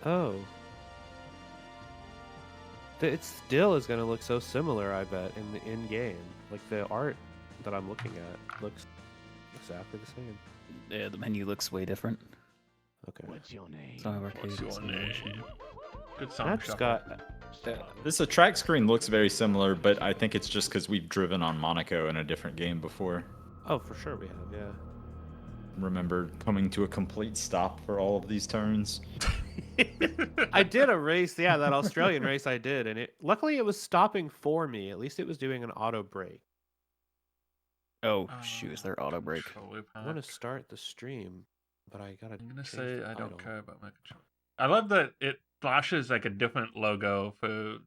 Oh. It still is going to look so similar, I bet, in the in-game. Like, the art that I'm looking at looks exactly the same. Yeah, the menu looks way different. Okay. What's your name? It's not arcade, What's your it's name? animation. Good song, That's Shuffle. got... This track screen looks very similar, but I think it's just because we've driven on Monaco in a different game before. Oh, for sure we have, yeah. Remember coming to a complete stop for all of these turns? I did a race, yeah, that Australian race I did, and luckily it was stopping for me. At least it was doing an auto brake. Oh, shoot, is there auto brake? I want to start the stream, but I gotta. I'm gonna change say the I don't title. care about my controller. I love that it flashes like a different logo for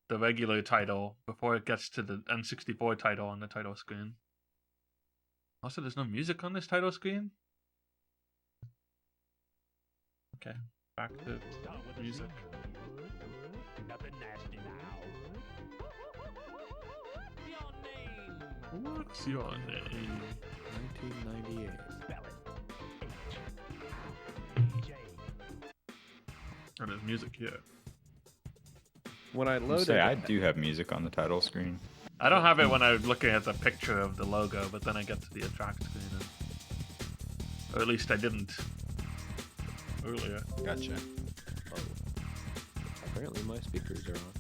the regular title before it gets to the N64 title on the title screen. Also, there's no music on this title screen. Okay, back to music. Nothing nasty now. Your name. What's your name? 1998. Spell it. H. And there's music here. When I I'll loaded, say I do have music on the title screen. I don't have it when I'm looking at the picture of the logo, but then I get to the attract screen, or at least I didn't earlier. Gotcha. oh, apparently my speakers are on.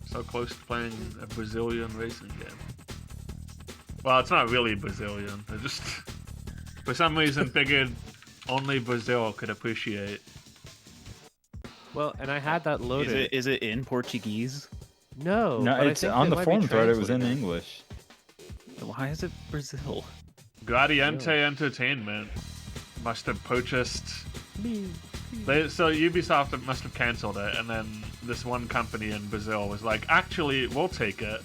So close to playing a Brazilian racing game. Well, it's not really Brazilian. I just, for some reason, figured only Brazil could appreciate. Well, and I had that loaded. Is it in Portuguese? No, No, but I it's think on they the might be forum thread. It was in translated. English. Why is it Brazil? Gradiente Entertainment must have purchased. So Ubisoft must have canceled it, and then this one company in Brazil was like, "Actually, we'll take it.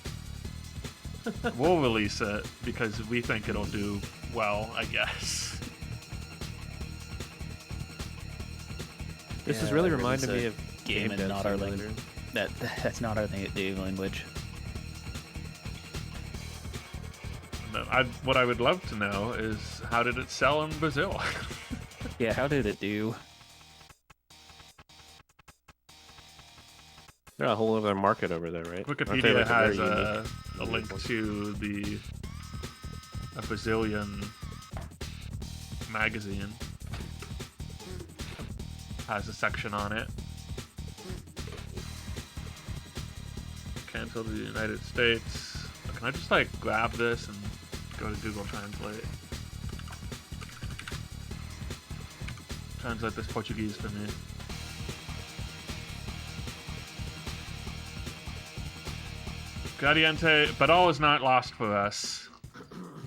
We'll release it because we think it'll do well, I guess." This is Yeah, really like, reminding it's me a of game and Dev not our Simulator. That's not our native language. No, what I would love to know is how did it sell in Brazil? Yeah, how did it do? They're a whole other market over there, right? Aren't they, Wikipedia like, has very a unique link one? to a Brazilian magazine. Has a section on it. Cancel the United States. Can I just like grab this and go to Google Translate? Translate this Portuguese for me. Gradiente, but all is not lost for us.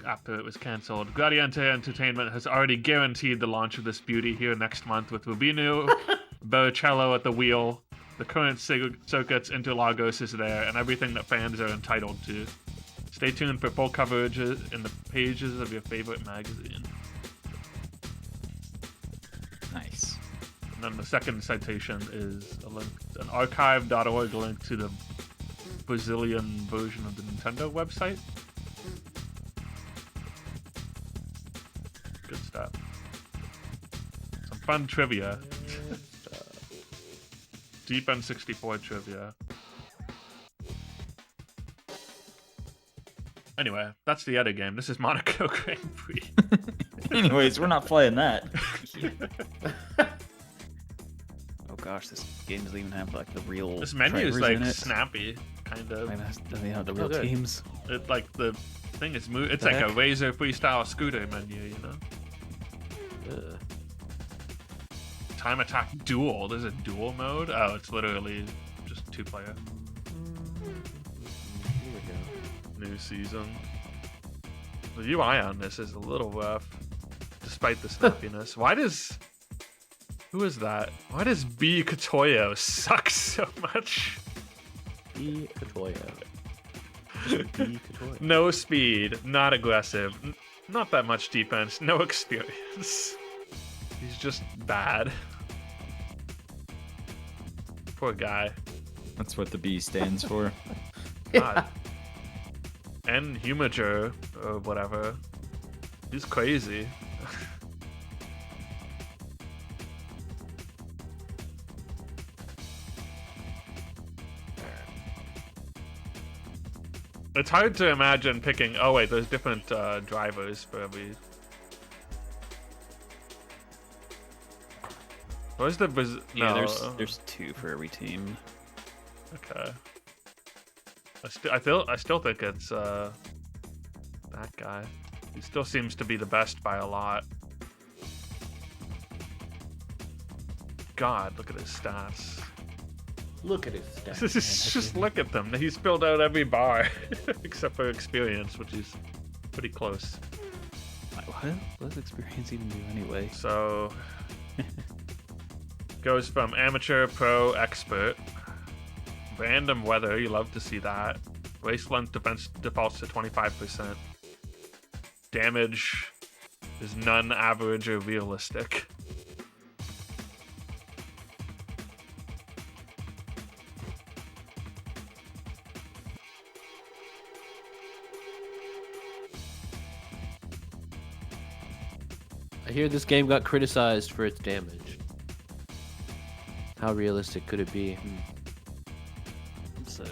After it was cancelled, Gradiente Entertainment has already guaranteed the launch of this beauty here next month with Rubino Barrichello at the wheel. The current circuits Interlagos is there, and everything that fans are entitled to. Stay tuned for full coverage in the pages of your favorite magazine. Nice. And then the second citation is a link, an archive.org link to the Brazilian version of the Nintendo website. Good stuff. Some fun trivia. Deep N64 trivia. Anyway, that's the other game. This is Monaco Grand Prix. Anyways, we're not playing that. Oh gosh, this game doesn't even have like the real. This menu is drivers like in it. snappy, kind of. Like, doesn't have the real good. teams. It like the thing is move. It's The like a heck? Razor freestyle scooter menu, you know. Ugh. Time attack duel. There's a duel mode. Oh, it's literally just 2-player. Here we go. New season. The UI on this is a little rough, despite the snappiness. Why does... Who is that? Why does B. Katoyo suck so much? B. Katoya. Just B. Katoya. No speed, not aggressive, not that much defense, no experience. He's just bad. Poor guy. That's what the B stands for. God. And Humager, or whatever. He's crazy. It's hard to imagine picking. Oh wait, there's different drivers for every. Where's the Yeah, no. there's 2 for every team. Okay. I still think it's that guy. He still seems to be the best by a lot. God, look at his stats. Look at his stats. Just look at them. He's filled out every bar except for experience, which is pretty close. What does experience even do anyway? So goes from amateur, pro, expert. Random weather, you love to see that. Race length defense defaults to 25%. Damage is none, average, or realistic. I hear this game got criticized for its damage. How realistic could it be? So,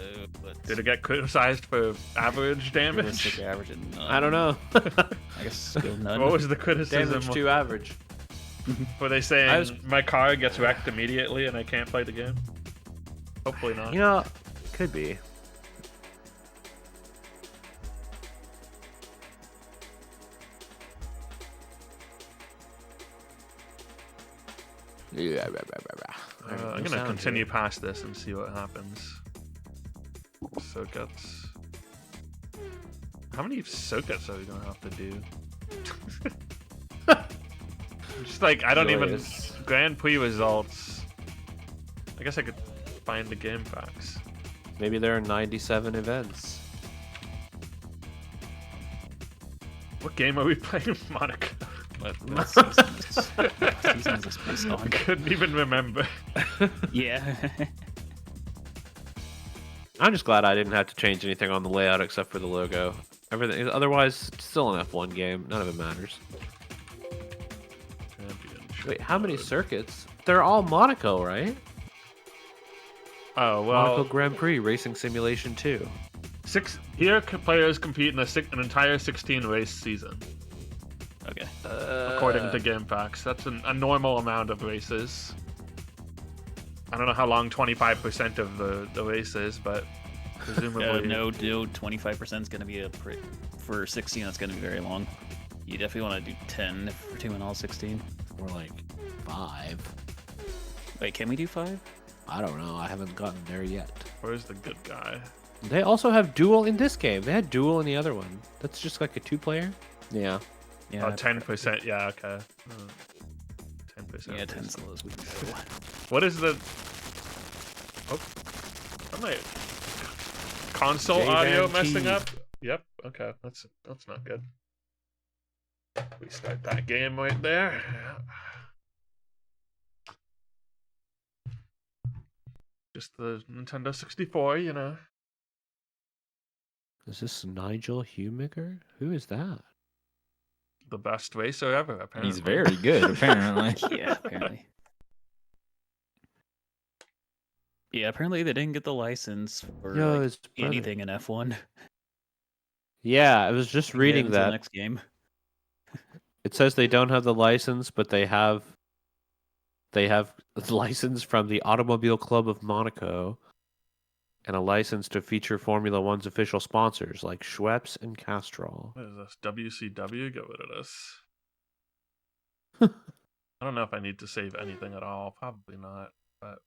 Did it get criticized for average damage? realistic average and none. I don't know. I guess go none. What was the criticism? Damage too average. Were they saying I was- my car gets wrecked immediately and I can't play the game? Hopefully not. You know, could be. I'm gonna continue past this and see what happens. Circuits. How many circuits are we gonna have to do? Just like I don't Joyous. even Grand Prix results. I guess I could find the game facts. Maybe there are 97 events. What game are we playing in Monaco? What season is this based I on? couldn't even remember. Yeah. I'm just glad I didn't have to change anything on the layout except for the logo. Everything, otherwise, it's still an F1 game. None of it matters. Wait, how many circuits? They're all Monaco, right? Oh well. Monaco Grand Prix Racing Simulation 2. Players compete in an entire 16 race season, Okay. according to GameFAQs. That's a normal amount of races. I don't know how long 25% of the race is, but presumably. No, dude, 25% is going to be for 16, that's going to be very long. You definitely want to do 10 if we're doing all 16. Or like 5. Wait, can we do 5? I don't know. I haven't gotten there yet. Where's the good guy? They also have duel in this game. They had duel in the other one. That's just like a 2-player. Yeah. Yeah. Oh, 10%. Yeah, okay. 10%. Yeah, 10's the lowest we can go. What is the? Oh, am I console J audio Van messing T. up? Yep. Okay, that's not good. We start that game right there. Just the Nintendo 64, you know. Is this Nigel Humiger? Who is that? The best racer ever, apparently. He's very good, apparently. Yeah, apparently. Yeah, apparently they didn't get the license for Yo, like, his brother. anything in F1. Yeah, I was just reading Until that. next game. It says they don't have the license, but they have the license from the Automobile Club of Monaco and a license to feature Formula One's official sponsors like Schweppes and Castrol. What is this? WCW? Get rid of this. I don't know if I need to save anything at all. Probably not. But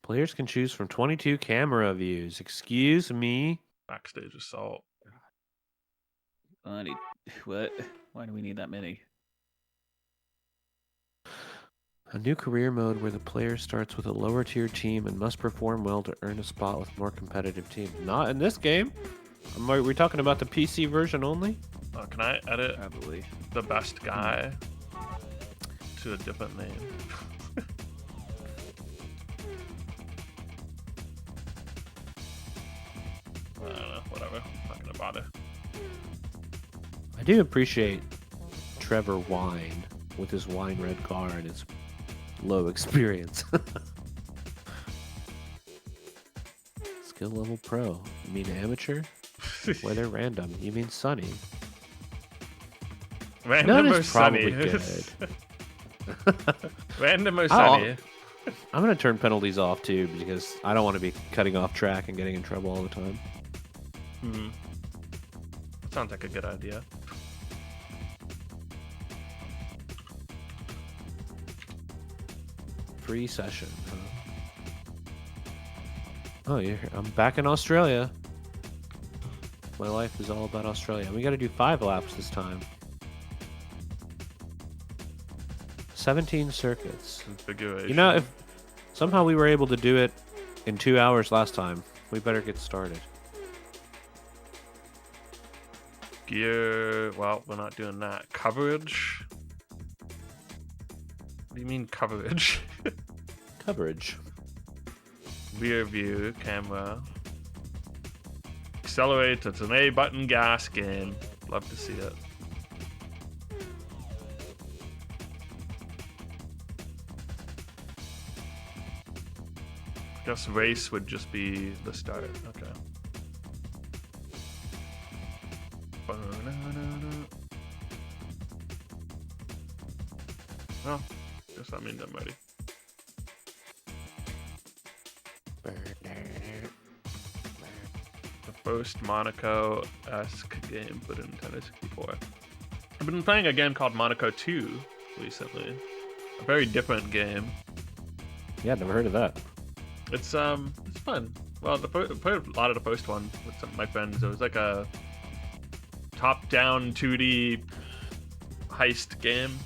Players can choose from 22 camera views. Excuse me. backstage assault. What? Why do we need that many? A new career mode where the player starts with a lower tier team and must perform well to earn a spot with more competitive teams. Not in this game. Are we talking about the PC version only? Oh, can I edit Probably. the best guy to a different name? I don't know. Whatever. I'm not gonna bother. I do appreciate Trevor Wine with his wine red car and his low experience. Skill level pro. You mean amateur? Where they're random. You mean Sunny? Random None or is probably sunny? good. Random or I'll- sunny? I'm gonna turn penalties off too because I don't want to be cutting off track and getting in trouble all the time. Hmm. That sounds like a good idea. Free session. Huh? Oh, I'm back in Australia. My life is all about Australia. We got to do 5 laps this time. 17 circuits. Configuration. You know, if somehow we were able to do it in 2 hours last time, we better get started. Gear. Well, we're not doing that. Coverage. What do you mean coverage? Coverage. Rear view camera. Accelerate. It's an A button gas game. Love to see it. Guess race would just be the start. Okay. Well, guess that means I'm ready. The first Monaco-esque game put in Nintendo 64. I've been playing a game called Monaco 2 recently. A very different game. Yeah, never heard of that. It's fun. Well, played a lot of the first one with some of my friends. It was like a top-down 2D heist game.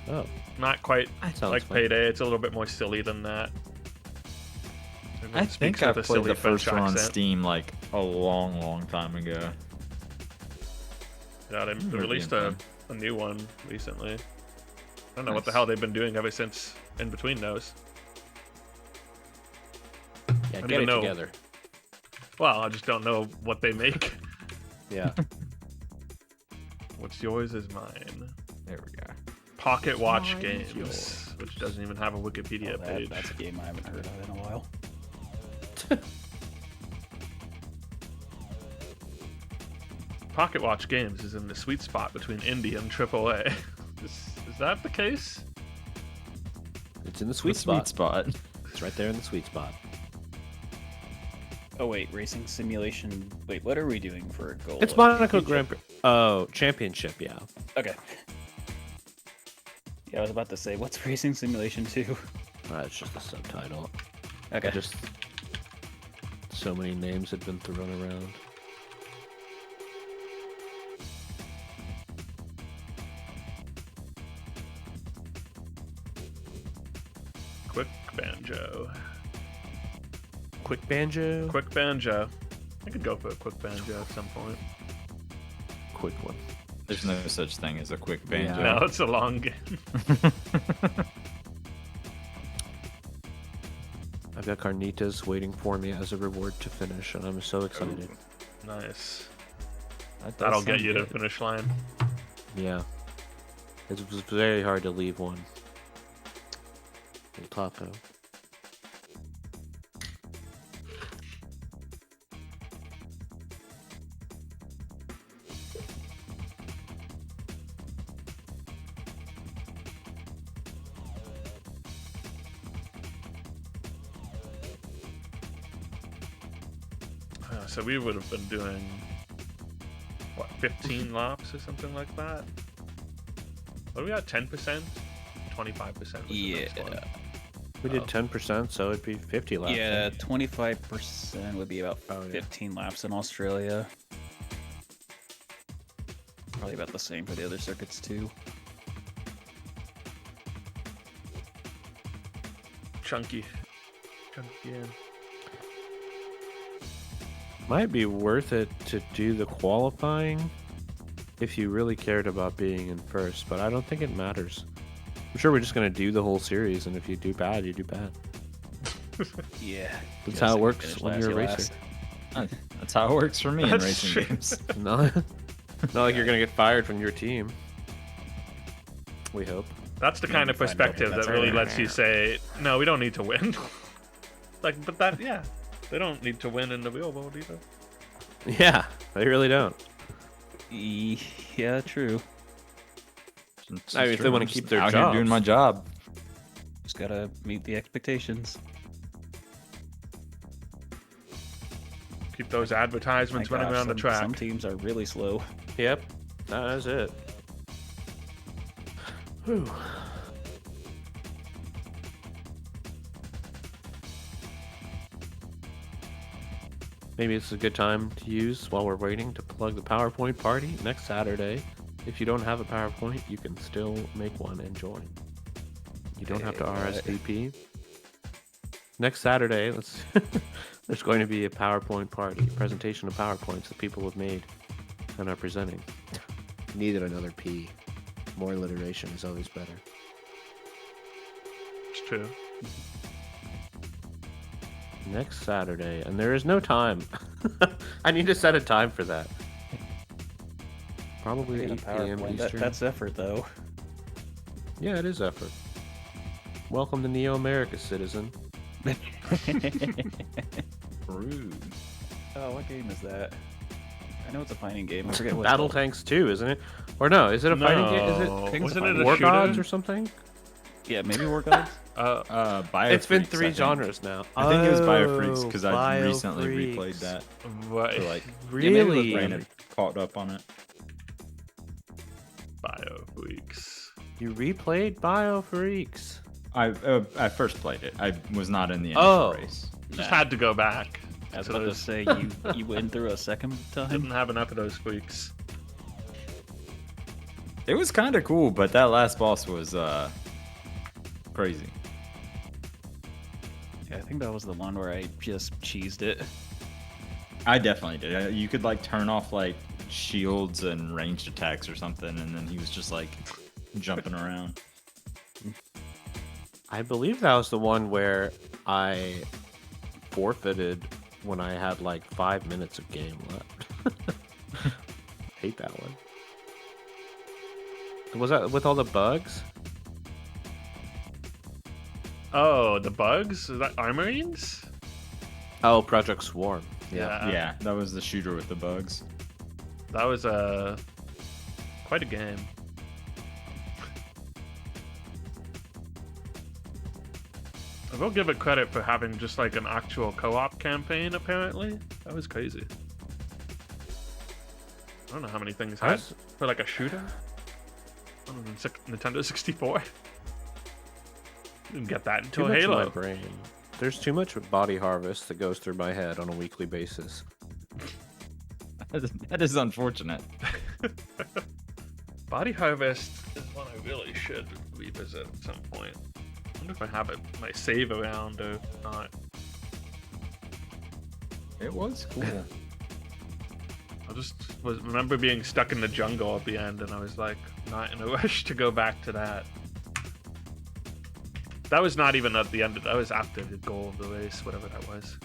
Oh, Not quite sounds like fun. Payday. It's a little bit more silly than that. Everyone I speaks think I with a played silly the first French one on accent. Steam like a long time ago. Yeah, they Remember released being a new one recently. I don't know what the Nice. hell they've been doing ever since in between those. Yeah, don't get even it know. together. Well, I just don't know what they make. Yeah. What's yours is mine. There we go. Pocket Watch Mine is Games, yours. which doesn't even have a Wikipedia page. That's a game I haven't heard of in a while. Pocket Watch Games is in the sweet spot between indie and AAA. Is that the case? It's in the sweet The spot. spot. It's right there in the sweet spot. Oh wait, racing simulation. Wait, what are we doing for a goal? It's A Monaco championship? Grand Prix. Oh, championship, yeah. Okay. Yeah, I was about to say, what's Racing Simulation 2? It's just a subtitle. Okay. Just so many names had been thrown around. Quick Banjo. Quick banjo. Quick Banjo. I could go for a Quick Banjo at some point. Quick one. There's no such thing as a quick banjo. Yeah. No, it's a long game. I've got carnitas waiting for me as a reward to finish, and I'm so excited. Nice. That does That'll get sound you to good. finish line. Yeah. It was very hard to leave one. Little taco. So we would have been doing what, 15 laps or something like that. What are we at? 10%? 25% was the next one. We did 10%, so it'd be 50 laps. Yeah, 25% would be about Oh, yeah. 15 laps in Australia. Probably about the same for the other circuits too. Chunky. Chunky, yeah. Might be worth it to do the qualifying if you really cared about being in first, but I don't think it matters. I'm sure we're just going to do the whole series, and if you do bad, you do bad. Yeah. That's Just how it if you works finish when last, you're a you're racer. last. That's how it works for me in That's racing true. games. No, Not like you're gonna get fired from your team. We hope. That's the kind of Maybe find out, perspective that's that really right. lets you say, no, we don't need to win. Like, but that, yeah, they don't need to win in the real world either. Yeah, they really don't. Yeah, true. I mean, if they wanna keep their out here doing jobs. my job. Just gotta meet the expectations. Keep those advertisements My running gosh, around the track. Some teams are really slow. Yep, that is it. Whew. Maybe it's a good time to use while we're waiting to plug the PowerPoint party next Saturday. If you don't have a PowerPoint, you can still make one and join. You don't have to RSVP. Next Saturday, there's going to be a PowerPoint party, presentation of PowerPoints that people have made and are presenting. Needed another P. More alliteration is always better. It's true. Next Saturday, and there is no time. I need to set a time for that. Probably 8 p.m. Eastern. That's effort, though. Yeah, it is effort. Welcome to Neo America, citizen. Rude. Oh, what game is that? I know it's a fighting game. I forget what. Battle Tanks 2, isn't it? Or no, is it a fighting game? Is No. it think it's a Wasn't it fighting a War shooter? Gods or something? Yeah, maybe War Gods. Bio It's been Freaks, I 3 think. genres now. I think it was Bio Freaks because I Bio recently replayed Freaks. that. What? So like, Really? Brandon caught up on it. Bio Freaks. You replayed Bio Freaks. I first played it. I was not in the initial Oh. race. Just had to go back. I was So about to those- say you went through a second Didn't time. have enough of those freaks. It was kind of cool, but that last boss was crazy. Yeah, I think that was the one where I just cheesed it. I definitely did. You could like turn off like shields and ranged attacks or something, and then he was just like jumping around. I believe that was the one where I forfeited when I had like 5 minutes of game left. Hate that one. Was that with all the bugs? Oh, the bugs? Is that Armories? Oh, Project Swarm. Yeah. Yeah, that was the shooter with the bugs. That was quite a game. I will give it credit for having just like an actual co-op campaign. Apparently, that was crazy. I don't know how many things had Nice. for like a shooter. On the Nintendo 64. Didn't get that Too until much in Halo. my brain. There's too much body harvest that goes through my head on a weekly basis. That is unfortunate. Body Harvest is one I really should revisit at some point. I wonder if I have it my save around or not. It was cool. I just remember being stuck in the jungle at the end, and I was like not in a rush to go back to that. That was not even at the end. That was after the goal of the race, whatever that was.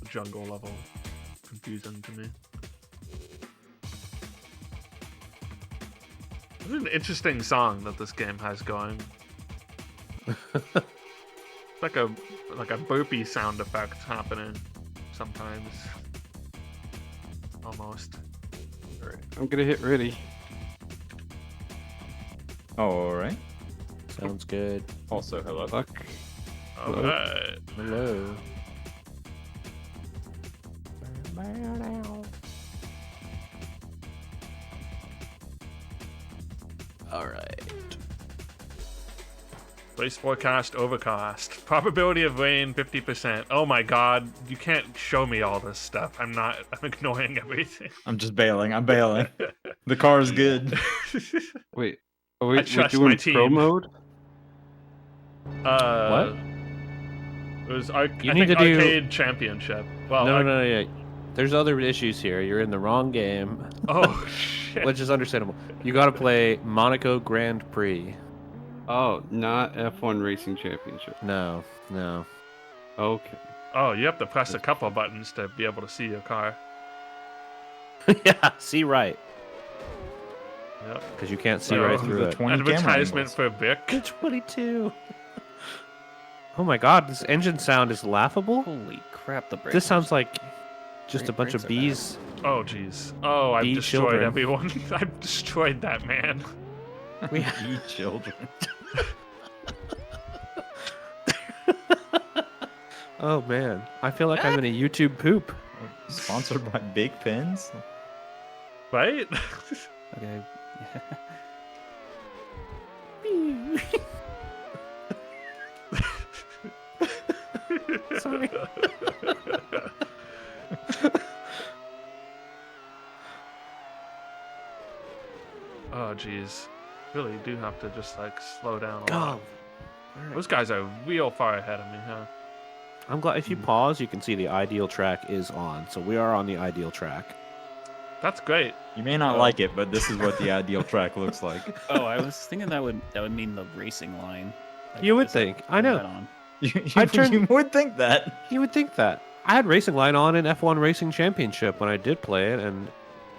The jungle level, confusing to me. It's an interesting song that this game has going. like a burpee sound effect happening sometimes. Almost. I'm gonna hit ready. All right. Sounds good. Also, hello. Fuck. Alright. Hello. All right. Race forecast overcast. Probability of rain 50%. Oh my god, you can't show me all this stuff. I'm ignoring everything. I'm just bailing. I'm bailing. The car is good. Wait. Are we, I we're trust doing my team. pro mode? What? It was You I need think to do- arcade championship. Well, No. Yeah. There's other issues here. You're in the wrong game, Oh shit. which is understandable. You got to play Monaco Grand Prix. Oh, not F1 Racing Championship. No. Okay. Oh, you have to press a couple buttons to be able to see your car. Yeah, see right. Yep. Because you can't see Oh, right the through it. 20 camera Advertisement angles. for Bic. 22. Oh my god, this engine sound is laughable. Holy crap! The brakes. This sounds are- like just a bunch Brakes of are bad. bees. Oh, jeez. Oh, I've Bee destroyed children. everyone. I've destroyed that man. We Eat children. Oh man, I feel like I'm in a YouTube poop. Sponsored by Big Pens. Right? Okay. Sorry. Oh, jeez. Really do have to just like slow down a Oh, lot. Those guys are real far ahead of me, huh? I'm glad if you pause, you can see the ideal track is on. So we are on the ideal track. That's great. You may not like it, but this is what the ideal track looks like. Oh, I was thinking that would mean the racing line. Like, You would is that- think. I know. that on? You would think that. You would think that. I had Racing Line on in F1 Racing Championship when I did play it, and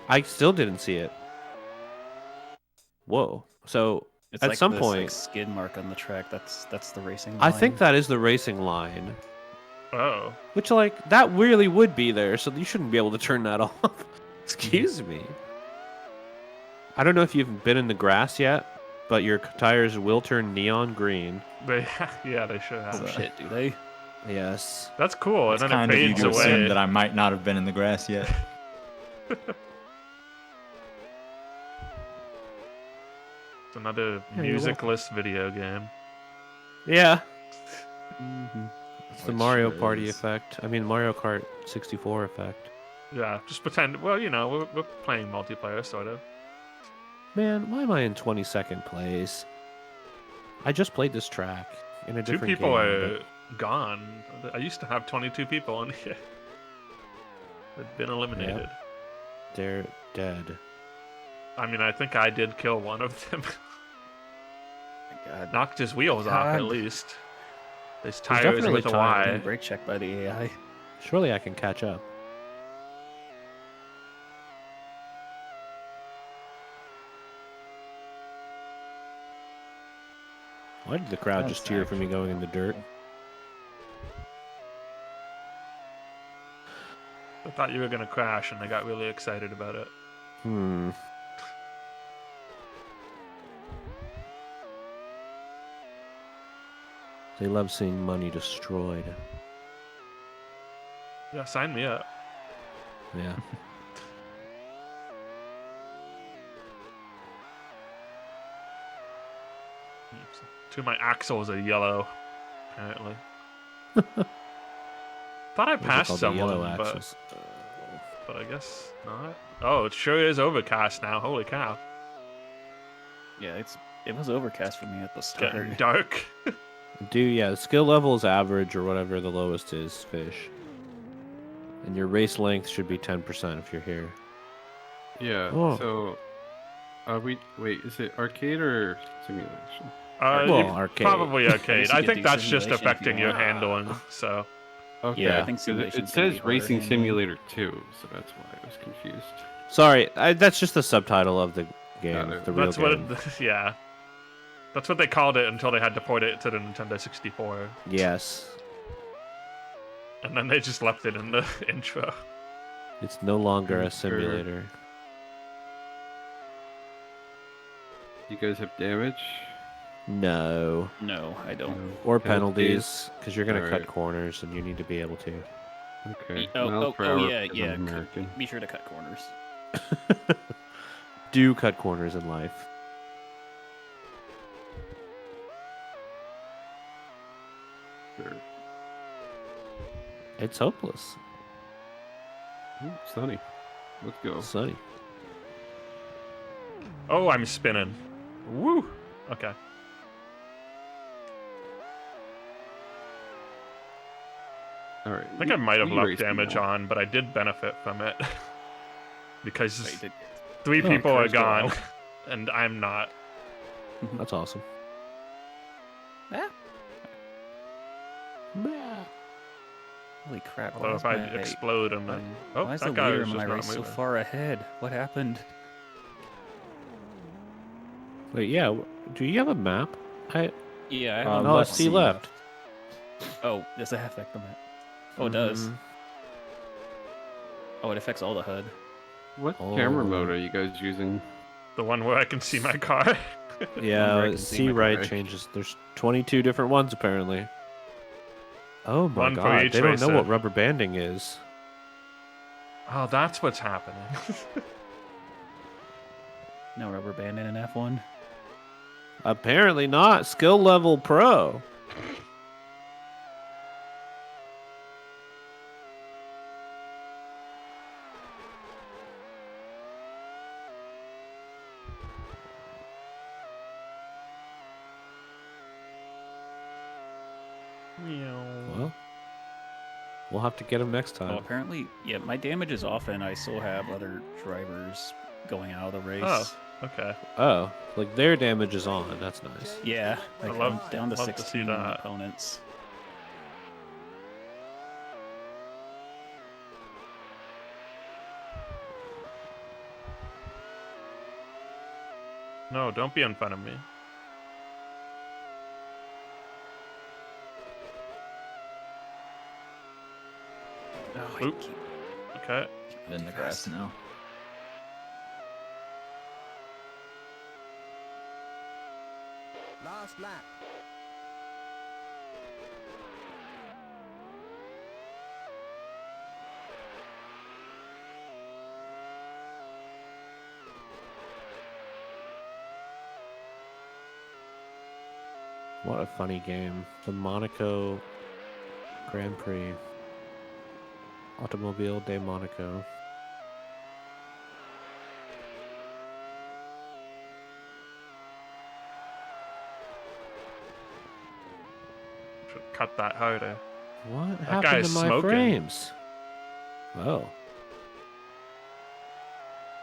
I still didn't see it. Whoa. So It's at like some this, point, like, skid mark on the track. That's the racing line. I think that is the racing line. Oh. Which, like, that really would be there, so you shouldn't be able to turn that off. Excuse me. I don't know if you've been in the grass yet, but your tires will turn neon green. Yeah, they should have. Oh shit, do they? Yes. That's cool, It's and then kind it of you fades to assume away. that I might not have been in the grass yet. It's another Yeah, you're musicless video game. Yeah. Mm-hmm. It's the It Mario sure Party is. effect. I mean, Mario Kart 64 effect. Yeah, just pretend. Well, you know, we're playing multiplayer, sort of. Man, why am I in 22nd place? I just played this track in a Two different people game. are gone. I used to have 22 people in here. They've been eliminated. but they're dead. I mean, I think I did kill one of them. God. Knocked his wheels off, at God. least. His tires definitely with a tires. Y. Getting brake checked by the AI. Surely I can catch up. Why did the crowd just That's cheer for me actually going in the dirt? I thought you were gonna crash, and I got really excited about it. They love seeing money destroyed. Yeah, sign me up. Yeah. Two of my axles are yellow, apparently. Thought I Those are passed called the yellow someone, axles. but I guess not. Oh, it sure is overcast now. Holy cow. Yeah, it was overcast for me at the It's start. getting dark. Yeah, skill level is average or whatever the lowest is, fish. And your race length should be 10% if you're here. Yeah. Oh. So, wait, is it arcade or simulation? Well, You- arcade. Probably arcade. you I could think do that's just simulation if you affecting your want. handling. So Okay. Yeah, I think 'cause simulation's it gonna be says harder Racing handling. Simulator 2, so that's why I was confused. Sorry, that's just the subtitle of the game. Got it. The real that's what. game. Yeah, that's what they called it until they had to port it to the Nintendo 64, Yes. and then they just left it in the intro. It's no longer a Sure. simulator. You guys have damage? No. No, I don't. No. Or penalties, because you're going to cut Alright. corners and you need to be able to. Okay. Oh, Miles oh, per oh, hour yeah, because yeah. I'm American. Be sure to cut corners. Do cut corners in life. Sure. It's hopeless. Ooh, sunny. Let's go. Sunny. Oh, I'm spinning. Woo. Okay. All right. I think I might have we left raced damage now. on, but I did benefit from it because Wait, did, 3 Oh, people are cursed well. gone, and I'm not. That's awesome. ah, Holy crap! Although if I explode and then... Oh, why is the that guy leader was in just my not race so moving. far ahead? What happened? Wait, yeah. Do you have a map? Yeah, I have Uh, a Oh, left it's C C. left. Oh, does it affect the map? Oh, it does. Mhm. Oh, it affects all the HUD. What camera mode Oh. are you guys using? The one where I can see my car. Wonder I Yeah, can see C my right car. changes. There's 22 different ones apparently. Oh my One for god, each they don't know racer. what rubber banding is. Oh, that's what's happening. No rubber banding in F1. Apparently not. Skill level pro. Well, we'll have to get him next Oh, time. apparently, yeah, my damage is off, and I still have other drivers going out of the race. Oh, okay. Oh, like their damage is on. That's nice. Yeah, like love- I'm down to love to see 16 that. opponents. No, don't be in front of me. Oh, I Oop. keep... Okay. In the grass now. Last lap. What a funny game. The Monaco Grand Prix. Automobile de Monaco. Should cut that harder. What That happened guy's to my smoking. frames? Oh.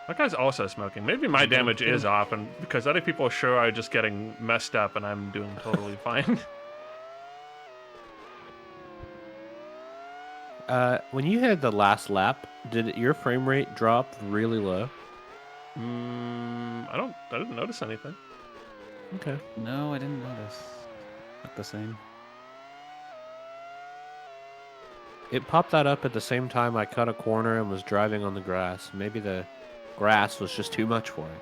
That guy's also smoking. Maybe my damage is off, and because other people sure are just getting messed up, and I'm doing totally fine. When you had the last lap, did your frame rate drop really low? I didn't notice anything. Okay. No, I didn't notice. Look the same. It popped that up at the same time I cut a corner and was driving on the grass. Maybe the grass was just too much for it.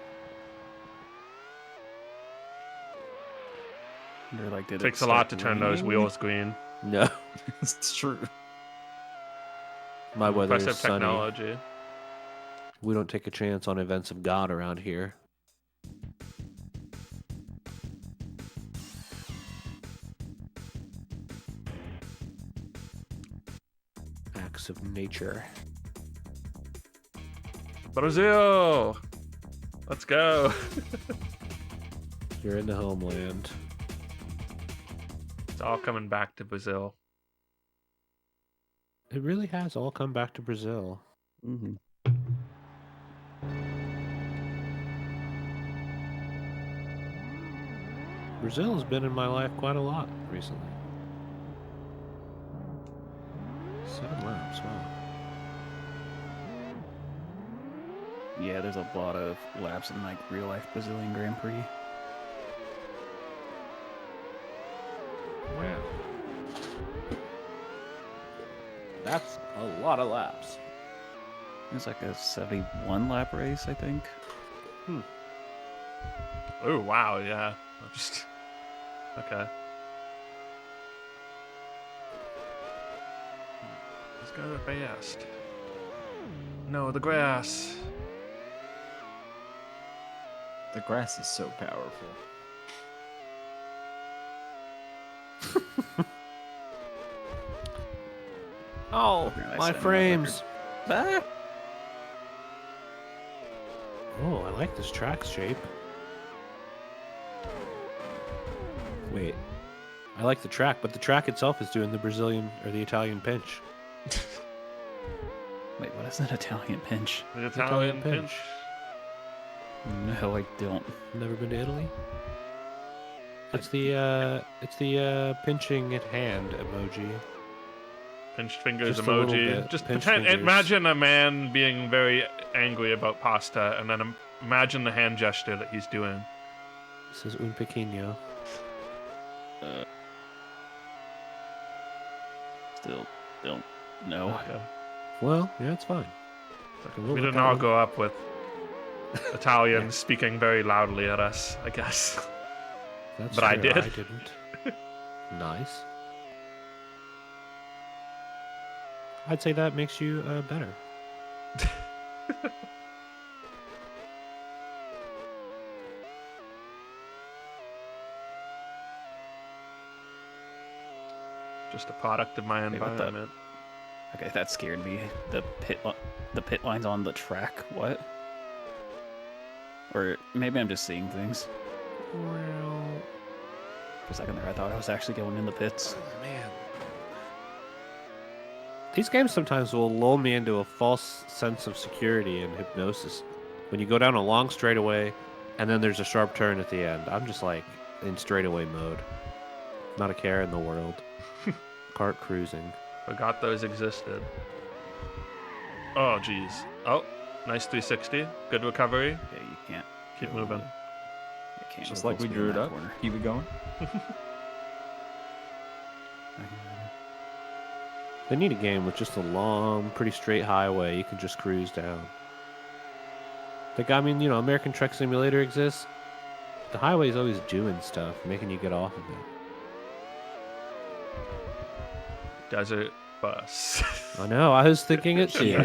They're like, did it Takes a lot start to turn those raining? wheels green. No. It's true. My weather Impressive is sunny. technology. We don't take a chance on events of God around here. Acts of nature. Brazil! Let's go. You're in the homeland. It's all coming back to Brazil. It really has all come back to Brazil. Mm-hmm. Brazil has been in my life quite a lot recently. 7 laps, wow. Yeah, there's a lot of laps in like real life Brazilian Grand Prix. Wow. That's a lot of laps. It's like a 71 lap race, I think. Oh, wow, yeah. Okay. Let's go the fast. No, the grass. The grass is so powerful. Oh, Apparently I my set a new frames. Ah! Oh, I like this track shape. Wait. I like the track, but the track itself is doing the Brazilian or the Italian pinch. Wait, what is that Italian pinch? The Italian Italian pinch. pinch. No, I don't. Never been to Italy? It's the pinching at hand emoji. Pinched fingers Just a little emoji. bit. Just Pinched pretend, fingers. imagine a man being very angry about pasta, and then imagine the hand gesture that he's doing. This is un pequeño. Still don't know. Okay. Well, yeah, it's fine. We'll We look didn't at all it. grow up with Italians speaking very loudly at us, I guess. That's but I true, did. I didn't. Nice. I'd say that makes you better. Just a product of my Wait, what the- environment. Okay, that scared me. The pit line's on the track. What? Or maybe I'm just seeing things. Well, For a second there, I thought I was actually going in the pits. man. These games sometimes will lull me into a false sense of security and hypnosis. When you go down a long straightaway, and then there's a sharp turn at the end, I'm just like in straightaway mode. Not a care in the world. Kart cruising. Forgot those existed. Oh, jeez. Oh, nice 360. Good recovery. Yeah, you can't. Keep go- moving. You can't Just go like we full speed drew in it that up. corner. Keep it going. They need a game with just a long, pretty straight highway you can just cruise down. Like, I mean, American Truck Simulator exists. The highway's always doing stuff, making you get off of it. Desert bus. I know, I was thinking it too.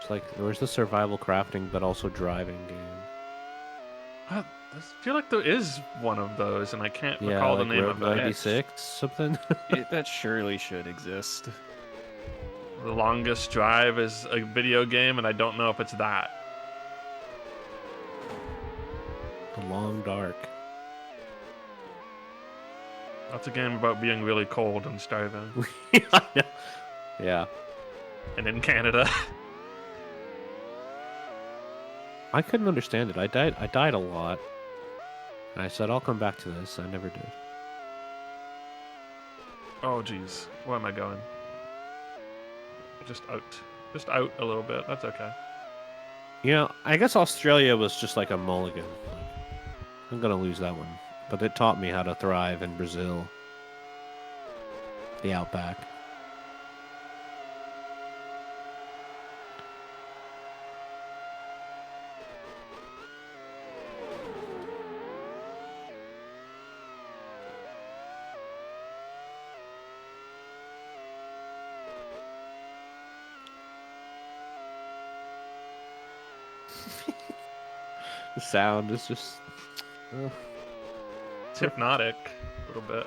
It's like, where's the survival crafting but also driving game? I feel like there is one of those, and I can't Yeah, recall like the name Road of it. 96, something? That surely should exist. The Longest Drive is a video game, and I don't know if it's that. The Long Dark. That's a game about being really cold and starving. Yeah. And in Canada. I couldn't understand it. I died a lot. And I said, I'll come back to this. I never did. Oh, jeez. Where am I going? Just out. Just out a little bit. That's okay. I guess Australia was just like a mulligan. Like, I'm going to lose that one. But it taught me how to thrive in Brazil. The Outback. The sound is just... It's hypnotic a little bit.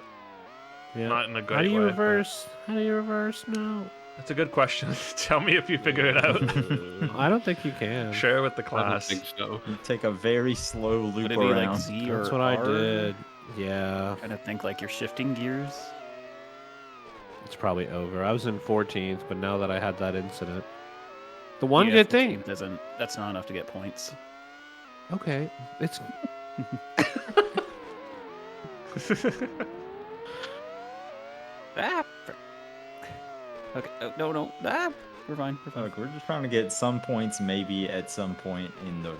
yeah. Not in a great How do you way, but- reverse? How do you reverse? No. That's a good question. Tell me if you figure it out. I don't think you can. Share with the I don't class. think so. You take a very slow loop Would it be around. like Z or That's what I R? did. Yeah. Trying to think like you're shifting gears. It's probably over. I was in 14th, but now that I had that incident. The one Yeah, good thing. 14th Doesn't that's not enough to get points. Okay. It's Ah. Okay. Oh, no. Ah. We're fine. We're fine. Look, we're just trying to get some points maybe at some point in the...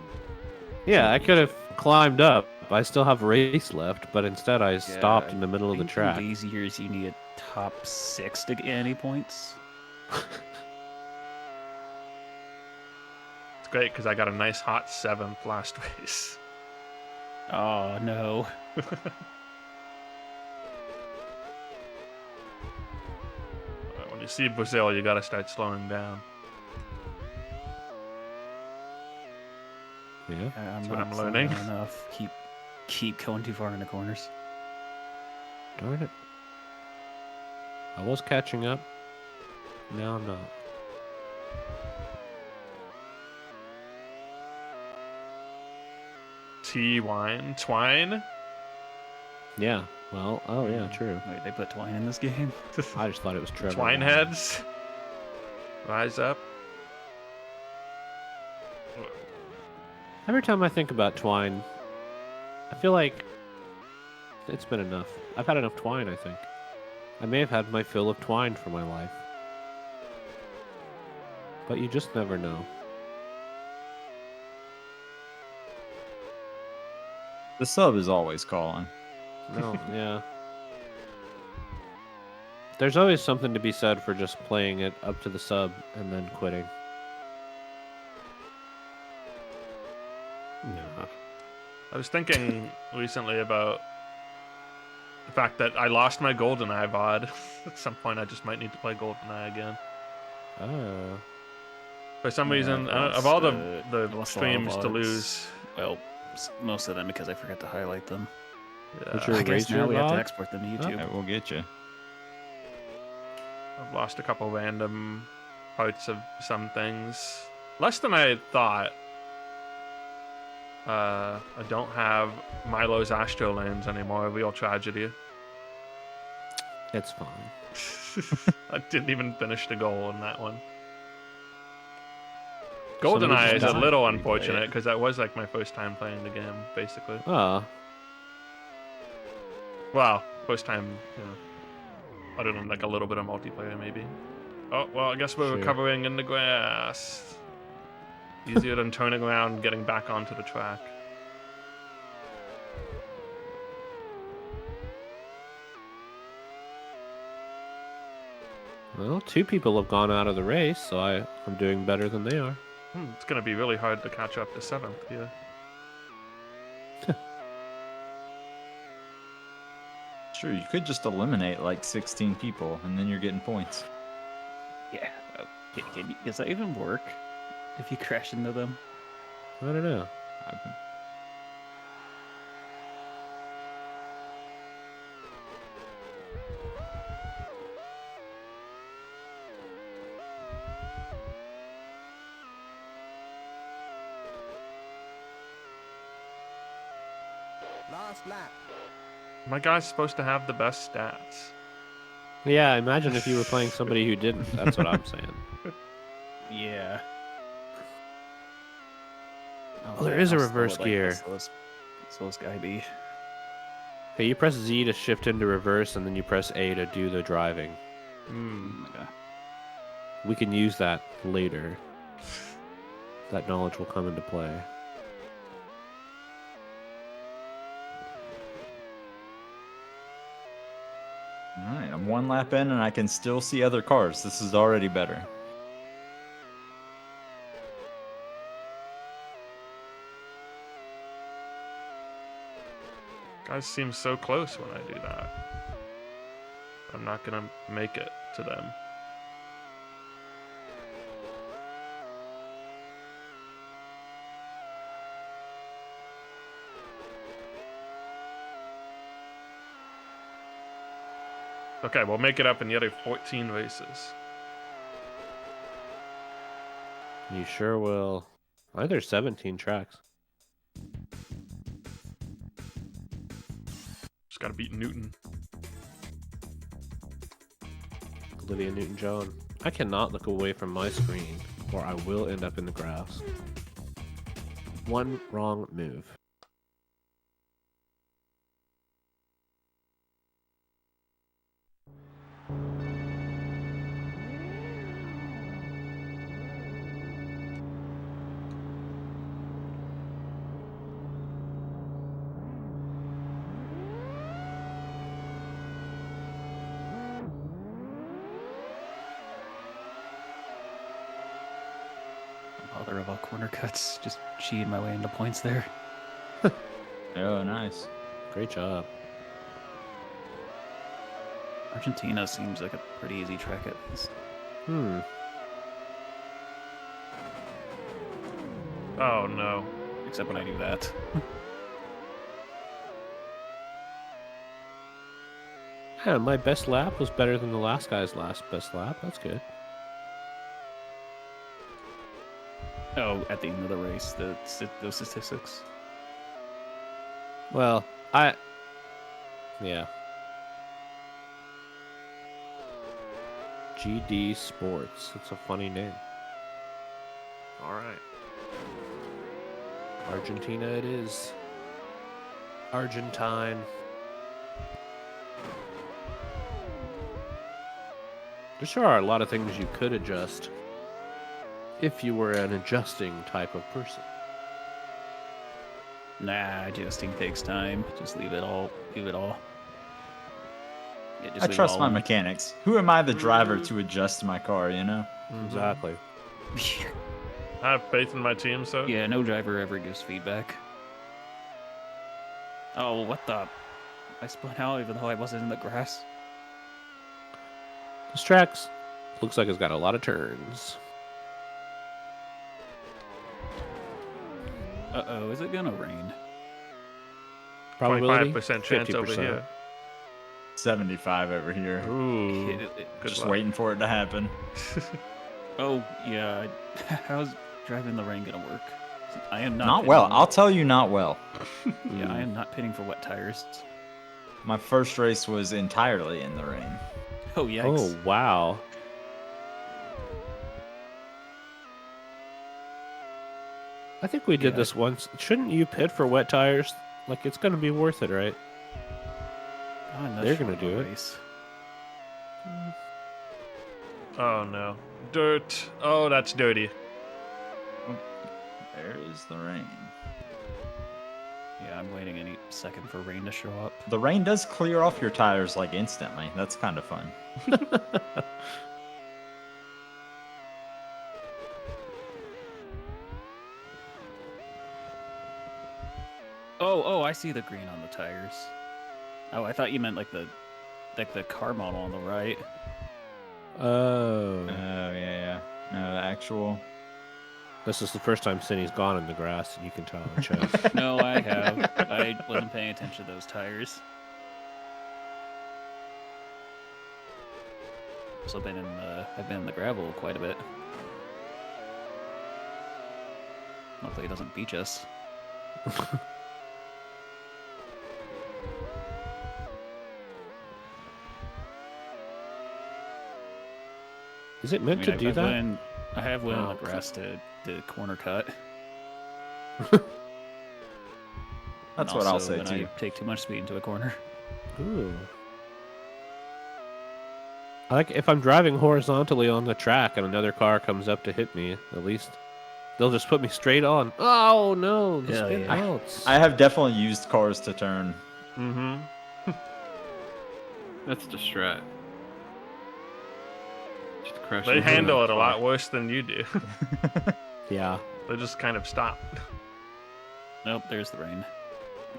yeah, I could have climbed up. I still have race left, but instead I stopped Yeah, in the middle of the I think track. in these years, you need a top 6 to get any points. It's great because I got a nice hot 7th last race. Oh no. When you see Brazil, you gotta start slowing down. Yeah. I'm what not I'm slowing learning. down enough. Keep going too far in the corners. Darn it. I was catching up. Now I'm not. Twine? Yeah. Well, oh yeah, true. Wait, they put twine in this game? I just thought it was Trevor. Twine Noah. heads? Rise up. Every time I think about Twine, I feel like it's been enough. I've had enough twine, I think. I may have had my fill of twine for my life. But you just never know. The sub is always calling. No, yeah. There's always something to be said for just playing it up to the sub and then quitting. Yeah. I was thinking recently about the fact that I lost my GoldenEye VOD. At some point, I just might need to play GoldenEye again. Oh. For some Yeah, reason, I've of all lost, the I've lost a lot of streams to VODs. lose, Well, most of them because I forgot to highlight them. Would yeah, you I guess erase now your we have to VOD? export them to YouTube. Yeah, we'll get you. I've lost a couple random parts of some things. Less than I had thought. I don't have Milo's Astrolands anymore. A real tragedy. It's fine. I didn't even finish the goal in that one. Somebody GoldenEye is just a died. little Replay unfortunate it. because that was like my first time playing the game, basically. Ah. Well, first time, you know, other than like a little bit of multiplayer, maybe. Oh, well, I guess we're Sure. recovering in the grass. Easier than turning around and getting back onto the track. Well, 2 people have gone out of the race, so I'm doing better than they are. It's going to be really hard to catch up to 7th here. Sure, you could just eliminate like 16 people, and then you're getting points. Yeah. Does that even work? If you crash into them? I don't know. Last lap. My guy's supposed to have the best stats. Yeah, imagine if you were playing somebody who didn't. That's what I'm saying. Yeah. Oh, there is a how slow reverse would, gear. how slow this guy be? Okay, you press Z to shift into reverse, and then you press A to do the driving. Oh my god. We can use that later. That knowledge will come into play. All right, I'm 1 lap in, and I can still see other cars. This is already better. Guys seem so close when I do that. I'm not going to make it to them. Okay, we'll make it up in the other 14 races. You sure will. I think there's 17 tracks. Just gotta beat Newton. Olivia Newton-John. I cannot look away from my screen, or I will end up in the grass. One wrong move. Bother about corner cuts. Just cheating my way into points there. Oh, nice. Great job. Argentina seems like a pretty easy track at least. Oh no. Except when I do that. Yeah, my best lap was better than the last guy's last best lap. That's good. Oh, at the end of the race, those statistics. Well, yeah. GD Sports. It's a funny name. All right. Argentina it is. Argentine. There sure are a lot of things you could adjust if you were an adjusting type of person. Nah, adjusting takes time. Just leave it all. Leave it all. Yeah, just I leave it trust all my in. mechanics. Who am I, the driver, to adjust my car? You know. Exactly. I have faith in my team, so Yeah, no driver ever gives feedback. Oh, what the? I spun out even though I wasn't in the grass. This track's looks like it's got a lot of turns. Uh-oh, is it gonna rain? Probability 25% chance over 50%. here. 75 over here. Ooh, Good Just luck. waiting for it to happen. Oh, yeah. How's driving the rain gonna work? I am not. Not well. pitting- I'll tell you, not well. Yeah, I am not pitting for wet tires. My first race was entirely in the rain. Oh, yikes. Oh, wow. I think we did Yeah. this once. Shouldn't you pit for wet tires? Like, it's going to be worth it, right? I'm not They're sure gonna of do a it. race. Oh no, dirt. Oh, that's dirty. There is the rain. Yeah, I'm waiting any second for rain to show up. The rain does clear off your tires like instantly. That's kind of fun. Oh, I see the green on the tires. Oh, I thought you meant like the car model on the right. Oh. Oh, yeah. No, the actual. This is the first time Cindy's gone in the grass, and you can tell on Chess. No, I have. I wasn't paying attention to those tires. So I've been in the gravel quite a bit. Hopefully it doesn't beach us. Is it meant to do that? I have went in Oh, the grass to corner cut. That's And what I'll also say when too. I take too much speed into a corner. Ooh. I like if I'm driving horizontally on the track and another car comes up to hit me, at least they'll just put me straight on. Oh no, the Hell spin yeah. outs. I have definitely used cars to turn. Mm-hmm. That's the strat. Just crash They into handle the it a lot car. worse than you do. Yeah. They just kind of stop. Nope, there's the rain.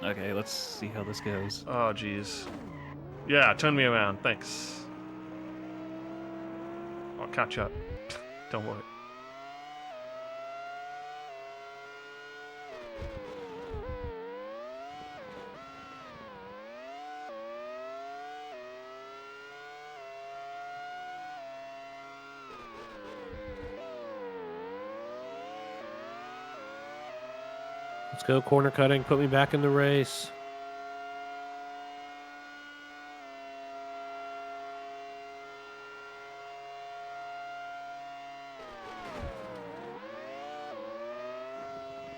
Okay, let's see how this goes. Oh, jeez. Yeah, turn me around. Thanks. I'll catch up. Don't worry. Let's go corner cutting. Put me back in the race.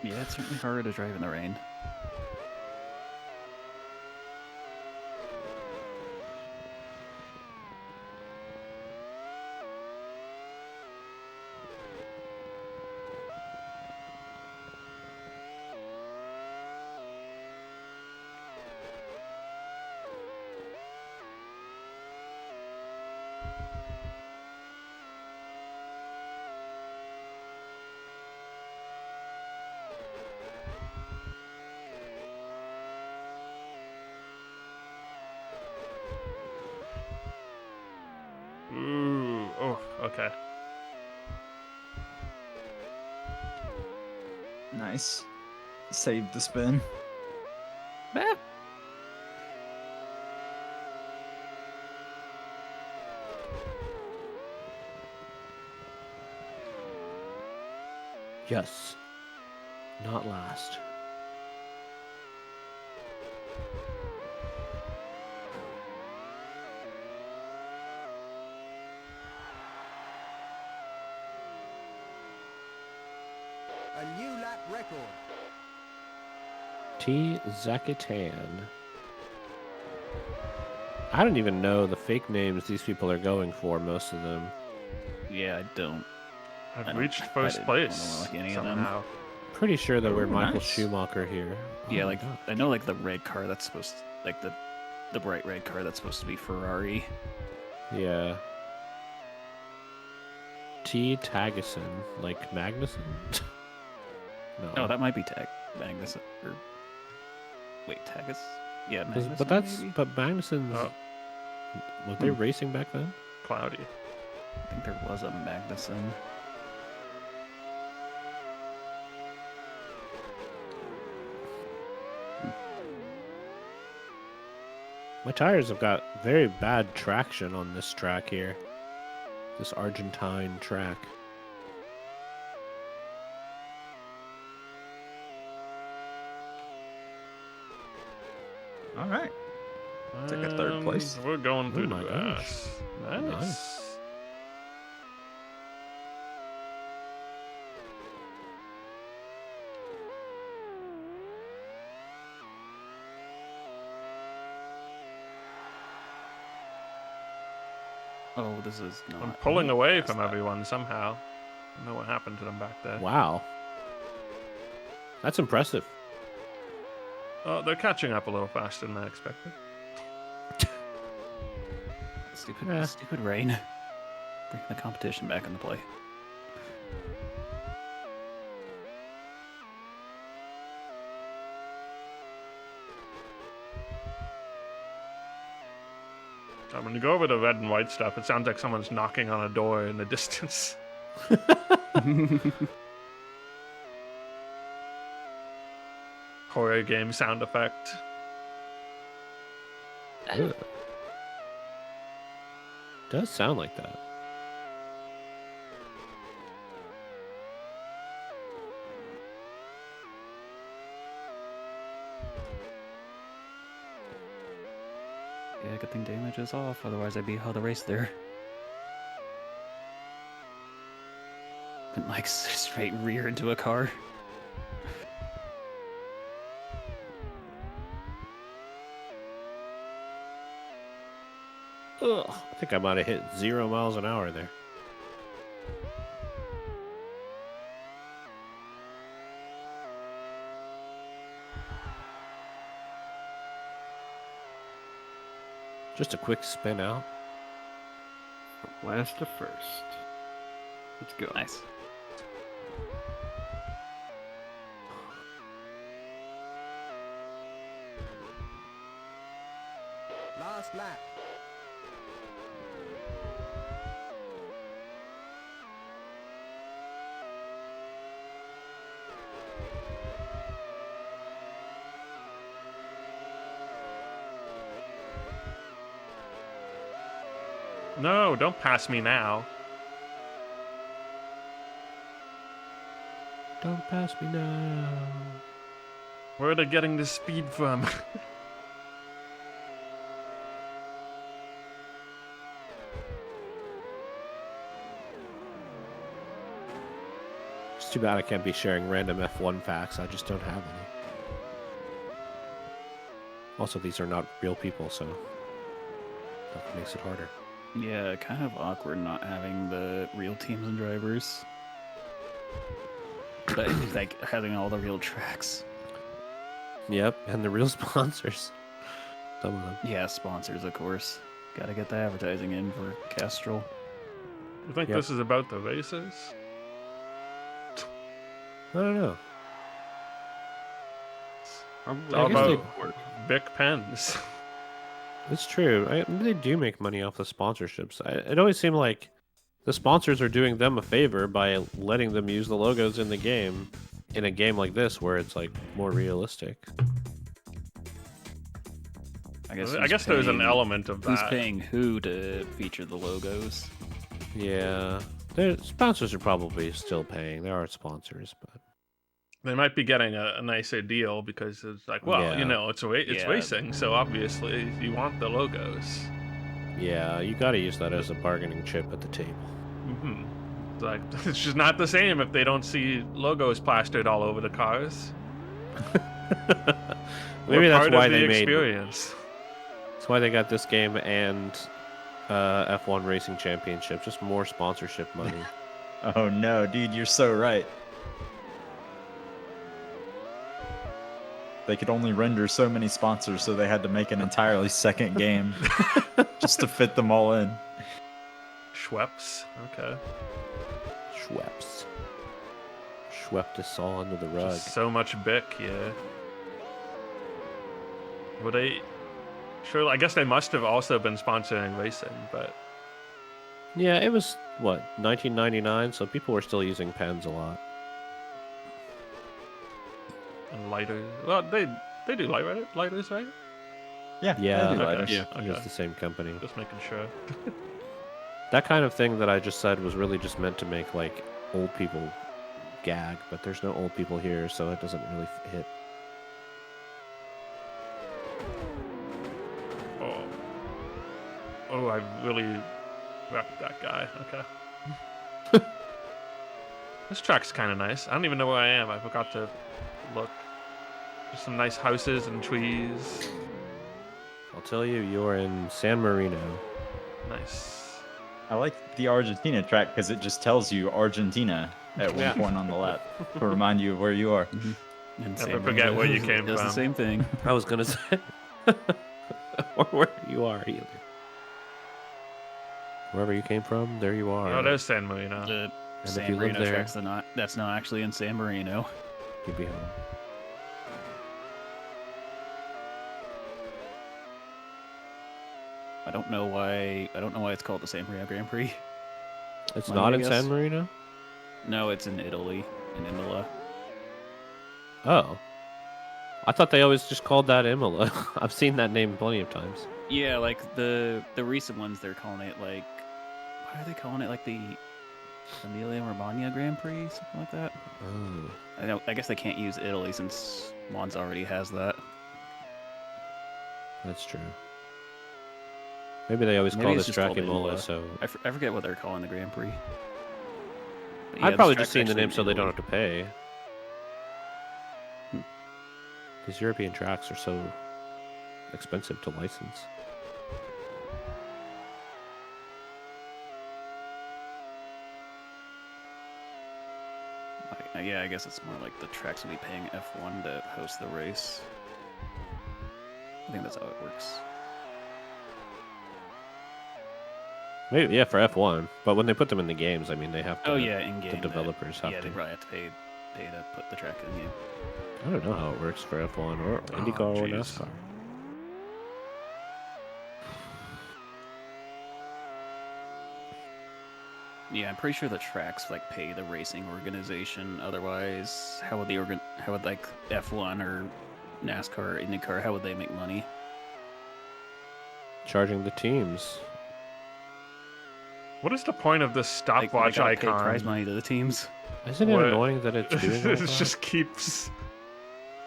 Yeah, it's certainly harder to drive in the rain. Ooh. Oh, okay. Nice. Saved the spin. Ah. Yes. Not last. A new lap record. T. Zakitan. I don't even know the fake names these people are going for, most of them. Yeah, I don't. I've don't- reached I first don't place like any of them. somehow. Pretty sure that we're Oh, Michael nice. Schumacher here. Yeah, Oh my like God. I know, like the red car that's supposed, like the bright red car that's supposed to be Ferrari. Yeah. T. Tageson. Like Magnuson? No. Oh, that might be Magnuson. Or wait, Tagus? Yeah, Magnuson. But that's maybe? but Magnuson's. Oh. Was they racing back then? Cloudy. I think there was a Magnuson. My tires have got very bad traction on this track here. This Argentine track. All right. Took a third place. We're going through my the gosh. grass. Nice. Nice. Oh, this is not. I'm pulling away That's from not- everyone somehow. I don't know what happened to them back there. Wow. That's impressive. Oh, they're catching up a little faster than I expected. Stupid, Yeah. stupid rain. Bringing the competition back into play. When you go over the red and white stuff, it sounds like someone's knocking on a door in the distance. Horror game sound effect. Ugh. Does sound like that. Yeah, good thing damage is off, otherwise I'd be out of the race there. Been like straight rear into a car. Ugh. I think I might have hit 0 miles an hour there. Just a quick spin out. From last to first. Let's go. Nice. Last lap. No, don't pass me now. Don't pass me now. Where are they getting this speed from? It's too bad I can't be sharing random F1 facts. I just don't have any. Also, these are not real people, so that makes it harder. Yeah, kind of awkward not having the real teams and drivers. But like having all the real tracks. Yep, and the real sponsors. Some of them. Yeah, sponsors, of course. Gotta get the advertising in for Castrol. You think Yep. this is about the racers? I don't know. Probably all I guess they about- work. Bic pens. It's true. They do make money off the sponsorships. It always seemed like the sponsors are doing them a favor by letting them use the logos in the game, in a game like this where it's like more realistic. I who's guess there's an paying- element of Who's that. paying who to feature the logos? Yeah, the sponsors are probably still paying. There are sponsors, but They might be getting a nicer deal because it's like, well, Yeah. you know, it's Yeah. racing, so obviously you want the logos. yeah, you got to use that as a bargaining chip at the table. Hmm. It's like it's just not the same if they don't see logos plastered all over the cars. Maybe We're that's part why of the they made. experience. That's why they got this game and F1 Racing Championship. Just more sponsorship money. Oh no, dude, you're so right. They could only render so many sponsors, so they had to make an entirely second game just to fit them all in. Schweppes. Okay. Schweppes. Schwepped us all under the rug. Just so much Bic, yeah. Well, they. Sure, I guess they must have also been sponsoring racing, but. Yeah, it was, what, 1999? So people were still using pens a lot. And lighters. Well, they do lighters, right? Yeah, Yeah, they do okay. lighters. Yeah. It was the same company. Just making sure. That kind of thing that I just said was really just meant to make, like, old people gag, but there's no old people here, so it doesn't really hit. Oh, I really wrecked that guy. Okay. This track's kind of nice. I don't even know where I am. I forgot to look. There's some nice houses and trees. I'll tell you, you're in San Marino. Nice. I like the Argentina track because it just tells you Argentina at one point on the lap to remind you of where you are. And Never forget where you came does from. the same thing. I was gonna say, or where you are, either. Wherever you came from, there you are. Oh, there's San Marino. The if San you live Marino there- track's that's not actually in San Marino. You'd be home. I don't know why it's called the San Marino Grand Prix. It's Money, not I in guess. San Marino. No, it's in Italy, in Imola. Oh, I thought they always just called that Imola. I've seen that name plenty of times. Yeah, like the recent ones, they're calling it like, what are they calling it? Like the Emilia-Romagna Grand Prix, something like that. Oh, I guess they can't use Italy since Monza already has that. that's true. Maybe they always Maybe call it's this just track called Imola, Imola. so I forget what they're calling the Grand Prix. But yeah, I'd this probably track's just seen the actually name in so they don't Italy. have to pay. Hmm. These European tracks are so expensive to license. Yeah, I guess it's more like the tracks will be paying F1 to host the race. I think that's how it works. Maybe, yeah, for F1. But when they put them in the games, I mean, they have to. Oh yeah, in game. The developers have Yeah, to. they probably have to pay to put the track in game. I don't know how it works for F1 or IndyCar or jeez. NASCAR. Yeah, I'm pretty sure the tracks like pay the racing organization. Otherwise, how would like F1 or NASCAR or IndyCar? How would they make money? Charging the teams. What is the point of this Like, stopwatch they gotta pay icon? prize money to the teams. Isn't it What? annoying that it's doing all It that? just keeps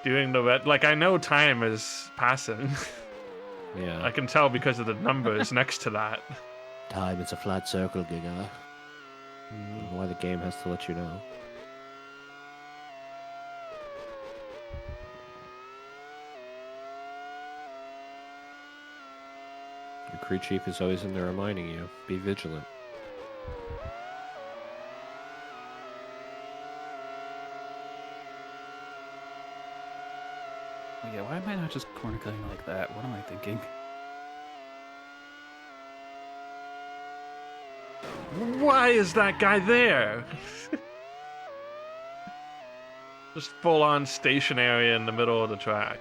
doing the red. Like, I know time is passing. Yeah. I can tell because of the numbers next to that. Time, it's a flat circle, Giga. Why the game has to let you know. Your crew chief is always in there reminding you, be vigilant. Oh, yeah, why am I not just corner cutting like that? What am I thinking? Why is that guy there? Just full on stationary in the middle of the track.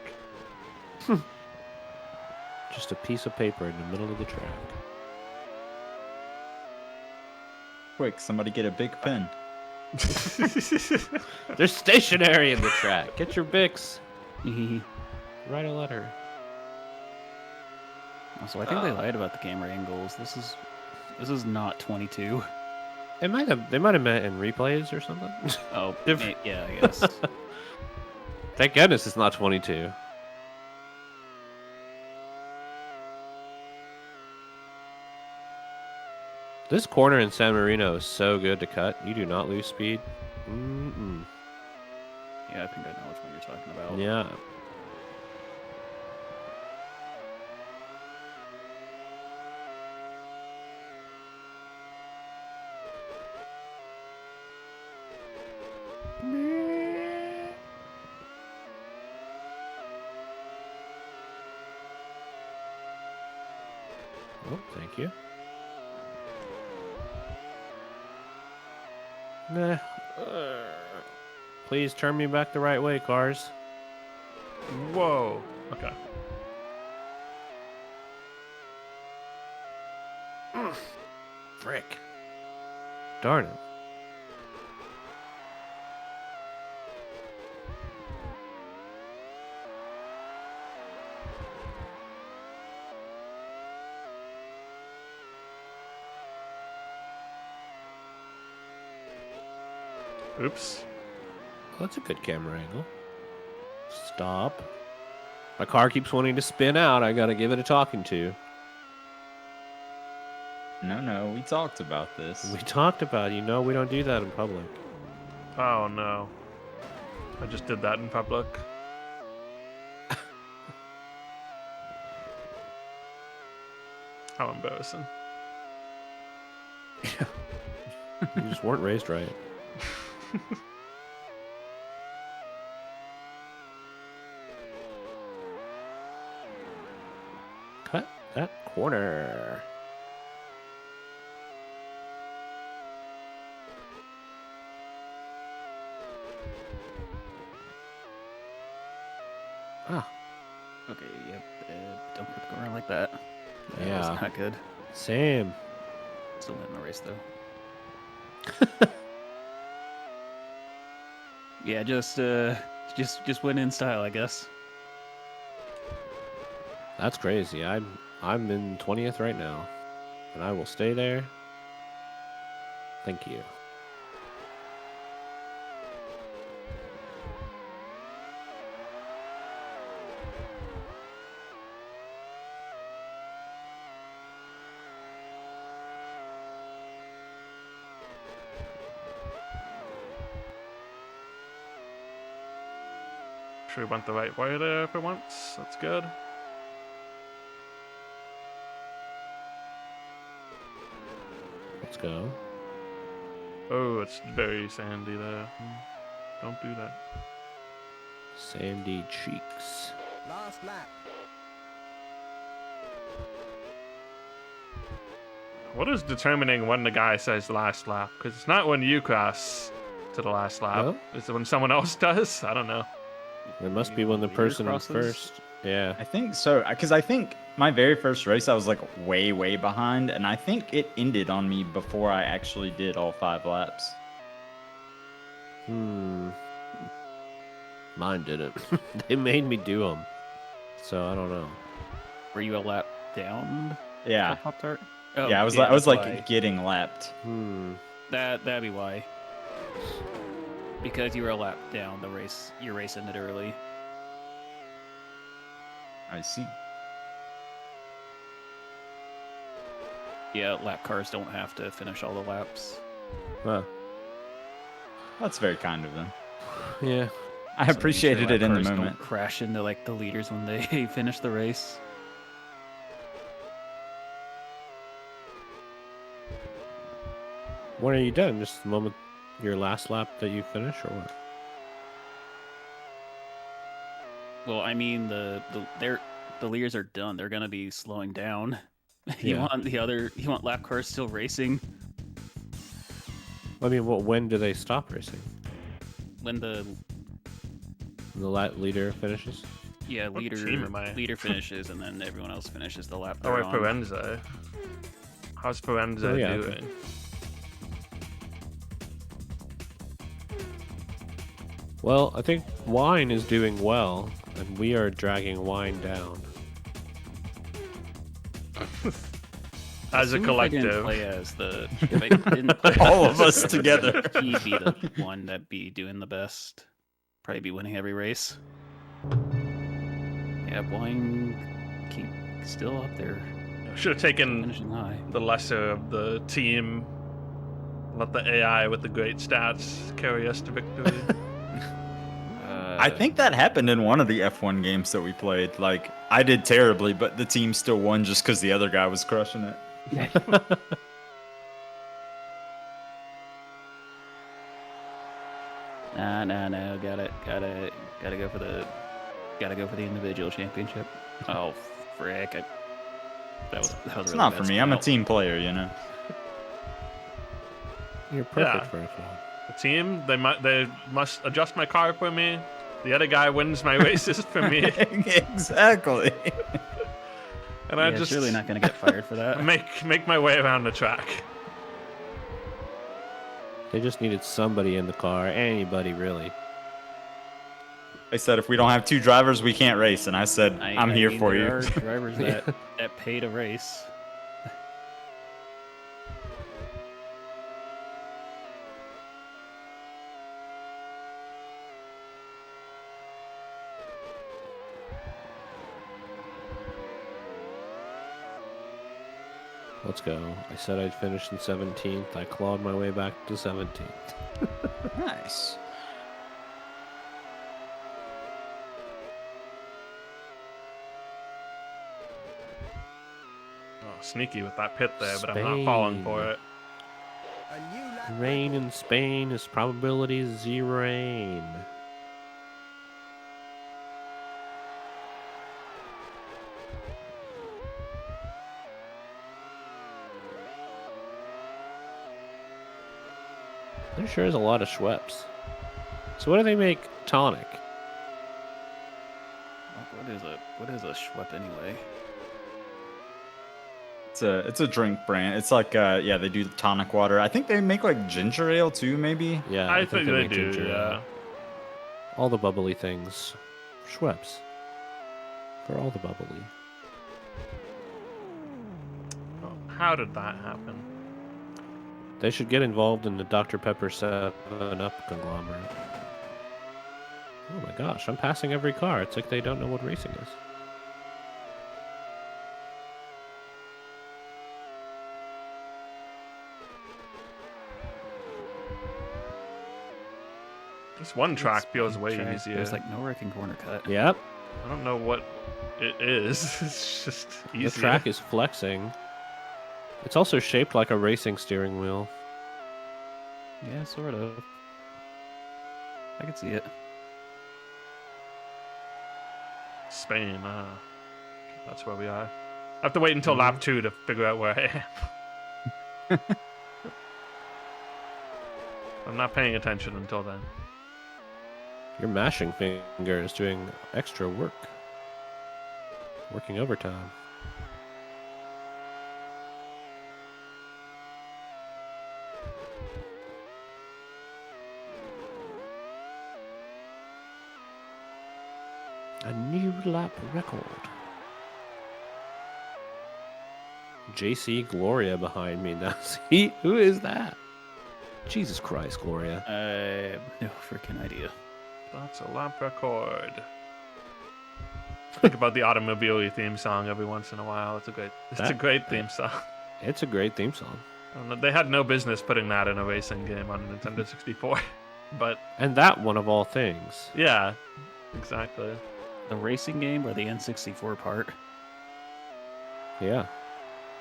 Just a piece of paper in the middle of the track. Quick, somebody get a big pen. They're stationary in the track. Get your Bics. Also, Write a letter. I think they lied about the camera angles. This is not 22. They might have met in replays or something. Oh, Diff- yeah, I guess. Thank goodness it's not 22. This corner in San Marino is so good to cut. You do not lose speed. Mm-mm. Yeah, I think I know which one you're talking about. Yeah. Oh, thank you. Nah. Please turn me back the right way, cars. Whoa. Okay. Frick. Darn it. Oops. That's a good camera angle. Stop. My car keeps wanting to spin out. I gotta give it a talking to. No, we talked about this. We talked about it. You know we don't do that in public. Oh no. I just did that in public. How embarrassing. You just weren't raised right. Cut that corner. Ah, Okay, yep. Don't put the car like that. That Yeah. was not good. same. Still in the race though. Yeah, just win in style, I guess. That's crazy. I'm in 20th right now, and I will stay there. Thank you. Sure we went the right way there for once. That's good. Let's go. Oh, it's very sandy there. Don't do that. Sandy cheeks. Last lap. What is determining when the guy says last lap? Because it's not when you cross to the last lap. No? It's when someone else does? I don't know. It must Maybe be when the leader person crosses? first. Yeah. I think so, because I think my very first race I was like way behind, and I think it ended on me before I actually did all 5 laps. Mine didn't. They made me do them. So I don't know. Were you a lap down? Yeah, Pop Tart? Oh, yeah, I was that's like why. getting lapped. That'd be why. Because you were a lap down the race. Your race ended early. I see. Yeah, lap cars don't have to finish all the laps. Huh. That's very kind of them. Yeah. I So appreciated usually it in the lap cars moment. Don't crash into like the leaders when they finish the race. When are you done? Just the moment your last lap that you finish, or what? Well, I mean the leaders are done. They're gonna be slowing down. You Yeah. want lap cars still racing I mean, when do they stop racing? when the Leader finishes? yeah What leader team am I? leader finishes and then everyone else finishes the lap. Oh, they're wait, on. Firenze. How's Firenze Oh, yeah, doing? okay. Well, I think Wine is doing well, and we are dragging Wine down. As a Assume if I didn't collective. play as the if I didn't play All as of us the- together. He'd be the one that'd be doing the best. Probably be winning every race. Yeah, Boing keep still up there, Should have taken finishing high. the lesser of the team. Let the AI with the great stats carry us to victory. I think that happened in one of the F1 games that we played. Like, I did terribly, but the team still won just because the other guy was crushing it. No. Gotta go for the individual championship. Oh, frick! That was It's really not for bad me. I'm a spell. team player, you know. You're perfect Yeah. for F1. The team, they must adjust my car for me. The other guy wins my races for me, Exactly. and I Yeah, just surely not gonna get fired for that. make my way around the track. They just needed somebody in the car. Anybody, really. I said if we don't have 2 drivers, we can't race, and I said I'm here mean, for there you. are drivers that pay to race. Let's go. I said I'd finish in 17th. I clawed my way back to 17th. Nice. Oh, sneaky with that pit there, but I'm not falling for Spain. it. Rain in Spain is probability 0. There sure is a lot of Schweppes. So what do they make tonic? What is a Schwepp anyway? It's a drink brand. It's like yeah, they do tonic water. I think they make like ginger ale too, maybe. Yeah, I think they make do. ginger ale. Yeah. All the bubbly things. Schweppes. For all the bubbly. Oh, how did that happen? They should get involved in the Dr. Pepper 7-Up conglomerate. Oh my gosh, I'm passing every car. It's like they don't know what racing is. This one track feels way Track, easier. There's like no wrecking corner cut. Yep, I don't know what it is. It's just easier. the track is flexing. It's also shaped like a racing steering wheel. Yeah, sort of. I can see it. Spain. That's where we are. I have to wait until lap 2 to figure out where I am. I'm not paying attention until then. Your mashing finger is doing extra work. Working overtime. A new lap record. JC Gloria behind me now. See, who is that? Jesus Christ, Gloria. I have no freaking idea. That's a lap record. Think about the automobile theme song every once in a while. It's a great theme song. It's a great theme song. I don't know, they had no business putting that in a racing game on Nintendo 64, but And that one of all things. yeah, exactly. The racing game or the N64 part? Yeah.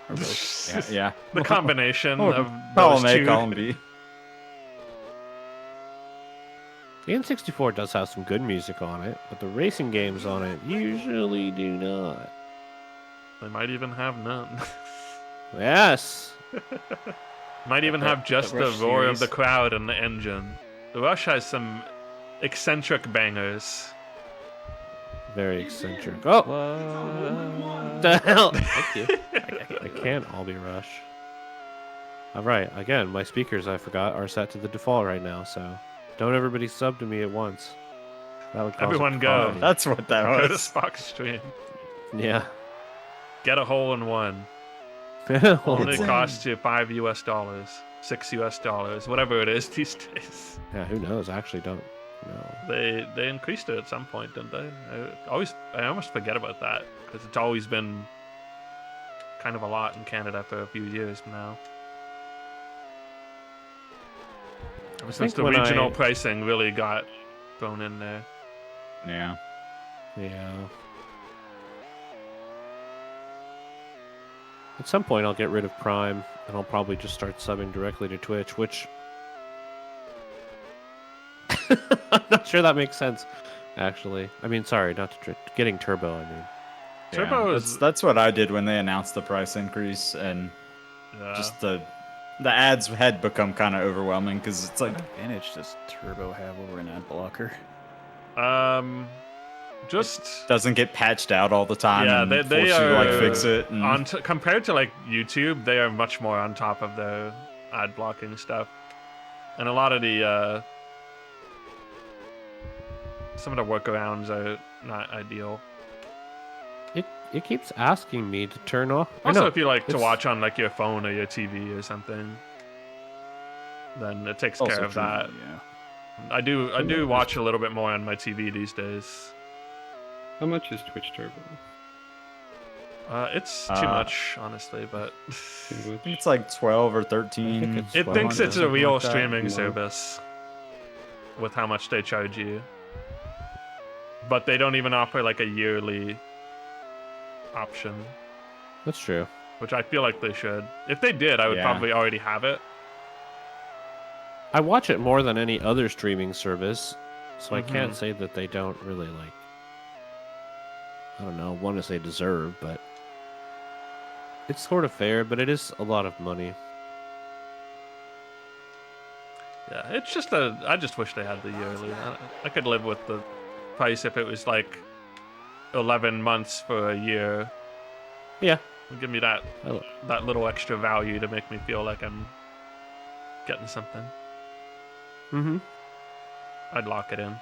Or both? Yeah, yeah. The combination of Column those A, two. column B. The N64 does have some good music on it, but the racing games on it usually do not. They might even have none. Yes. Might even The- have just the the Rush roar of series. the crowd and the engine. The Rush has some eccentric bangers. Very eccentric. Oh, What? the hell? Thank you. I can't all be Rush. All right. Again, my speakers, I forgot, are set to the default right now, so don't everybody sub to me at once. That would cause Everyone a go. problem. That's what that Go to was. Fox Stream. Yeah. Get a hole in one. Only Only one. costs you $5 US, $6 US, whatever it is these days. Yeah, who knows? I actually don't know. They increased it at some point, didn't they? I almost forget about that because it's always been kind of a lot in Canada for a few years now. Ever since think the when regional I- pricing really got thrown in there. Yeah. Yeah. At some point, I'll get rid of Prime, and I'll probably just start subbing directly to Twitch, which I'm not sure that makes sense. Actually, I mean, sorry, not to getting Turbo. I mean, Turbo Yeah, is that's what I did when they announced the price increase, and just the ads had become kind of overwhelming because it's like What advantage does Turbo have over an ad blocker? just doesn't get patched out all the time. yeah, and they force you to like are fix it. And compared to like YouTube, they are much more on top of their ad blocking stuff, and a lot of the some of the workarounds are not ideal. it keeps asking me to turn off. I Also, know, if you like to it's- watch on like your phone or your TV or something, then it takes Also care of true. that. Yeah. I do watch a little bit more on my TV these days. How much is Twitch Turbo? It's too much, honestly, but I think it's like 12 or 13. it's it thinks it's a something real like that. streaming Wow. service with how much they charge you. But they don't even offer like a yearly option, That's true. which I feel like they should. If they did, I would Yeah. probably already have it. I watch it more than any other streaming service, so I can't Mhm. say that they don't really like. I don't know, want to say deserve, but it's sort of fair. But it is a lot of money. Yeah, it's just I just wish they had the yearly. I could live with the price if it was like 11 months for a year. Yeah, It'd give me that I- little extra value to make me feel like I'm getting something. mm-hmm. I'd lock it in.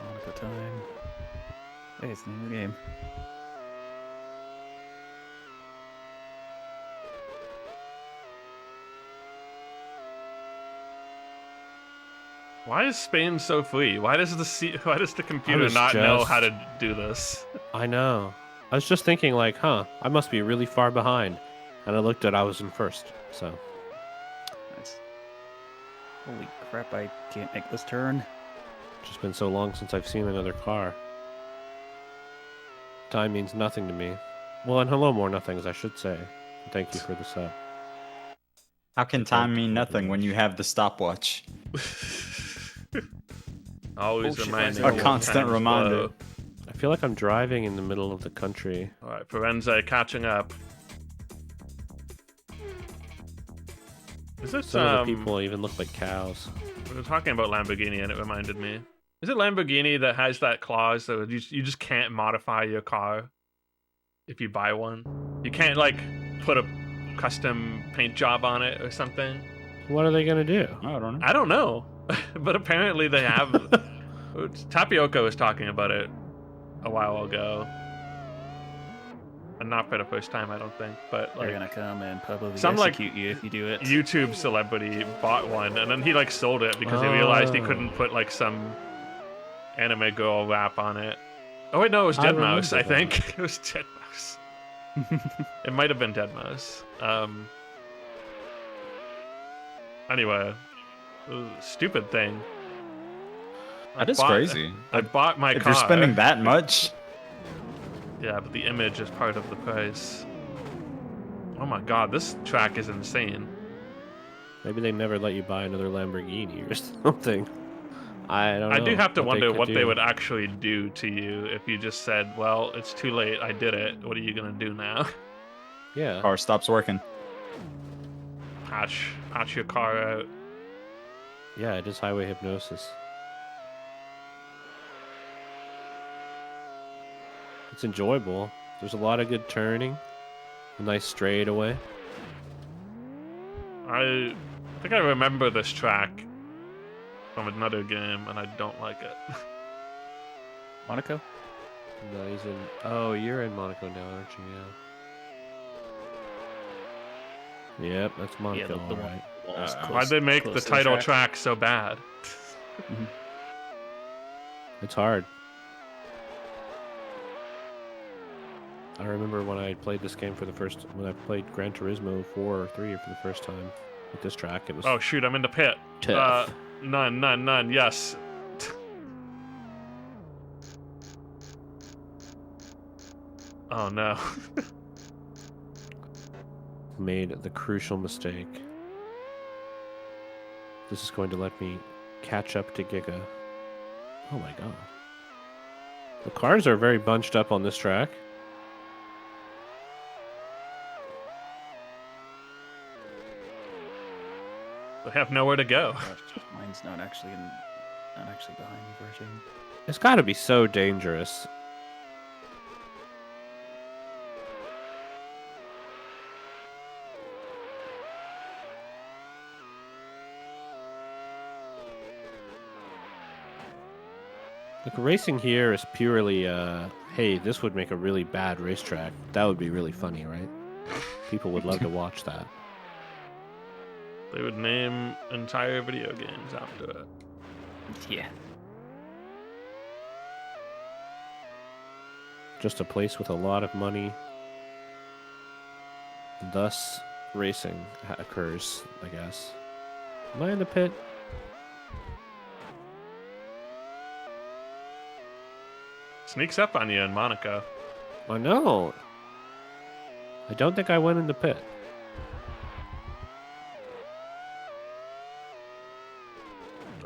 Monaco time. Hey, it's the name of the game. Why is Spain so free? Why does the computer was not know just- how to do this? I know. I was just thinking, like, I must be really far behind, and I looked at I was in first. So Nice. Holy crap, I can't make this turn. just been so long since I've seen another car. Time means nothing to me. Well, and hello, more nothings, I should say. Thank you for the sub. How can time mean nothing when you have the stopwatch? Always Bullshit, reminding man. A me of constant times reminder. below. I feel like I'm driving in the middle of the country. All right, Forenza catching up. Is this Some of the people even look like cows. We were talking about Lamborghini, and it reminded me. Is it Lamborghini that has that clause that you just can't modify your car if you buy one? You can't like put a custom paint job on it or something. What are they gonna do? I don't know. I don't know, but apparently they have. Tapioca was talking about it a while ago, and not for the first time, I don't think. But They're like gonna come and publicly Some, like, execute you if you do it. YouTube celebrity bought one, and then he like sold it because he realized he couldn't Oh. put like some anime girl rap on it. Oh wait, no, it was I Deadmau5. I remember think it was Deadmau5. It might have been Deadmau5. Anyway, stupid thing. That is crazy. I bought my If car. you're spending that much, Yeah, but the image is part of the price. Oh my god, this track is insane. Maybe they never let you buy another Lamborghini or something. I don't know. I do have to wonder could what they do. would actually do to you if you just said, well, it's too late, I did it. What are you gonna do now? Yeah. car stops working. Patch your car out. Yeah, it is highway hypnosis. It's enjoyable. There's a lot of good turning. A nice straightaway. I think I remember this track from another game, and I don't like it. Monaco? No, he's in. Oh, you're in Monaco now, aren't you? Yeah. Yep, that's Monaco. the all one- right. Walls Why'd close- they make the close to title track. track so bad? It's hard. I remember when I played this game when I played Gran Turismo 4 or 3 for the first time with this track, it was Oh shoot, I'm in the pit. tough. None. Yes. Oh no. Made the crucial mistake. This is going to let me catch up to Giga. Oh my god. The cars are very bunched up on this track. They have nowhere to go. Gosh, mine's not actually behind me for a change. It's got to be so dangerous. Like, racing here is purely, hey, this would make a really bad racetrack. That would be really funny, right? People would love to watch that. They would name entire video games after it. Yeah. Just a place with a lot of money. Thus, racing occurs, I guess. Am I in the pit? Sneaks up on you in Monaco. I know. I don't think I went in the pit.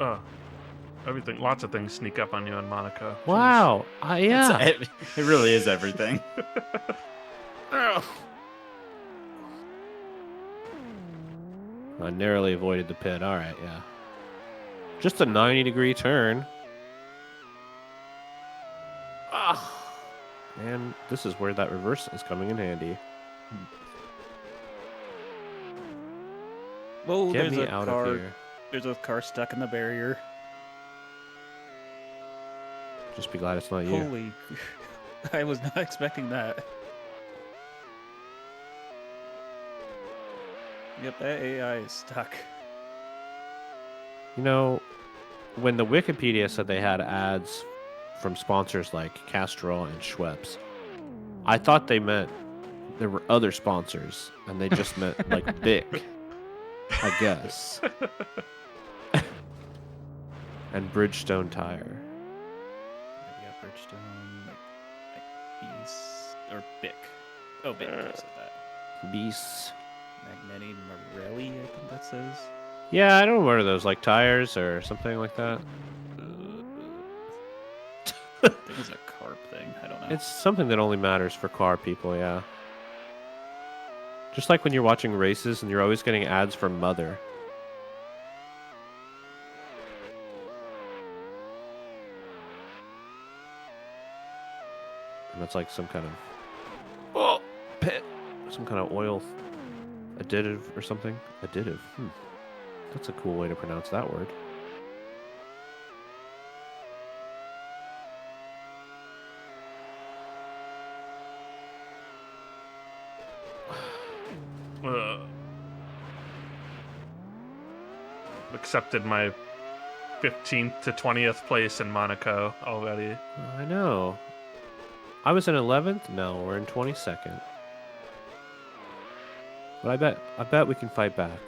Oh. Lots of things sneak up on you in Monaco. Jeez. Wow. Yeah. It really is everything. I narrowly avoided the pit. All right, yeah. Just a 90-degree turn. Ah. And this is where that reverse is coming in handy. Whoa, Get there's me a out car. of here. There's a car stuck in the barrier. Just be glad it's not you. Holy! I was not expecting that. Yep, that AI is stuck. You know, when the Wikipedia said they had ads from sponsors like Castrol and Schweppes, I thought they meant there were other sponsors, and they just meant like Bic, I guess. And Bridgestone Tire. Yeah, Bridgestone, like Beast or Bic. Oh, Bic said that. Beasts. Magneti Morelli, I think that says. Yeah, I don't know what are those, like tires or something like that. I think it's a carp thing. I don't know. It's something that only matters for car people, yeah. Just like when you're watching races and you're always getting ads for Mother. And that's like some kind of pit, some kind of oil additive or something. Additive. That's a cool way to pronounce that word. Accepted my 15th to 20th place in Monaco already. I know. I was in 11th. No, we're in 22nd. But I bet we can fight back.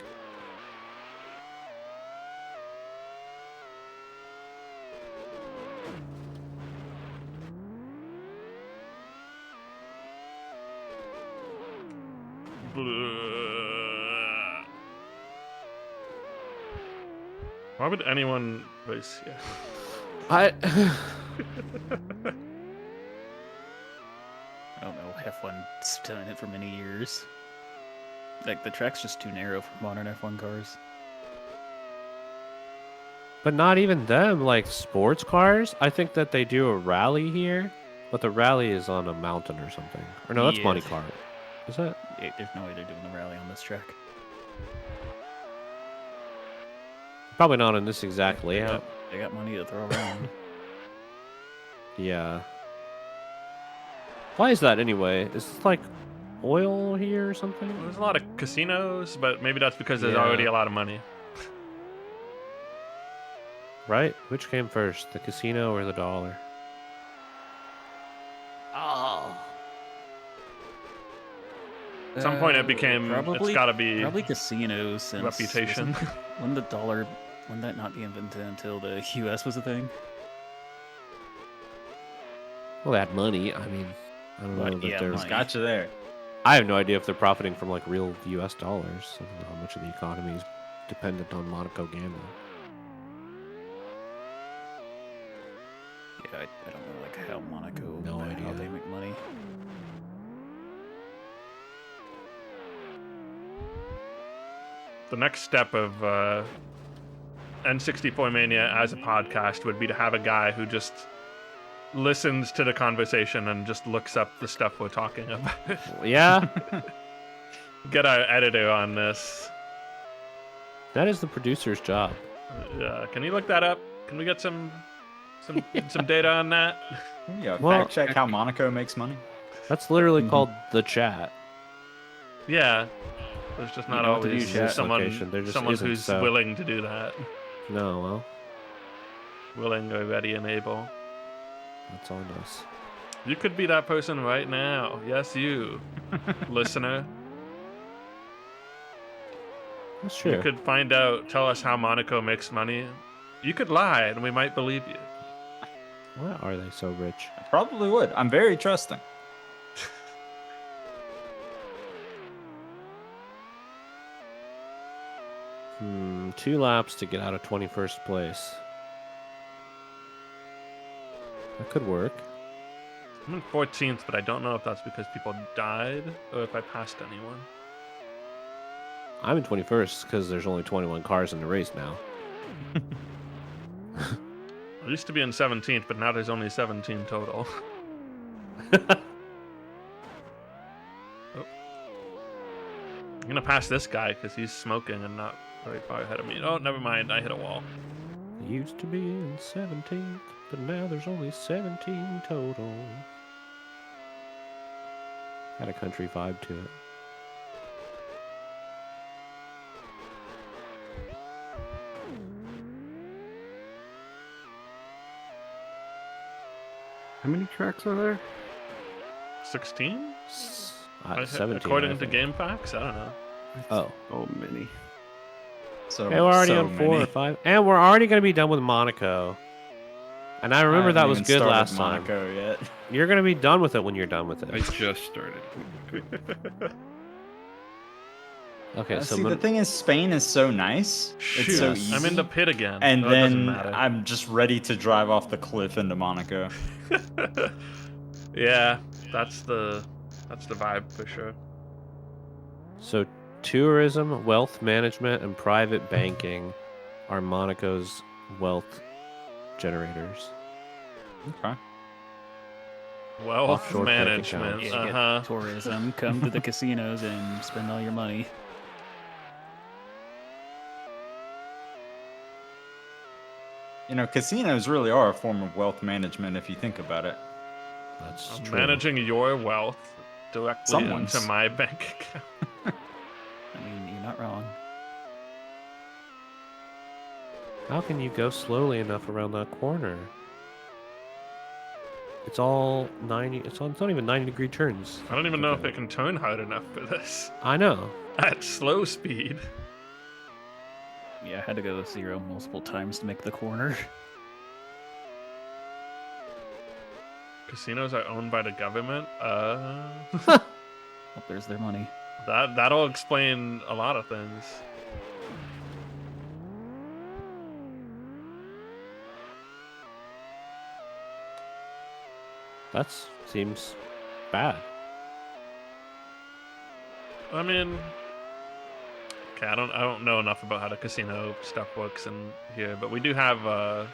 Why would anyone race here? I don't know. F1's done it for many years. Like, the track's just too narrow for modern F1 cars. But not even them, like sports cars. I think that they do a rally here, but the rally is on a mountain or something. Or no, that's Yeah. Monte Carlo. Is that? There's no way they're doing the rally on this track. Probably not in this exact layout. They got money to throw around. Yeah. Why is that anyway? Is this like oil here or something? There's a lot of casinos, but maybe that's because there's Yeah. already a lot of money. right? Which came first, the casino or the dollar? Oh. At some point it became, it's gotta be probably casinos since reputation. When the dollar, when that not be invented until the U.S. was a thing. Well, they had money. I mean, I don't know But, that yeah, they're. money. Got you there. I have no idea if they're profiting from like real U.S. dollars. I don't know how much of the economy is dependent on Monaco gambling. Yeah, I don't know like how Monaco, No how idea. they make money. The next step of N64Mania as a podcast would be to have a guy who just listens to the conversation and just looks up the stuff we're talking about. Yeah, Get our editor on this. that is the producer's job. Can you look that up? Can we get some data on that? Yeah, Well, fact check how Monaco makes money. That's literally called the chat. Yeah. There's just not know what to do, always chat someone, location. There just someone isn't, who's so- willing to do that. No, well, Willing or ready and able. that's on us. You could be that person right now. Yes, you, listener. That's true. You could find out, tell us how Monaco makes money. You could lie and we might believe you. Why are they so rich? I probably would. I'm very trusting. Hmm, 2 laps to get out of 21st place. That could work. I'm in 14th, but I don't know if that's because people died or if I passed anyone. I'm in 21st because there's only 21 cars in the race now. I used to be in 17th, but now there's only 17 total. Oh. I'm gonna pass this guy because he's smoking and not very far ahead of me. Oh, never mind. I hit a wall. It used to be in 17th, but now there's only 17 total. Had a country vibe to it. How many tracks are there? 16? Uh, 17, According I to think. GameFAQs? I don't know. Oh. Oh, many. So Okay, we're already so on 4 or many. 5. And we're already going to be done with Monaco. And I remember I that haven't was even good started last time. Monaco yet. You're going to be done with it when you're done with I it. just started. Okay, so See, the thing is, Spain is so nice. Shoot, It's so easy. I'm in the pit again. And Oh, it doesn't then matter. I'm just ready to drive off the cliff into Monaco. Yeah, that's the vibe for sure. So tourism, wealth management, and private banking are Monaco's wealth generators. Okay. Wealth Offshore bank management. accounts. Yeah, get Uh-huh. tourism. Come to the casinos and spend all your money. You know, casinos really are a form of wealth management if you think about it. That's I'm true. managing your wealth directly Someone's. into my bank account. I mean, you're not wrong. How can you go slowly enough around that corner? It's all 90. It's not even 90-degree turns. I don't even know if it can turn hard enough for this. I know. At slow speed. Yeah, I had to go 0 multiple times to make the corner. Casinos are owned by the government. Oh, there's their money. That'll explain a lot of things. That seems bad. I mean, okay, I don't know enough about how the casino stuff works in here, but we do have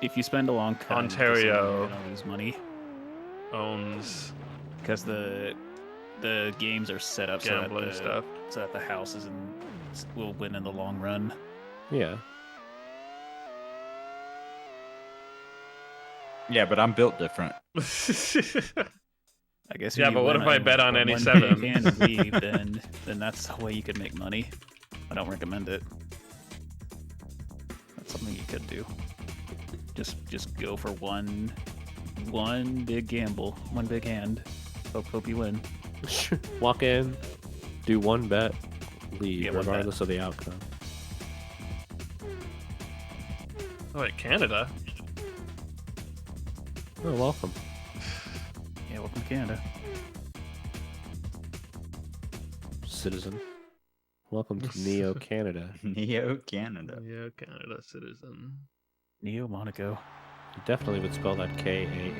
If you spend a long time, in the Ontario. casino, you're gonna lose money owns because the games are set up gambling stuff. so that the houses will win in the long run. Yeah. Yeah, but I'm built different. I guess. Yeah, if you but what win if I bet on one any big 7? hand and leave, then that's the way you could make money. I don't recommend it. That's something something you could do. Just go for one big gamble, one big hand. Hope you win. Walk in, do one bet, leave, Yeah, one bet. regardless of the outcome. Oh, wait, Canada? Oh, welcome. Yeah, welcome to Canada. Citizen. Welcome to Neo Canada. Neo Canada. Yeah, Canada citizen. Neo Monaco. You definitely would spell that Kanada.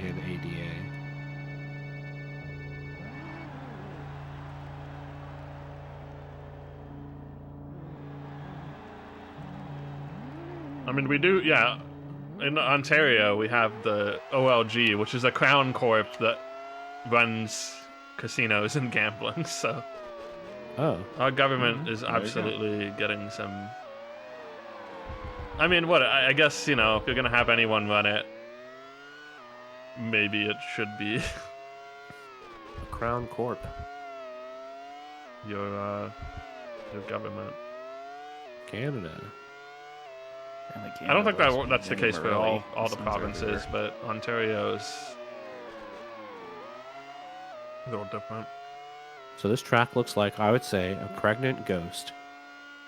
I mean, we do, yeah. In Ontario, we have the OLG, which is a crown corp that runs casinos and gambling, so Oh, our government is there you go. absolutely getting some... I mean, what, I guess, you know, if you're gonna have anyone run it, maybe it should be a Crown Corp. your government. Canada. I don't think that's the Canada case for Morelli. all the Signs provinces, everywhere. but Ontario's a little different. So this track looks like, I would say, a pregnant ghost.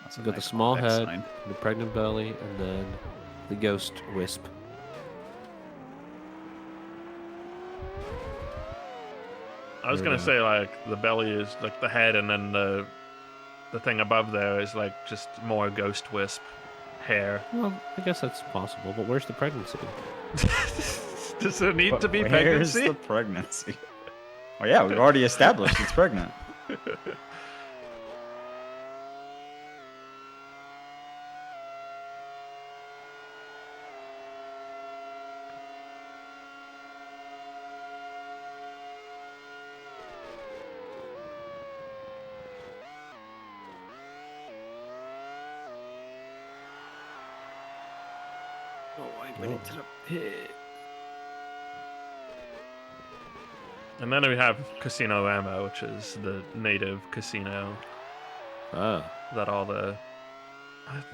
That's a You got the nice small Quebec head, sign. the pregnant belly, and then the ghost wisp. I was There we gonna go. say like the belly is like the head, and then the thing above there is like just more ghost wisp hair. Well, I guess that's possible, but where's the pregnancy? Does it need to be Where's pregnancy? the pregnancy? Oh yeah, we've already established it's pregnant. And then we have Casino Rama, which is the native casino Oh, that all the...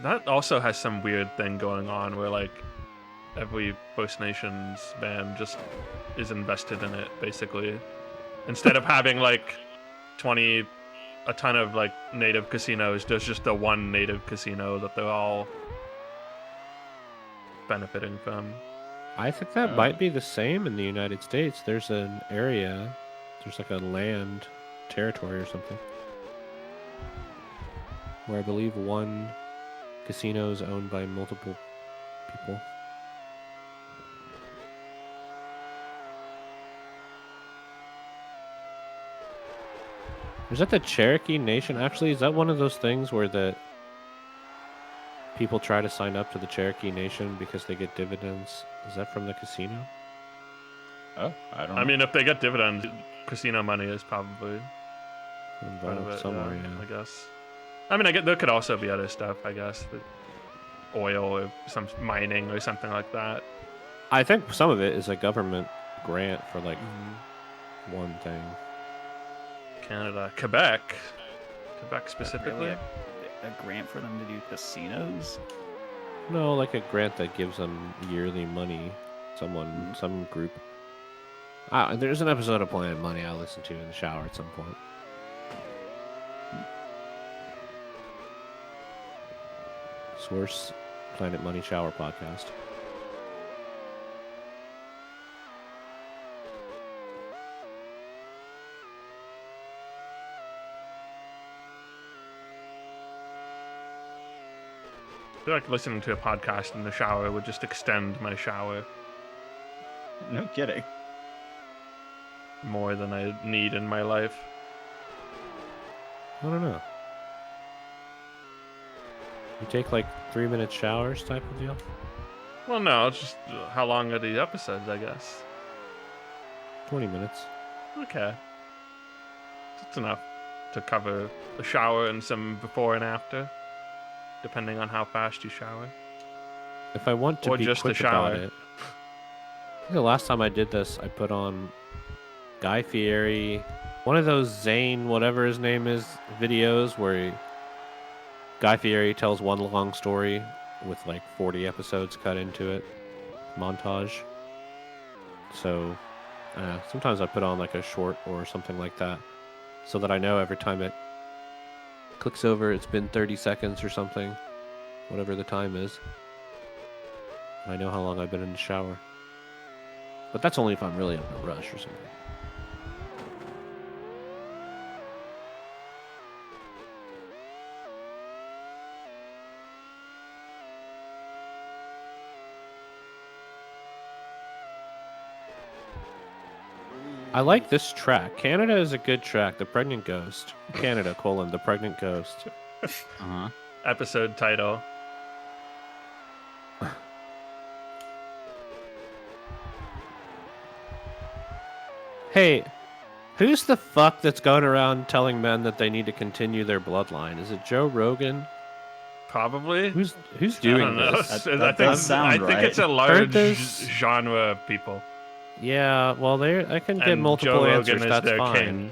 That also has some weird thing going on where, like, every First Nations band just is invested in it, basically. Instead of having, like, a ton of, like, native casinos, there's just the one native casino that they're all benefiting from. I think that might be the same in the United States. There's an area, there's like a land territory or something, where I believe one casino is owned by multiple people. Is that the Cherokee Nation? Actually, is that one of those things where the people try to sign up to the Cherokee Nation because they get dividends? Is that from the casino? Oh, I don't know. I mean, if they get dividends, casino money is probably part of Involved it, somewhere, yeah, yeah. I guess. I mean, there could also be other stuff, I guess, that oil or some mining or something like that. I think some of it is a government grant for like one thing. Canada, Quebec Really specifically. a grant for them to do casinos? No, like a grant that gives them yearly money. Some group. There's an episode of Planet Money I listen to in the shower at some point. Source, Planet Money Shower Podcast. I feel like listening to a podcast in the shower would just extend my shower No kidding. more than I need in my life. I don't know. You take like 3-minute showers type of deal? Well, no, it's just how long are the episodes, I guess. 20 minutes. Okay. That's enough to cover a shower and some before and after, depending on how fast you shower. If I want to Or be just a quick about shower. it, I think the last time I did this, I put on Guy Fieri, one of those Zane, whatever his name is, videos where Guy Fieri tells one long story with like 40 episodes cut into it, montage. So sometimes I put on like a short or something like that, so that I know every time it clicks over, it's been 30 seconds or something, whatever the time is. I know how long I've been in the shower. But that's only if I'm really in a rush or something. I like this track. Canada is a good track. The Pregnant Ghost. Canada, the Pregnant Ghost. Uh-huh. Episode title. Hey, who's the fuck that's going around telling men that they need to continue their bloodline? Is it Joe Rogan? Probably. Who's I doing don't know. this? That does sound I think right. it's a Heard large this? genre of people. Yeah, well, I can get And multiple Joe answers. Rogan is That's their fine. king.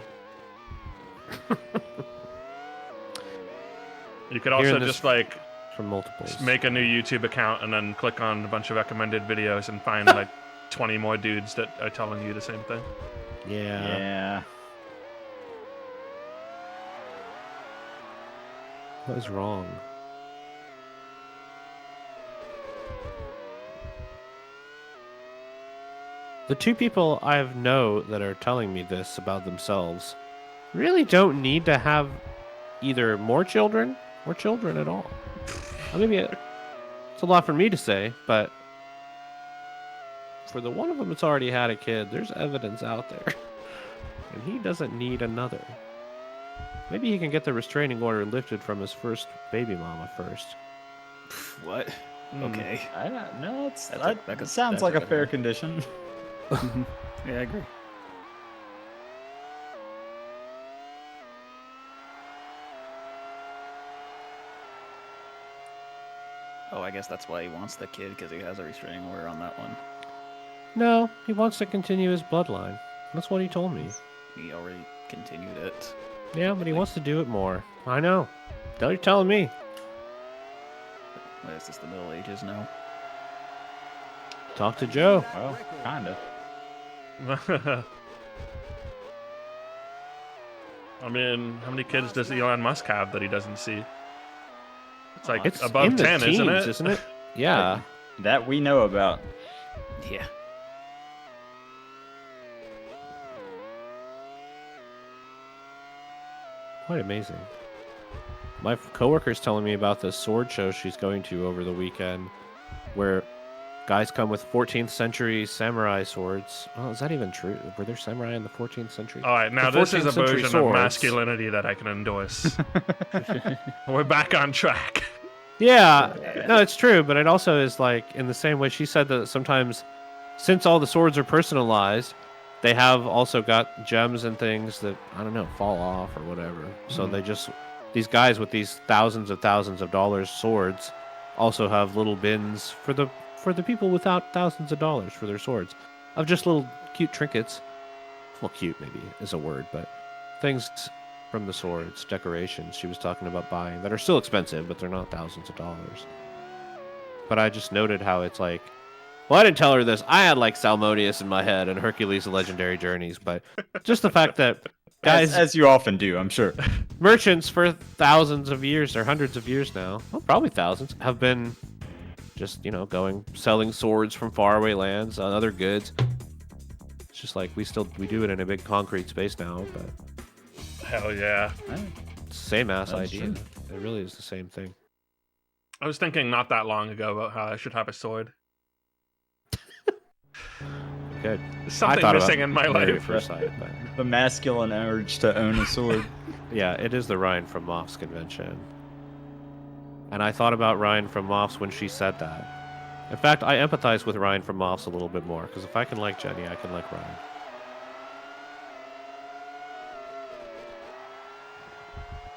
You could Hearing also this just like from multiples. make a new YouTube account and then click on a bunch of recommended videos and find like 20 more dudes that are telling you the same thing. Yeah. Yeah. What is wrong? The two people I know that are telling me this about themselves really don't need to have either more children or children at all. Maybe it's a lot for me to say, but for the one of them that's already had a kid, there's evidence out there. And he doesn't need another. Maybe he can get the restraining order lifted from his first baby mama first. What? Okay. I don't know. That Sounds like a fair condition. Yeah, I agree. Oh, I guess that's why he wants the kid, because he has a restraining order on that one. No, he wants to continue his bloodline. That's what he told me. He already continued it. Yeah, but he wants to do it more. I know. You're telling me. What is this, the Middle Ages now? Talk to Joe. Well, kinda. I mean, how many kids does Elon Musk have that he doesn't see? It's like It's above in the 10, teens, isn't it? Yeah. That we know about. Yeah. Quite amazing. My coworker's telling me about this sword show she's going to over the weekend, where guys come with 14th century samurai swords. Oh, is that even true? Were there samurai in the 14th century? All right, now The this is a 14th century version of swords. masculinity that I can endorse. We're back on track. Yeah, no, it's true, but it also is like in the same way she said that sometimes, since all the swords are personalized, they have also got gems and things that I don't know fall off or whatever. So they just these guys with these thousands of dollars swords also have little bins for the people without thousands of dollars for their swords of just little cute trinkets. Well, cute maybe is a word, but things from the swords, decorations she was talking about buying that are still expensive, but they're not thousands of dollars. But I just noted how it's like, well, I didn't tell her this. I had like Salmodius in my head and Hercules: The Legendary Journeys, but just the fact that guys, As you often do, I'm sure. merchants for thousands of years or hundreds of years now, well, probably thousands, have been just going selling swords from faraway lands and other goods. It's just like we do it in a big concrete space now, but Hell yeah. it's the same ass That's idea. true. It really is the same thing. I was thinking not that long ago about how I should have a sword. Good. There's I something thought missing about in my Married at life. first sight, but The masculine urge to own a sword. yeah, it is the Ryan from Moff's convention. And I thought about Ryan from Moff's when she said that. In fact, I empathize with Ryan from Moff's a little bit more, because if I can like Jenny, I can like Ryan.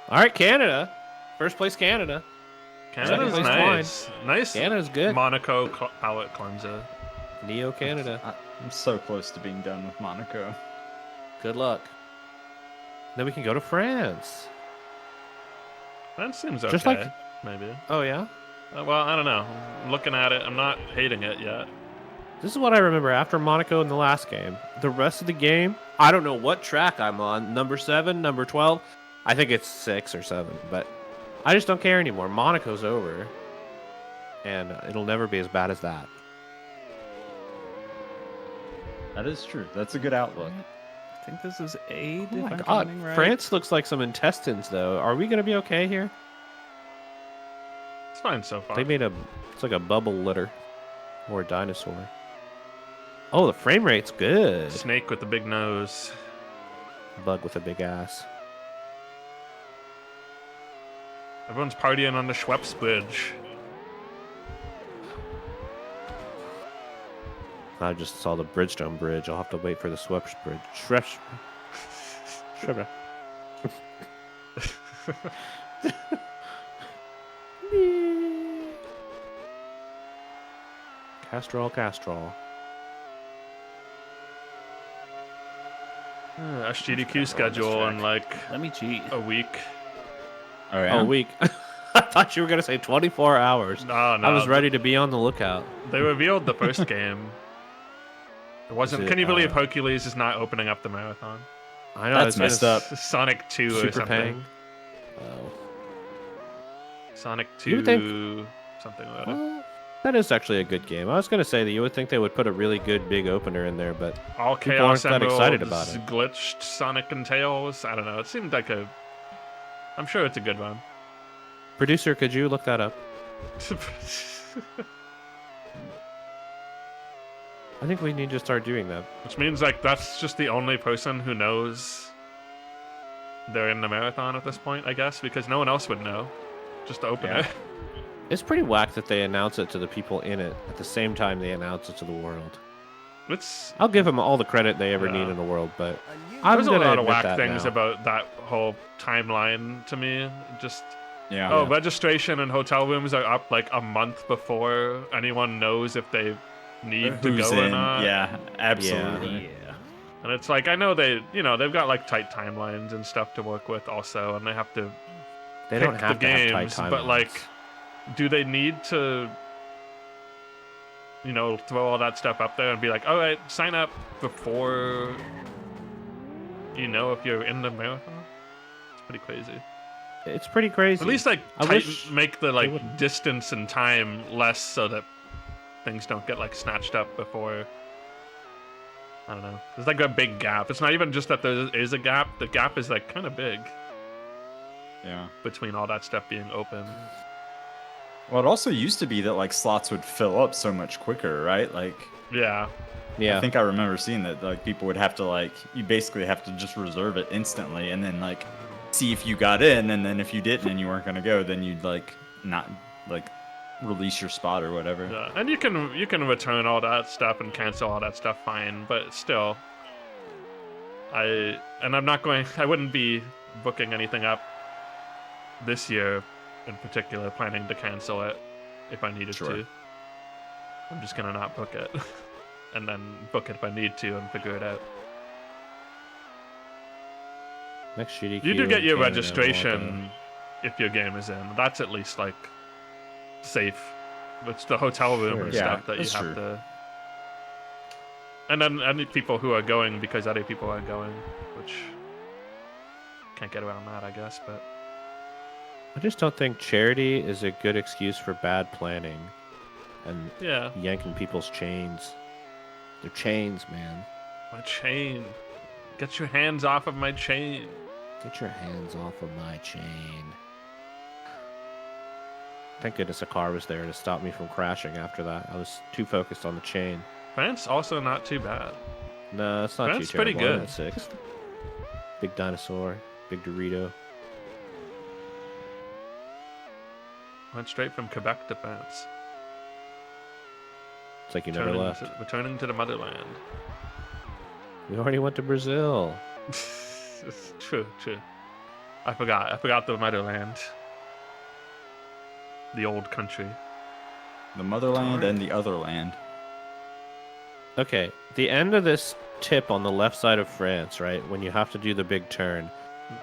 All right, Canada. First place, Canada. Canada's Second place, nice. Nice Canada's good. Monaco palette cleanser. Neo Canada. I'm so close to being done with Monaco. Good luck. Then we can go to France. That seems okay. Just like- maybe. Oh, yeah? Well, I don't know. I'm looking at it. I'm not hating it yet. This is what I remember after Monaco in the last game. The rest of the game, I don't know what track I'm on. Number 7, number 12. I think it's 6 or 7, but I just don't care anymore. Monaco's over. And it'll never be as bad as that. That is true. That's a good outlook. I think this is 8. Oh if my I'm god. counting right. France looks like some intestines, though. Are we going to be okay here? It's fine so far. They made it's like a bubble litter. Or a dinosaur. Oh, the frame rate's good. Snake with the big nose. Bug with a big ass. Everyone's partying on the Schweppes Bridge. I just saw the Bridgestone Bridge. I'll have to wait for the Schweppes Bridge. Schweppes. Schweppes. Castrol. SGDQ schedule in like Let me cheat. a week. Oh yeah. Oh, a week. I thought you were going to say 24 hours. No, I was ready to be on the lookout. They revealed the first game. It wasn't. Is it, Can you believe Hercules is not opening up the marathon? I know. That's it's messed up. Sonic 2 or Super something. Pang. Oh. Sonic You 2 would think- something like that. Well, that is actually a good game. I was going to say that you would think they would put a really good big opener in there, but All people Chaos aren't that excited Emeralds, about it. glitched Sonic and Tails. I don't know. It seemed like a. I'm sure it's a good one. producer, could you look that up? I think we need to start doing that. Which means like that's just the only person who knows they're in the marathon at this point, I guess, because no one else would know. Just the opener. Yeah. It's pretty whack that they announce it to the people in it at the same time they announce it to the world. It's I'll give them all the credit they ever Yeah. need in the world, but I'm there's a gonna lot of admit whack that things now. about that whole timeline to me. Just Yeah. oh, registration and hotel rooms are up like a month before anyone knows if they need to Who's go or in? not. Yeah, absolutely. Yeah. And it's like I know they've got like tight timelines and stuff to work with also, and they have to They pick don't have the to games, have tight timelines. but like, do they need to, throw all that stuff up there and be like, all right, sign up before if you're in the marathon? It's pretty crazy. It's pretty crazy. At least like I wish make the like wouldn't. distance and time less so that things don't get like snatched up before. I don't know. There's like a big gap. It's not even just that there is a gap. The gap is like kind of big Yeah. between all that stuff being open. Well, it also used to be that like slots would fill up so much quicker, right? Like, Yeah. yeah. I think I remember seeing that like people would have to like you basically have to just reserve it instantly and then like see if you got in, and then if you didn't and you weren't gonna go, then you'd like not like release your spot or whatever. Yeah, and you can return all that stuff and cancel all that stuff fine, but still, I wouldn't be booking anything up this year in particular, planning to cancel it if I needed Sure. to. I'm just gonna not book it, and then book it if I need to and figure it out. Next GDQ. You do get in your Canada, registration if your game is in. That's at least like safe. It's the hotel room and Sure. stuff Yeah, that you that's have true. to. And then any people who are going because other people are going, which can't get around that, I guess. But I just don't think charity is a good excuse for bad planning and yeah, yanking people's chains. They're chains, man. my chain. Get your hands off of my chain. Get your hands off of my chain. Thank goodness a car was there to stop me from crashing after that. I was too focused on the chain. France also not too bad. No, it's not That's too pretty terrible. I'm good. at 6. Big dinosaur, big Dorito. Went straight from Quebec to France. It's like you never left. Returning to the motherland. We already went to Brazil. True. I forgot the motherland. The old country. The motherland and the other land. Okay, the end of this tip on the left side of France, right? When you have to do the big turn,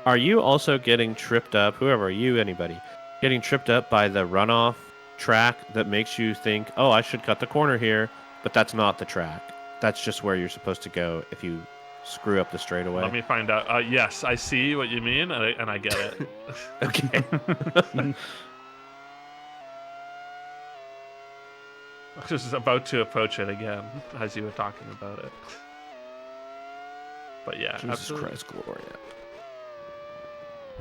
are you also getting tripped up? Whoever you, anybody, getting tripped up by the runoff track that makes you think, oh, I should cut the corner here, but that's not the track. That's just where you're supposed to go if you screw up the straightaway. Let me find out. Yes, I see what you mean, and I get it. Okay. I was about to approach it again as you were talking about it. But yeah, Jesus absolutely. Christ, Gloria.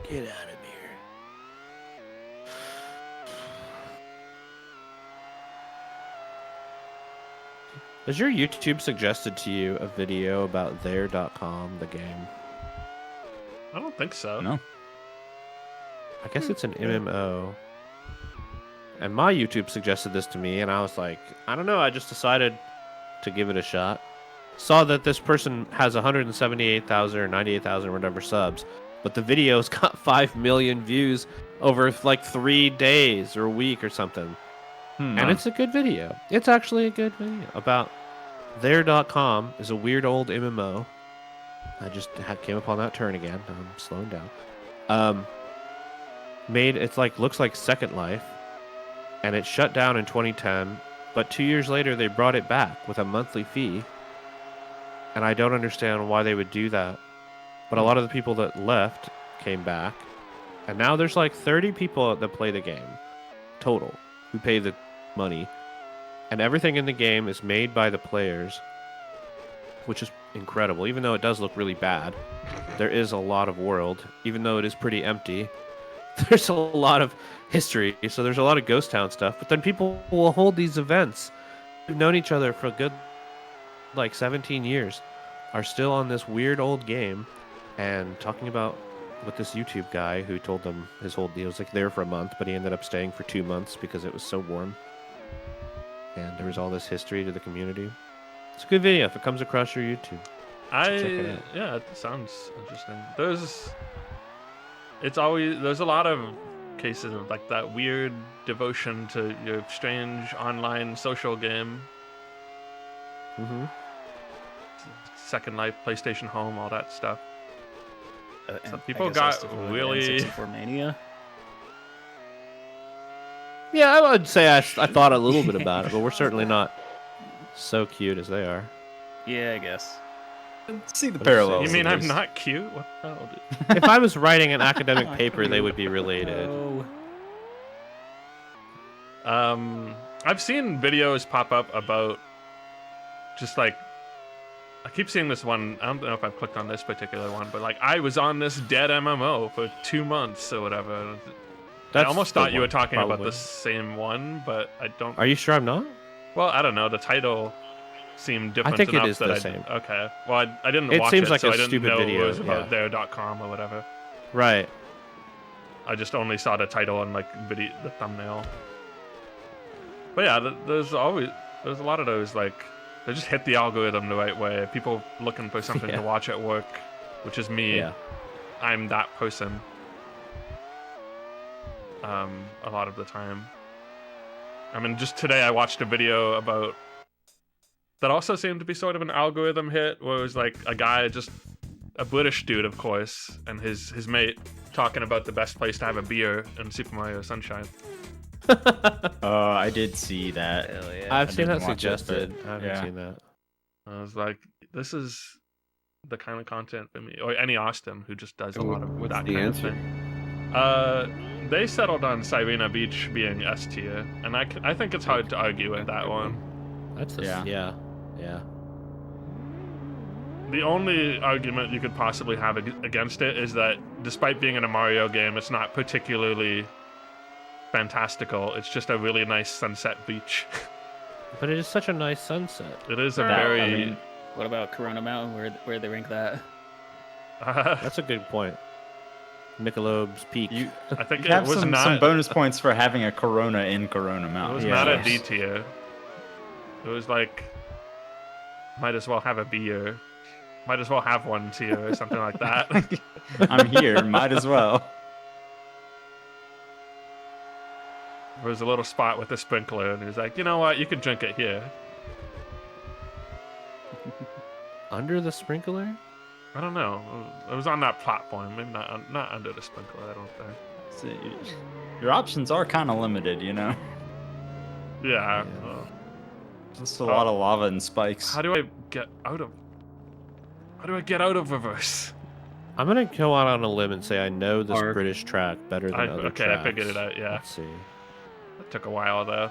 Get out of here. Has your YouTube suggested to you a video about there.com, the game? I don't think so. No. I guess it's an MMO. And my YouTube suggested this to me, and I was like, I don't know, I just decided to give it a shot. Saw that this person has 178,000 or 98,000 or whatever subs, but the video's got 5 million views over like 3 days or a week or something. And it's a good video. It's actually a good video about there.com is a weird old MMO. I just came upon that turn again. I'm slowing down. It's like looks like Second Life, and it shut down in 2010. But 2 years later, they brought it back with a monthly fee, and I don't understand why they would do that. But a lot of the people that left came back, and now there's like 30 people that play the game total who pay the money, and everything in the game is made by the players, which is incredible. Even though it does look really bad, there is a lot of world. Even though it is pretty empty, there's a lot of history, so there's a lot of ghost town stuff. But then people will hold these events. We've known each other for a good like 17 years, are still on this weird old game and talking about what this YouTube guy who told them his whole deal was like there for a month, but he ended up staying for 2 months because it was so warm. And there was all this history to the community. It's a good video if it comes across your YouTube. Yeah, it sounds interesting. There's a lot of cases of like that weird devotion to your strange online social game. Mm-hmm. Second Life, PlayStation Home, all that stuff. And people I guess got that's the really- N64Mania. Yeah, I would say I thought a little bit about it, but we're certainly not so cute as they are. Yeah, I guess. See the But parallels. You mean at I'm least. not cute? What the hell, dude? If I was writing an academic paper, they would be related. Oh. I've seen videos pop up about just like, I keep seeing this one. I don't know if I've clicked on this particular one, but like I was on this dead MMO for 2 months or whatever. I almost thought you were talking about the same one, but I don't. Are you sure I'm not? Well, I don't know. The title seemed different think it enough is that the I same. Okay. Well, I didn't It watch seems it, like so a I didn't stupid know video, it was about yeah. there.com or whatever. Right. I just only saw the title and like the thumbnail. But yeah, there's a lot of those like they just hit the algorithm the right way. People looking for something Yeah. to watch at work, which is me. Yeah. I'm that person. A lot of the time. I mean, just today I watched a video about that also seemed to be sort of an algorithm hit, where it was like a guy, just a British dude, of course, and his mate talking about the best place to have a beer in Super Mario Sunshine. I did see that. Hell yeah. I've I seen that didn't watch it, but- suggested. I haven't yeah. seen that. I was like, this is the kind of content for me, or any Austin who just does a lot of What's that the kind answer? of thing. They settled on Sirena Beach being S tier, and I think it's hard to argue with that one. That's Yeah. Yeah. The only argument you could possibly have against it is that despite being in a Mario game, it's not particularly fantastical. It's just a really nice sunset beach. But it is such a nice sunset. It is a That- very... I mean, What about Corona Mountain? Where they rank that? That's a good point. Michelob's Peak. I think you it have was some not... bonus points for having a Corona in Corona It Mountain. was Yeah. not a Yes. D tier. It was like, might as well have a beer. Might as well have one tier or something like that. I'm here, might as well. There was a little spot with a sprinkler, and he was like, you know what, you can drink it here. Under the sprinkler? I don't know. It was on that platform. Maybe not under the sprinkler, I don't think. So your options are kind of limited, you know. Yeah. Yeah. Just a lot of lava and spikes. How do I get out of? How do I get out of reverse? I'm gonna go out on a limb and say I know this Arc. British track better than other Okay, tracks. I figured it out. Yeah, Let's see. that took a while though.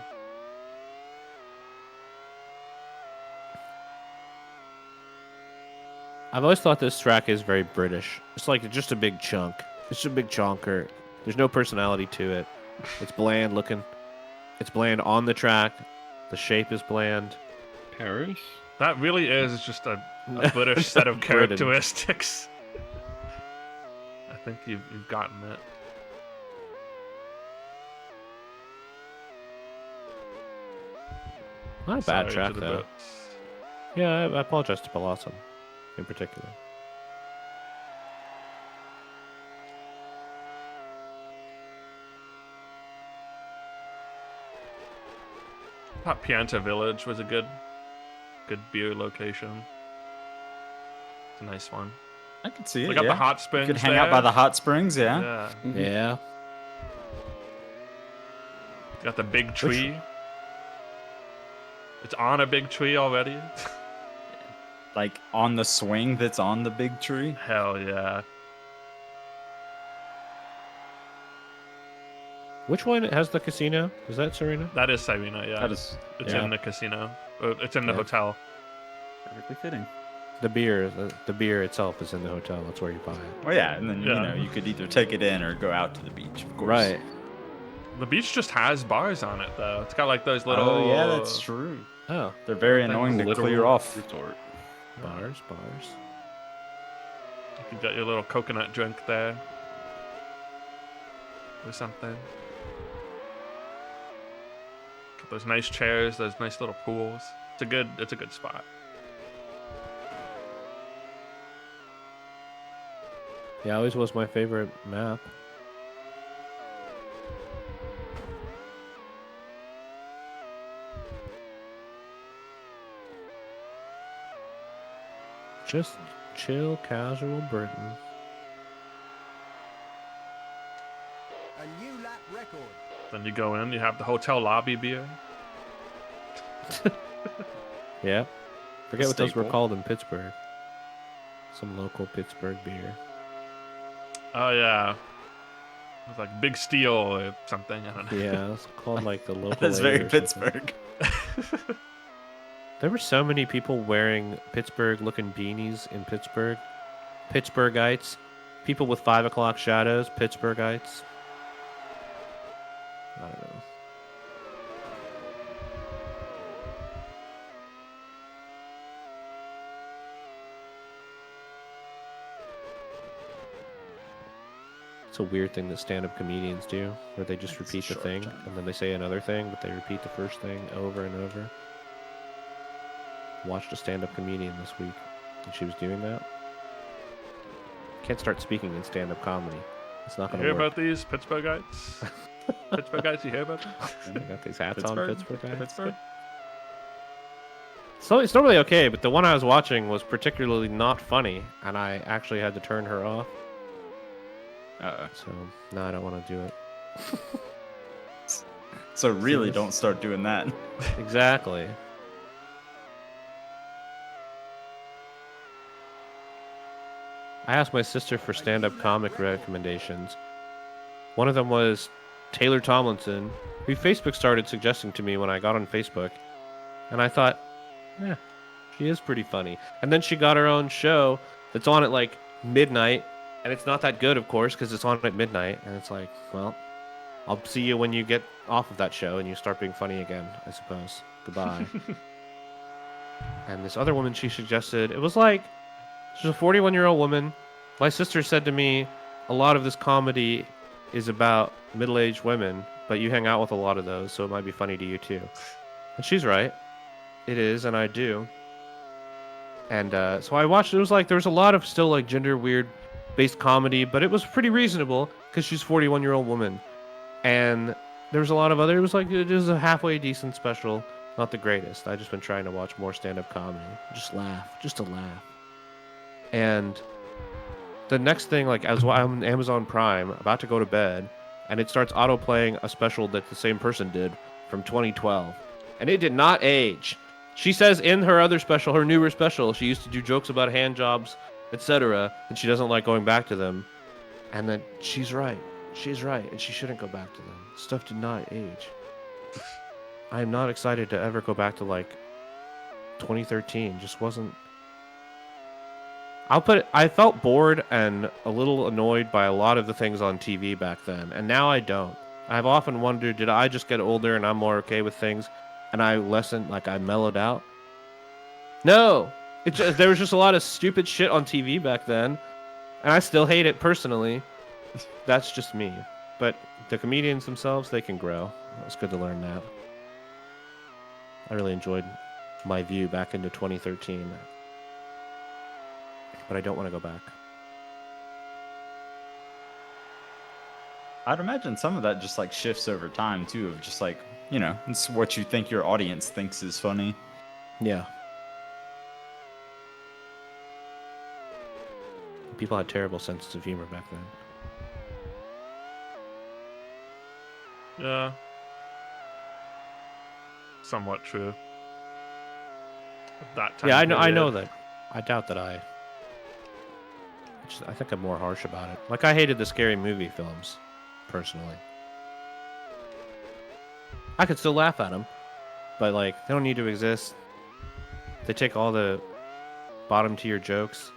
I've always thought this track is very British. It's like just a big chunk. It's just a big chonker. There's no personality to it. It's bland looking. It's bland on the track. The shape is bland. Paris? That really is just a British set of Britain. characteristics. I think you've gotten it. Not a bad Sorry track to the though. boats. Yeah, I apologize to Blossom in particular. Thought Pianta Village was a good beer location. It's a nice one. I could see it. We got yeah. the hot You springs. could hang out by there. the hot springs, yeah. Yeah. Yeah. Got the big tree. It's on a big tree already. Like on the swing that's on the big tree. Hell yeah. Which one has the casino? Is that Serena? That is Sirena, yeah. That is. It's Yeah. in the casino. It's in the Yeah. hotel. Perfectly fitting. The beer itself is in the hotel. That's where you buy it. Oh yeah, and then Yeah. you could either take it in or go out to the beach. Of course. Right. The beach just has bars on it though. It's got like those little. Oh yeah, that's true. Oh, They're very annoying to Literal clear off. Resort. bars. You can get your little coconut drink there. Or something. Got those nice chairs, those nice little pools. It's a good spot. Yeah, always was my favorite map. Just chill, casual Britain. A new lap record. Then you go in, you have the hotel lobby beer. Yeah. Forget what those were Staple. called in Pittsburgh. Some local Pittsburgh beer. Oh yeah. It was like Big Steel or something. I don't know. Yeah, it's called like the local. That's very ale or something. Pittsburgh. There were so many people wearing Pittsburgh-looking beanies in Pittsburgh. Pittsburghites. People with 5 o'clock shadows. Pittsburghites. I don't know. It's a weird thing that stand-up comedians do, where they just It's a repeat the short thing, time. and then they say another thing, but they repeat the first thing over and over. Watched a stand-up comedian this week, and she was doing that. Can't start speaking in stand-up comedy. It's not You going hear to work. about these Pittsburghites? Pittsburghites, you hear about them? They got these hats on, Pittsburgh guys. Pittsburgh. So it's normally okay, but the one I was watching was particularly not funny, and I actually had to turn her off. So no, I don't want to do it. So really, this- don't start doing that. Exactly. I asked my sister for stand-up comic recommendations. One of them was Taylor Tomlinson, who Facebook started suggesting to me when I got on Facebook. And I thought, yeah, she is pretty funny. And then she got her own show that's on at like midnight. And it's not that good, of course, because it's on at midnight. And it's like, well, I'll see you when you get off of that show and you start being funny again, I suppose. Goodbye. And this other woman she suggested, it was like, she's a 41-year-old woman. My sister said to me, a lot of this comedy is about middle-aged women, but you hang out with a lot of those, so it might be funny to you too. And she's right. It is, and I do. And so I watched, it was like, there was a lot of still like gender weird based comedy, but it was pretty reasonable because she's a 41-year-old woman. And there was a lot of other, it was like, it is a halfway decent special. Not the greatest. I just been trying to watch more stand-up comedy. Just laugh. Just to laugh. And the next thing, like, I'm on Amazon Prime, about to go to bed, and it starts auto-playing a special that the same person did from 2012, and it did not age. She says in her other special, her newer special, she used to do jokes about hand jobs, etc., and she doesn't like going back to them. And then she's right. She's right, and she shouldn't go back to them. Stuff did not age. I am not excited to ever go back to, like, 2013. Just wasn't... I felt bored and a little annoyed by a lot of the things on TV back then, and now I don't. I've often wondered, did I just get older and I'm more okay with things, and I mellowed out? No! There was just a lot of stupid shit on TV back then, and I still hate it personally. That's just me. But the comedians themselves, they can grow. It was good to learn that. I really enjoyed my view back into 2013. But I don't want to go back. I'd imagine some of that just like shifts over time too, of just like, you know, it's what you think your audience thinks is funny. Yeah. People had terrible senses of humor back then. Yeah. Somewhat true. At that time Yeah, I period. know that. I doubt that I think I'm more harsh about it. Like, I hated the scary movie films, personally. I could still laugh at them, but, like, they don't need to exist. They take all the bottom tier jokes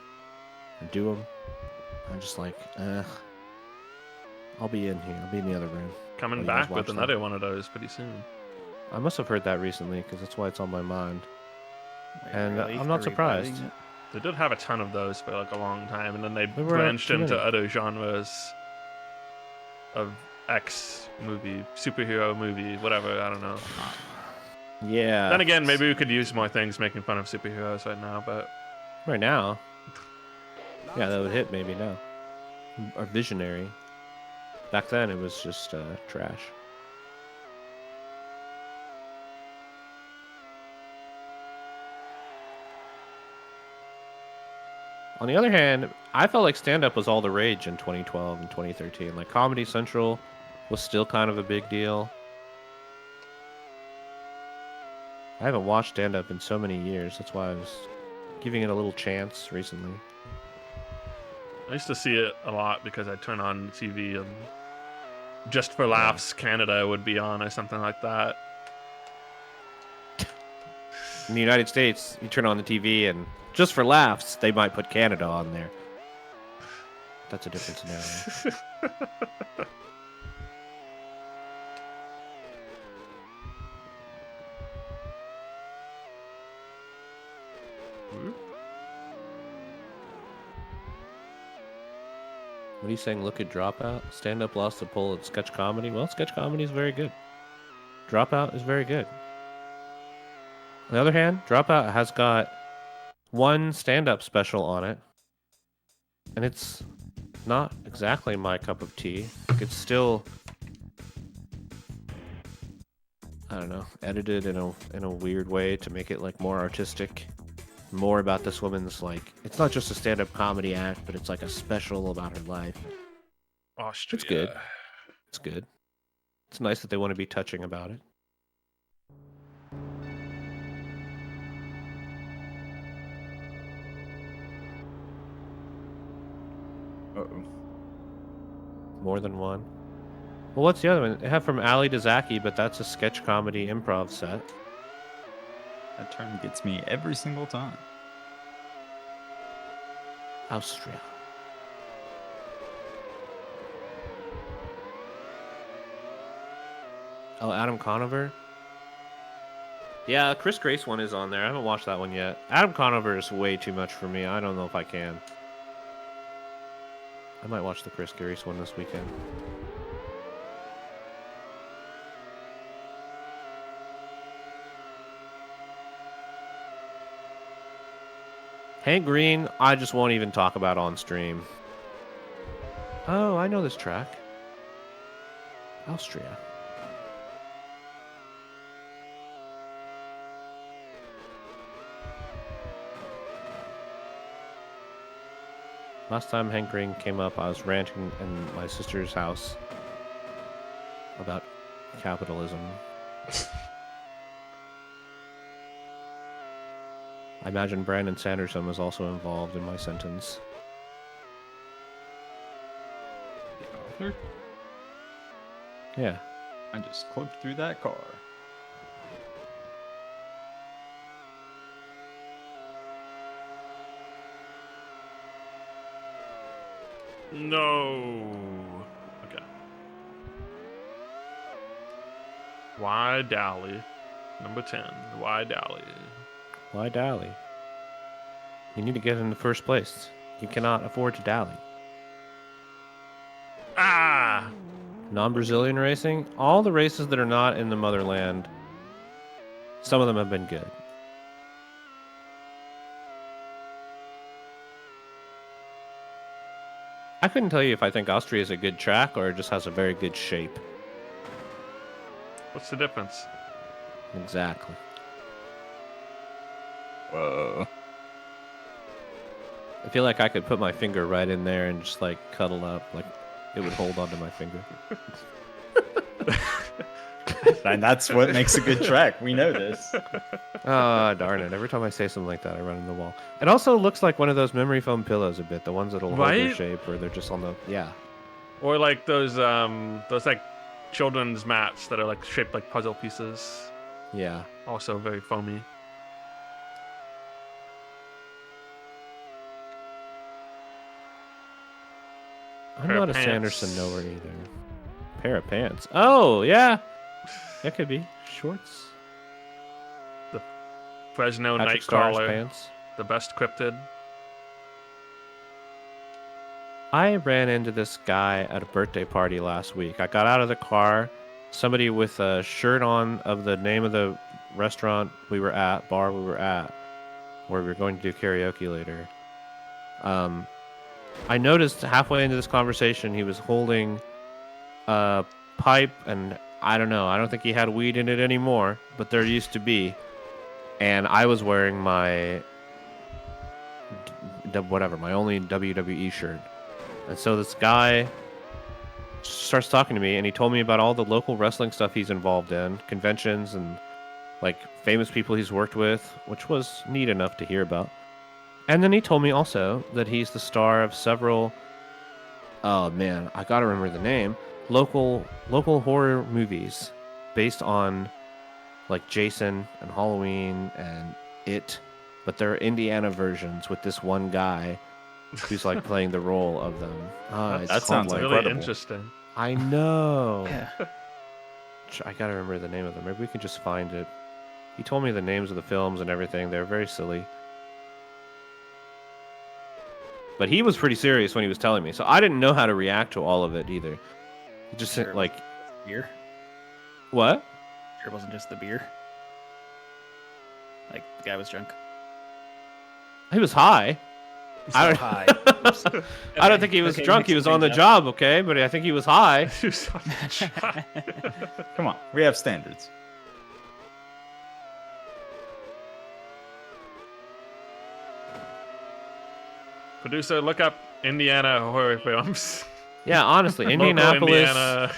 and do them. I'm just like, I'll be in here. I'll be in the other room. Coming you guys back with watch another that. one of those pretty soon. I must have heard that recently, because that's why it's on my mind. Wait, And really? I'm not They're surprised. reviving it? They did have a ton of those for like a long time, and then they There were branched too into many. other genres of X movie, superhero movie, whatever. I don't know. Yeah. Then again, maybe we could use more things making fun of superheroes right now, but Right now. Yeah, that would hit maybe now. Or Visionary. Back then, it was just trash. On the other hand, I felt like stand-up was all the rage in 2012 and 2013. Like, Comedy Central was still kind of a big deal. I haven't watched stand-up in so many years. That's why I was giving it a little chance recently. I used to see it a lot because I'd turn on the TV and Just for Laughs Canada would be on or something like that. In the United States, you turn on the TV and just for laughs, they might put Canada on there. That's a different scenario. What are you saying? Look at Dropout. Stand Up lost the poll at sketch comedy. Well, sketch comedy is very good. Dropout is very good. On the other hand, Dropout has got one stand-up special on it, and it's not exactly my cup of tea. Like, it's still, I don't know, edited in a weird way to make it like more artistic, more about this woman's, like, it's not just a stand-up comedy act, but it's like a special about her life. Austria. It's good. It's good. It's nice that they want to be touching about it. Uh-oh. More than one. Well, what's the other one? They have From Alley to Zaki, but that's a sketch comedy improv set. That term gets me every single time. Austria. Oh, Adam Conover? Yeah, Chris Grace one is on there. I haven't watched that one yet. Adam Conover is way too much for me. I don't know if I can. I might watch the Chris Grace one this weekend. Hank Green, I just won't even talk about on stream. Oh, I know this track. Austria. Last time Hank Green came up, I was ranting in my sister's house about capitalism. I imagine Brandon Sanderson was also involved in my sentence. The author? Yeah. I just clipped through that car. No. Okay. Why Dally? Number 10. Why Dally? Why dally? You need to get in the first place. You cannot afford to dally. Ah! Non-Brazilian racing, all the races that are not in the motherland, some of them have been good. I couldn't tell you if I think Austria is a good track or it just has a very good shape. What's the difference? Exactly. Whoa. I feel like I could put my finger right in there and just like cuddle up, like it would hold onto my finger. And that's what makes a good track. We know this. Ah, darn it. Every time I say something like that, I run into the wall. It also looks like one of those memory foam pillows a bit, the ones that'll hold their Right? shape where they're just on the... Yeah. Or like those like children's mats that are like shaped like puzzle pieces. Yeah. Also very foamy. I'm Pair of not a pants. Sanderson knower either. Pair of pants. Oh, yeah. That could be. Shorts. Fresno Patrick Starr's Nightcrawler. pants. The best cryptid. I ran into this guy at a birthday party last week. I got out of the car. Somebody with a shirt on of the name of the restaurant we were at, bar we were at, where we were going to do karaoke later. I noticed halfway into this conversation he was holding a pipe, and I don't know. I don't think he had weed in it anymore, but there used to be. And I was wearing my my only WWE shirt. And so this guy starts talking to me, and he told me about all the local wrestling stuff he's involved in, conventions and like famous people he's worked with, which was neat enough to hear about. And then he told me also that he's the star of several, oh man, I gotta remember the name, local horror movies based on like Jason and Halloween and It, but they're Indiana versions with this one guy who's like playing the role of them. It's That called, sounds like, really incredible. interesting. I know. Yeah. I gotta remember the name of them. Maybe we can just find it. He told me the names of the films and everything. They're very silly. But he was pretty serious when he was telling me, so I didn't know how to react to all of it either. He just Sure it like, wasn't just beer. what? Sure, it wasn't just the beer. Like the guy was drunk. He was high. I don't- high. I don't think he was drunk. He was on the job, okay? But I think he was high. Come on, we have standards. Producer, look up Indiana horror films. Yeah, honestly, Local Indianapolis. Indiana.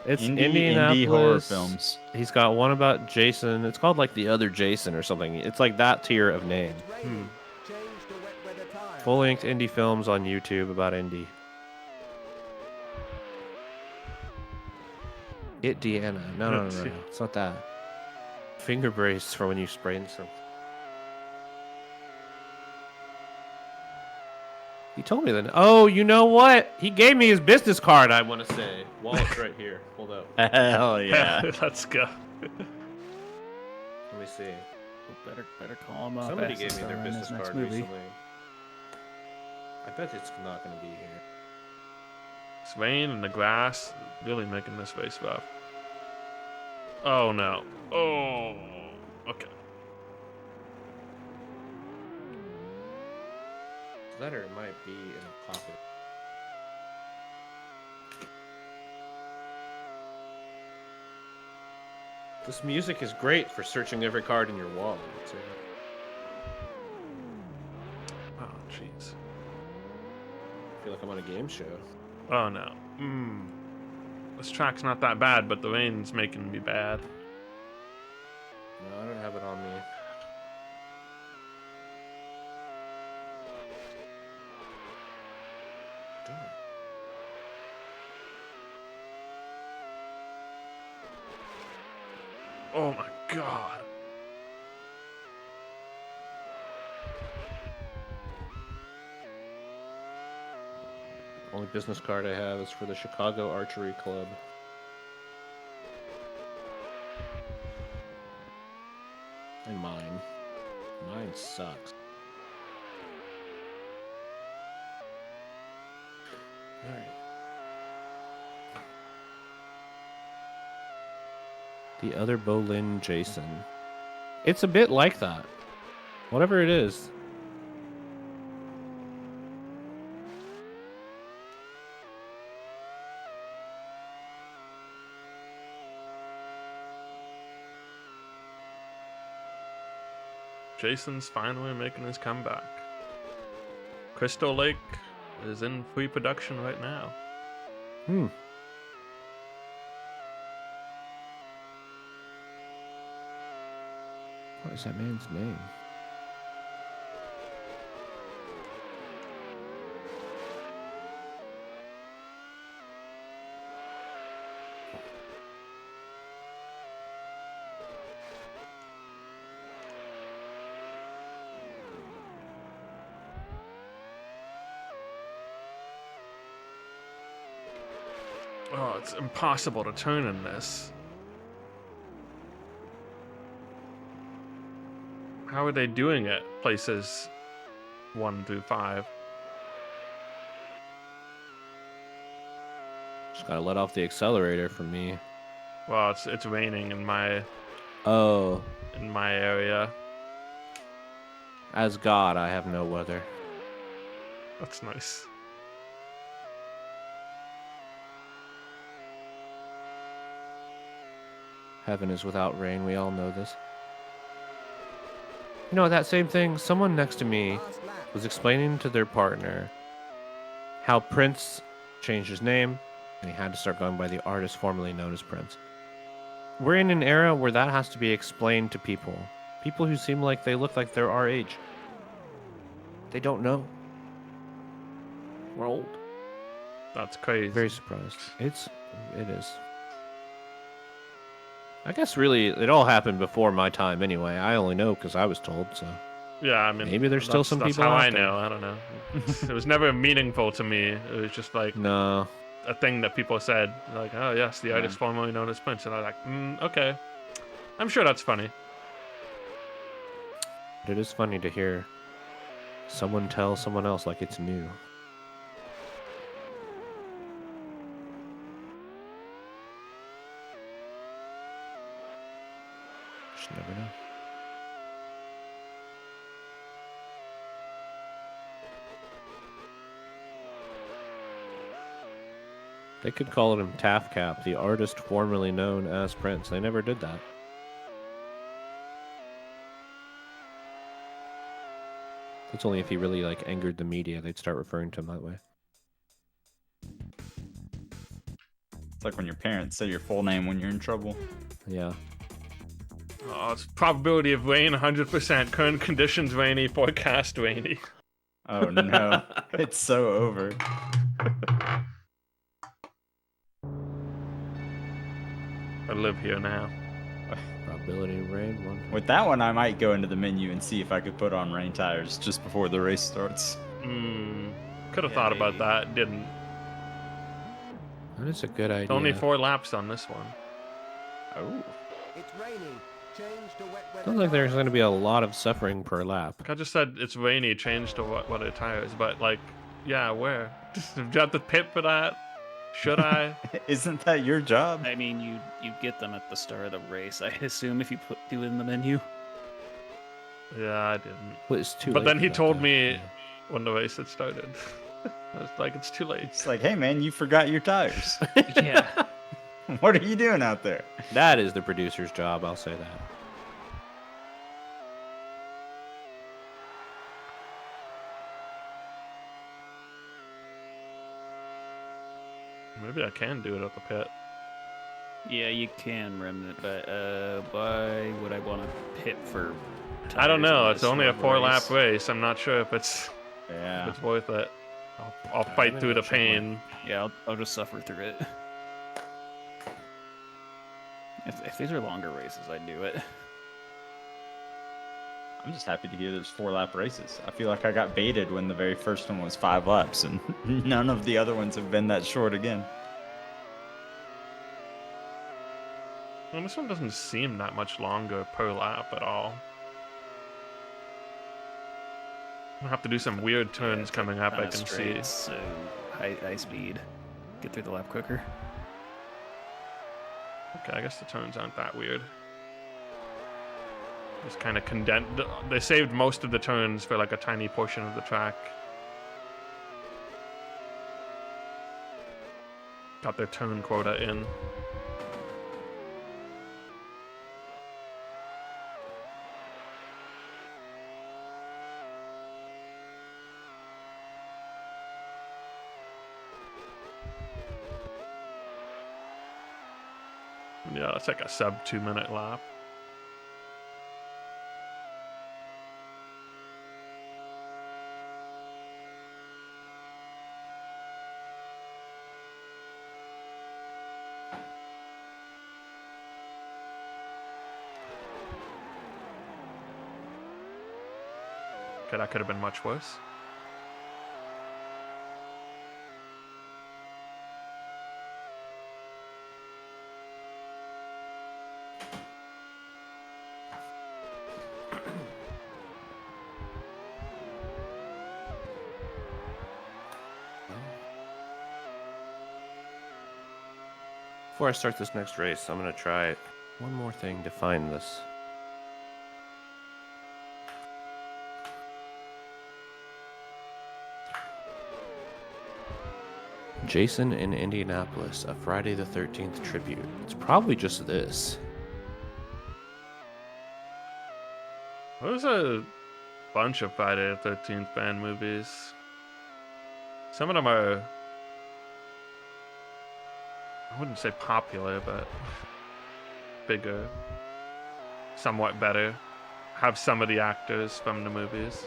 It's Indie horror Indianapolis. films. He's got one about Jason. It's called like The Other Jason or something. It's like that tier of name. Change to wet weather tires. Full-length indie films on YouTube about indie. Indiana. No. It's not that. Finger brace for when you sprain some. He told me that. Oh, you know what? He gave me his business card, I want to say. Wallet's right here. Hold up. Hell yeah. Let's go. Let me see. Better call him up. Somebody ask gave him me to their run his business next card movie. recently. I bet it's not going to be here. Swain and the glass really making this face rough. Oh no. Oh. Okay. Letter might be in a pocket. This music is great for searching every card in your wallet. Oh jeez. I feel like I'm on a game show. Oh no. This track's not that bad, but the rain's making me bad. Oh my god. Only business card I have is for the Chicago Archery Club. And mine. Mine sucks. Alright. The other Bolin Jason. It's a bit like that. Whatever it is. Jason's finally making his comeback. Crystal Lake is in pre-production right now. Hmm. What is that man's name? Oh, it's impossible to turn in this. How are they doing it? Places 1 through 5. Just gotta let off the accelerator for me. Well, it's raining in my Oh, area. as God, I have no weather. That's nice. Heaven is without rain. We all know this. You know, that same thing, someone next to me Last lap. was explaining to their partner how Prince changed his name and he had to start going by the artist formerly known as Prince. We're in an era where that has to be explained to people. People who seem like they look like they're our age. They don't know. We're old. That's crazy. Very surprised. It is. I guess really it all happened before my time anyway. I only know because I was told, so. Yeah, I mean, Maybe there's still some that's people how out I there. know. I don't know. It was never meaningful to me. It was just like No. a thing that people said, like, "Oh yes, the artist formerly known as Prince," and I was like, "Okay, I'm sure that's funny." But it is funny to hear someone tell someone else like it's new. Just never know. They could call him Taff Cap, the artist formerly known as Prince. They never did that. It's only if he really like angered the media they'd start referring to him that way. It's like when your parents say your full name when you're in trouble. Yeah. Oh, it's probability of rain 100%. Current conditions rainy. Forecast rainy. Oh no, it's so over. I live here now. Probability of rain. With that one, I might go into the menu and see if I could put on rain tires just before the race starts. Could have Yeah, thought about maybe. that. Didn't. That is a good idea. Only 4 laps on this one. Oh. It's raining. Change to wet weather. Sounds like there's tires. going to be a lot of suffering per lap. I just said it's rainy. Change to what are tires? But like, yeah, where? Do you have to pit for that? Should I? Isn't that your job? I mean, you get them at the start of the race, I assume, if you do it in the menu. Yeah, I didn't. Well, it's too But late then for he that, told though. me Yeah. when the race had started. I was like, it's too late. It's like, hey man, you forgot your tires. Yeah. What are you doing out there? That is the producer's job, I'll say that. Maybe I can do it at the pit. Yeah, you can remnant, but why would I want to pit for? I don't tires know. on It's this only a road 4-lap race? race. I'm not sure if it's Yeah. worth it. I'll fight gonna through go the check my- pain. Yeah, I'll just suffer through it. If these are longer races, I'd do it. I'm just happy to hear there's 4-lap races. I feel like I got baited when the very first one was 5 laps, and none of the other ones have been that short again. Well, this one doesn't seem that much longer per lap at all. I'll have to do some weird turns it's coming up, I kinda can straight, see. So high speed. Get through the lap quicker. Okay, I guess the turns aren't that weird. Just kind of condensed. They saved most of the turns for like a tiny portion of the track. Got their turn quota in. Yeah, it's like a sub 2-minute lap. Okay, that could have been much worse. Before I start this next race, I'm going to try one more thing to find this. Jason in Indianapolis, a Friday the 13th tribute. It's probably just this. There's a bunch of Friday the 13th fan movies. Some of them are, I wouldn't say popular, but bigger, somewhat better. Have some of the actors from the movies.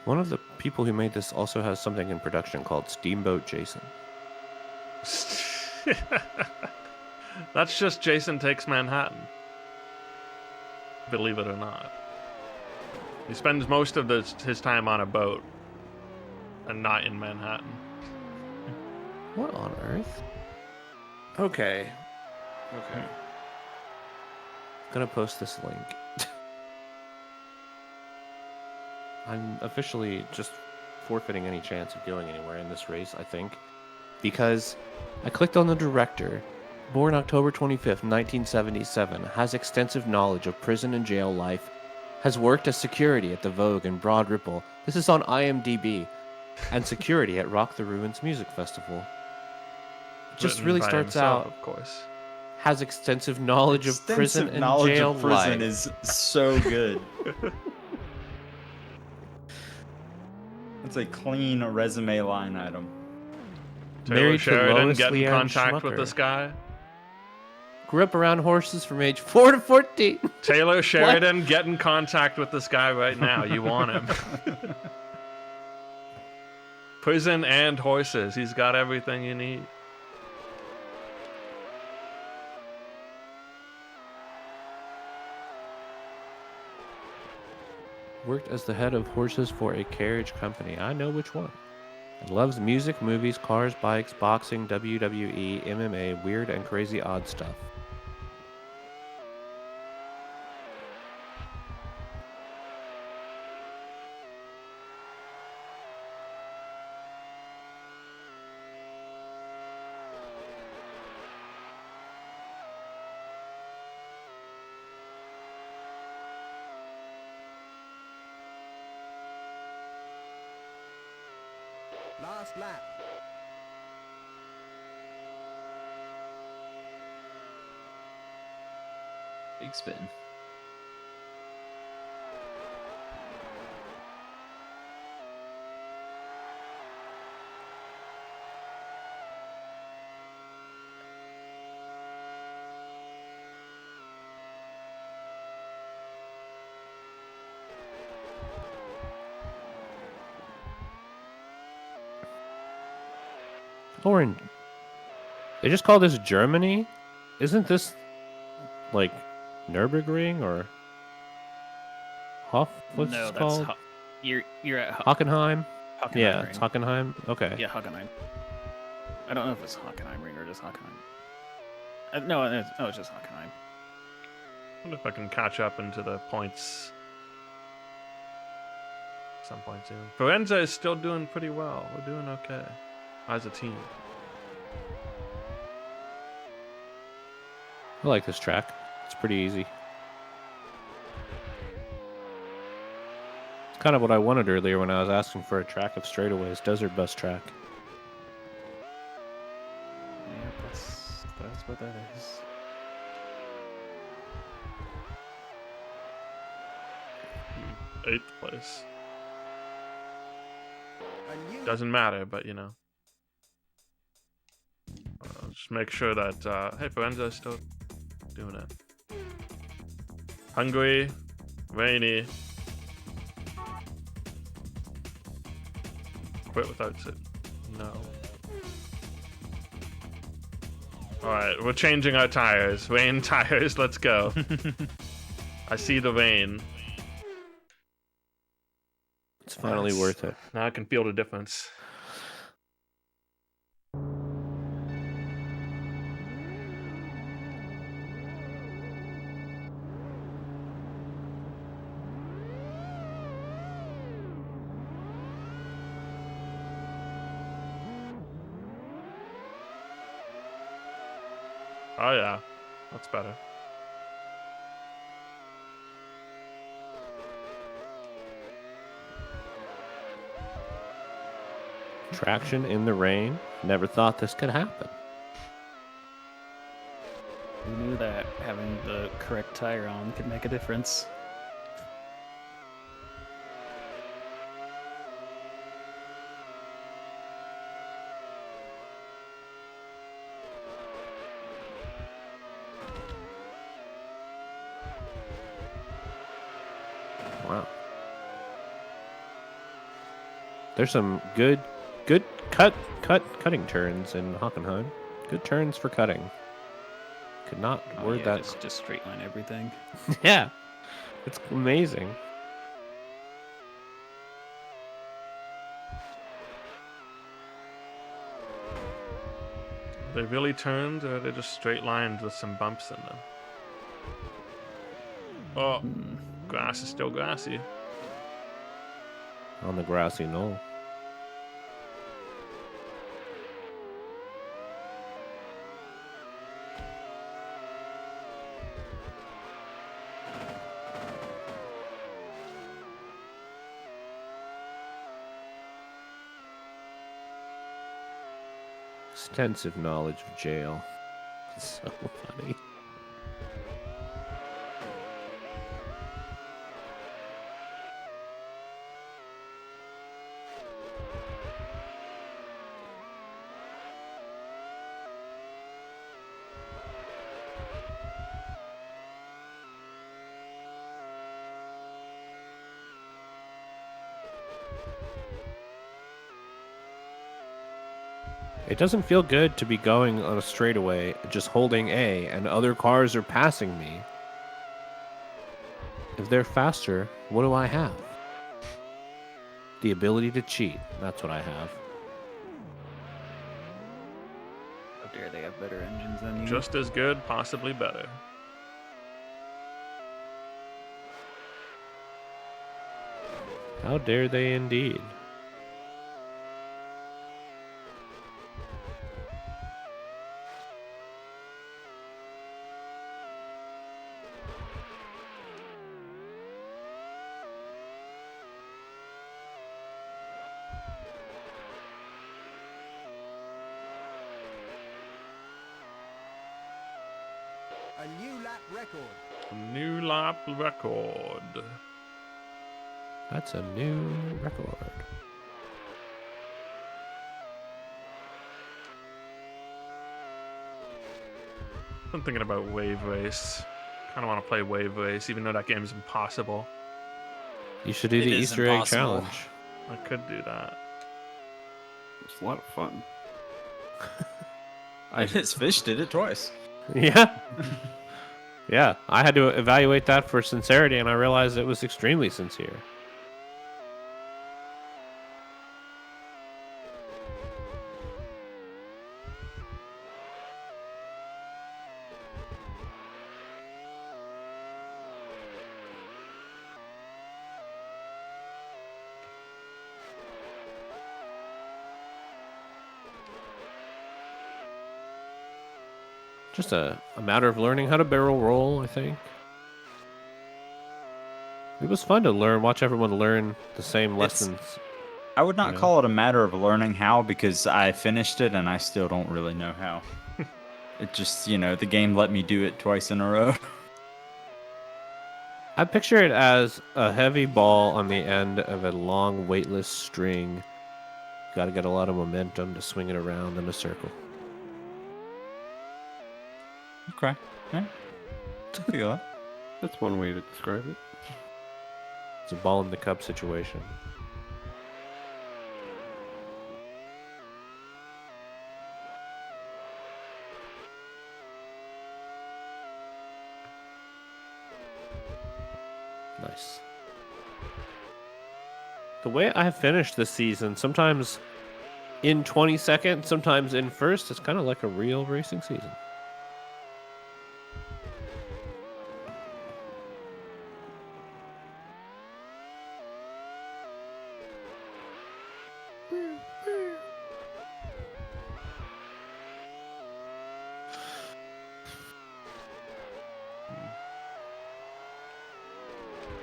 One of the people who made this also has something in production called Steamboat Jason. That's just Jason Takes Manhattan. Believe it or not. He spends most of his time on a boat and not in Manhattan. What on earth? Okay. Gonna post this link. I'm officially just forfeiting any chance of going anywhere in this race, I think, because I clicked on the director, born October 25th, 1977, has extensive knowledge of prison and jail life, has worked as security at the Vogue and Broad Ripple. This is on IMDb, and security at Rock the Ruins Music Festival. Just Written really by starts himself, out, of course. has extensive knowledge of prison and knowledge jail of prison life. is so good. It's a clean resume line item. Taylor Married to Sheridan Lois get in Leanne contact with Schmucker. this guy. Grew up around horses from age 4 to 14. Taylor Sheridan, get in contact with this guy right now. You want him. Prison and horses. He's got everything you need. Worked as the head of horses for a carriage company. I know which one. And loves music, movies, cars, bikes, boxing, WWE, MMA, weird and crazy odd stuff. Last lap. Big spin. Lauren, they just call this Germany? Isn't this like Nürburgring or Hoff? What's no, it that's called? you're at Hockenheim? Hockenheim Yeah, Ring. it's Hockenheim. Okay. Yeah, Hockenheim. I don't know if it's Hockenheim Ring or just Hockenheim. No, it's just Hockenheim. I wonder if I can catch up into the points. Some point soon. Forenza is still doing pretty well. We're doing okay as a team. I like this track. It's pretty easy. It's kind of what I wanted earlier when I was asking for a track of straightaways, desert bus track. Yeah, that's what that is. Eighth place. A new Doesn't matter, but you know. Just make sure that hey, Forenza is still doing it. Hungry, rainy. Quit without it. No. Alright, we're changing our tires. Rain tires, let's go. I see the rain. It's finally Yes. worth it. Now I can feel the difference. Oh yeah, that's better. Traction in the rain. Never thought this could happen. Who knew that having the correct tire on could make a difference? Wow. There's some good cutting turns in Hockenheim. Good turns for cutting. Could not Oh, word yeah, that. just straight line everything. Yeah, it's amazing. They really turned, or they just straight lined with some bumps in them? Oh, grass is still grassy. On the grassy knoll. Extensive knowledge of jail. It's so funny. It doesn't feel good to be going on a straightaway, just holding A, and other cars are passing me. If they're faster, what do I have? The ability to cheat. That's what I have. How dare they have better engines than you? Just as good, possibly better. How dare they indeed? A new lap record. A new lap record. That's a new record. I'm thinking about Wave Race. Kind of want to play Wave Race, even though that game is impossible. You should do It the is Easter impossible. egg challenge. I could do that. It's a lot of fun. His fish did it twice. Yeah. Yeah, I had to evaluate that for sincerity, and I realized it was extremely sincere. Just a matter of learning how to barrel roll, I think. It was fun to watch everyone learn the same lessons. I would not Yeah. call it a matter of learning how because I finished it and I still don't really know how. It just, the game let me do it twice in a row. I picture it as a heavy ball on the end of a long weightless string. Got to get a lot of momentum to swing it around in a circle. Okay. Yeah. Feel that. That's one way to describe it. It's a ball in the cup situation. Nice. The way I have finished this season, sometimes in 22nd, sometimes in first, it's kind of like a real racing season.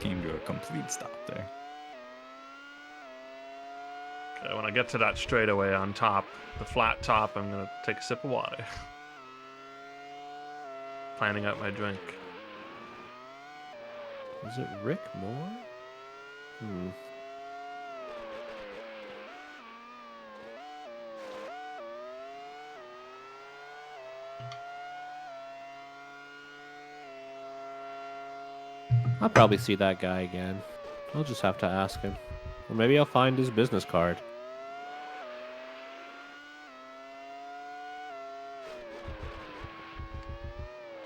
Came to a complete stop there. Okay, when I get to that straightaway on top, the flat top, I'm gonna take a sip of water. Planning out my drink. Is it Rick Moore? I'll probably see that guy again. I'll just have to ask him. Or maybe I'll find his business card.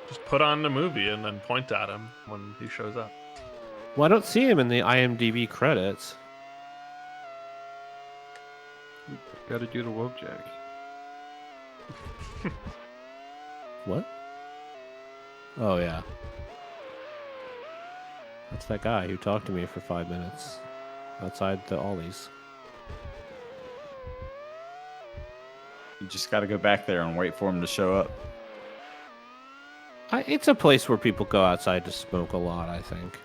Just put on the movie and then point at him when he shows up. Well, I don't see him in the IMDb credits. Gotta do the Wojak. What? Oh, yeah. That's that guy who talked to me for 5 minutes outside the Ollie's. You just got to go back there and wait for him to show up. It's a place where people go outside to smoke a lot, I think.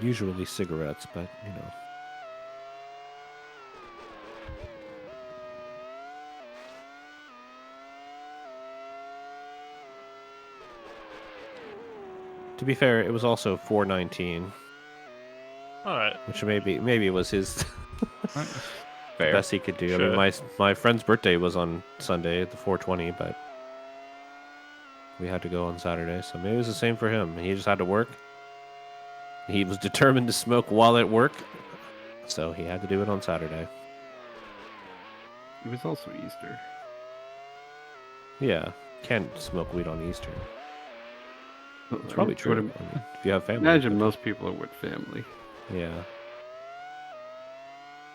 Usually cigarettes, but, To be fair, it was also 419, All right. which maybe it was his Fair. best he could do. I Sure. mean, my friend's birthday was on Sunday, the 420, but we had to go on Saturday, so maybe it was the same for him. He just had to work. He was determined to smoke while at work, so he had to do it on Saturday. It was also Easter. Yeah, can't smoke weed on Easter. It's I probably would true. I im- mean, if you have family. Imagine most people are with family. Yeah.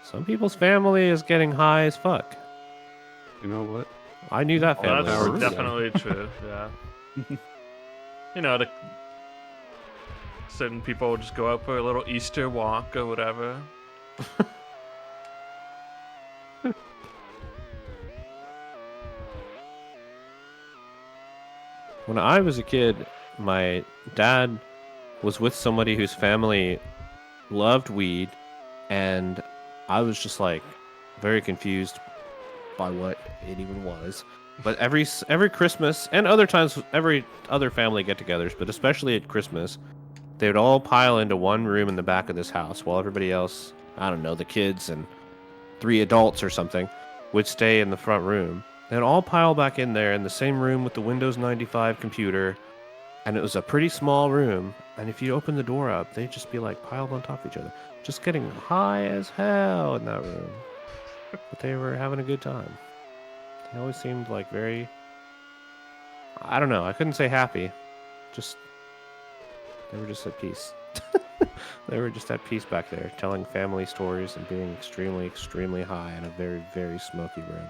Some people's family is getting high as fuck. You know what? I knew that Well, family. that's was- definitely true. Yeah. Certain people will just go out for a little Easter walk or whatever. When I was a kid, my dad was with somebody whose family loved weed, and I was just like very confused by what it even was. But every Christmas and other times, every other family get-togethers, but especially at Christmas, they would all pile into one room in the back of this house, while everybody else, I don't know, the kids and 3 adults or something, would stay in the front room. They'd all pile back in there in the same room with the Windows 95 computer, and it was a pretty small room. And if you open the door up, they'd just be like piled on top of each other, just getting high as hell in that room. But they were having a good time. They always seemed like very, I don't know, I couldn't say happy. Just, they were just at peace. They were just at peace back there, telling family stories and being extremely, extremely high in a very, very smoky room.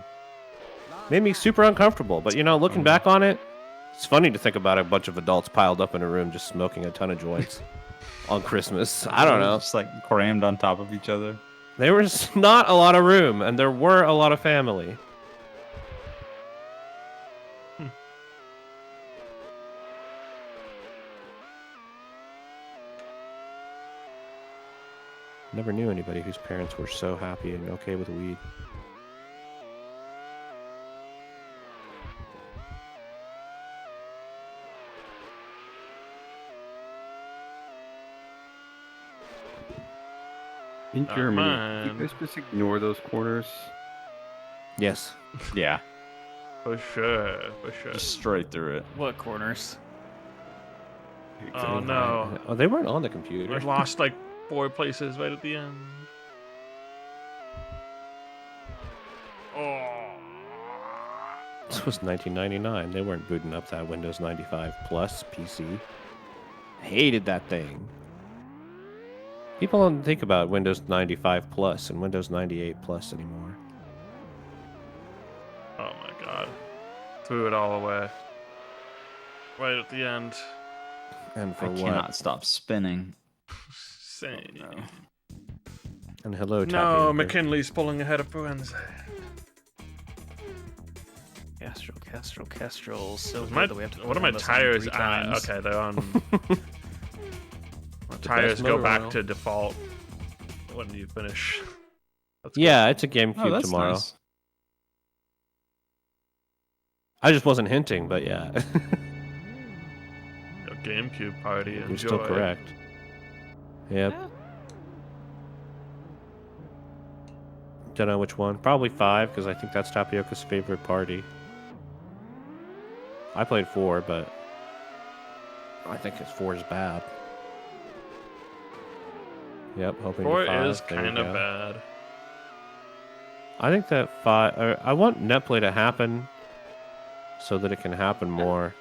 Made me super uncomfortable, but you know, looking back on it, it's funny to think about a bunch of adults piled up in a room just smoking a ton of joints on Christmas. I don't know. Just like crammed on top of each other. There was not a lot of room, and there were a lot of family. Never knew anybody whose parents were so happy and okay with weed. In Not Germany, mine. you guys just ignore those corners. Yes. Yeah, For sure, for sure. just straight through it. What corners? Oh no. Oh, they weren't on the computer. I lost like 4 places right at the end. Oh. This was 1999. They weren't booting up that Windows 95 Plus PC. Hated that thing. People don't think about Windows 95 Plus and Windows 98 Plus anymore. Oh my god. Threw it all away. Right at the end. And for I what? cannot stop spinning. Same. No. And hello, No, Tapioca. McKinley's pulling ahead of Forenza. Kestrel. So My, good that we have to what are my pronounce them tires 3 at? times. Okay, they're on. My tires go motor back oil. to default when you finish. That's good. Yeah, it's a GameCube Oh, that's tomorrow. nice. I just wasn't hinting, but yeah. A GameCube party. You're Enjoy. still correct. Yep. Don't know which one. Probably 5, because I think that's Tapioca's favorite party. I played 4, but I think 4 is bad. Yep, hoping 4 to 5. is There you kind of go. bad. I think that 5. I want netplay to happen so that it can happen more.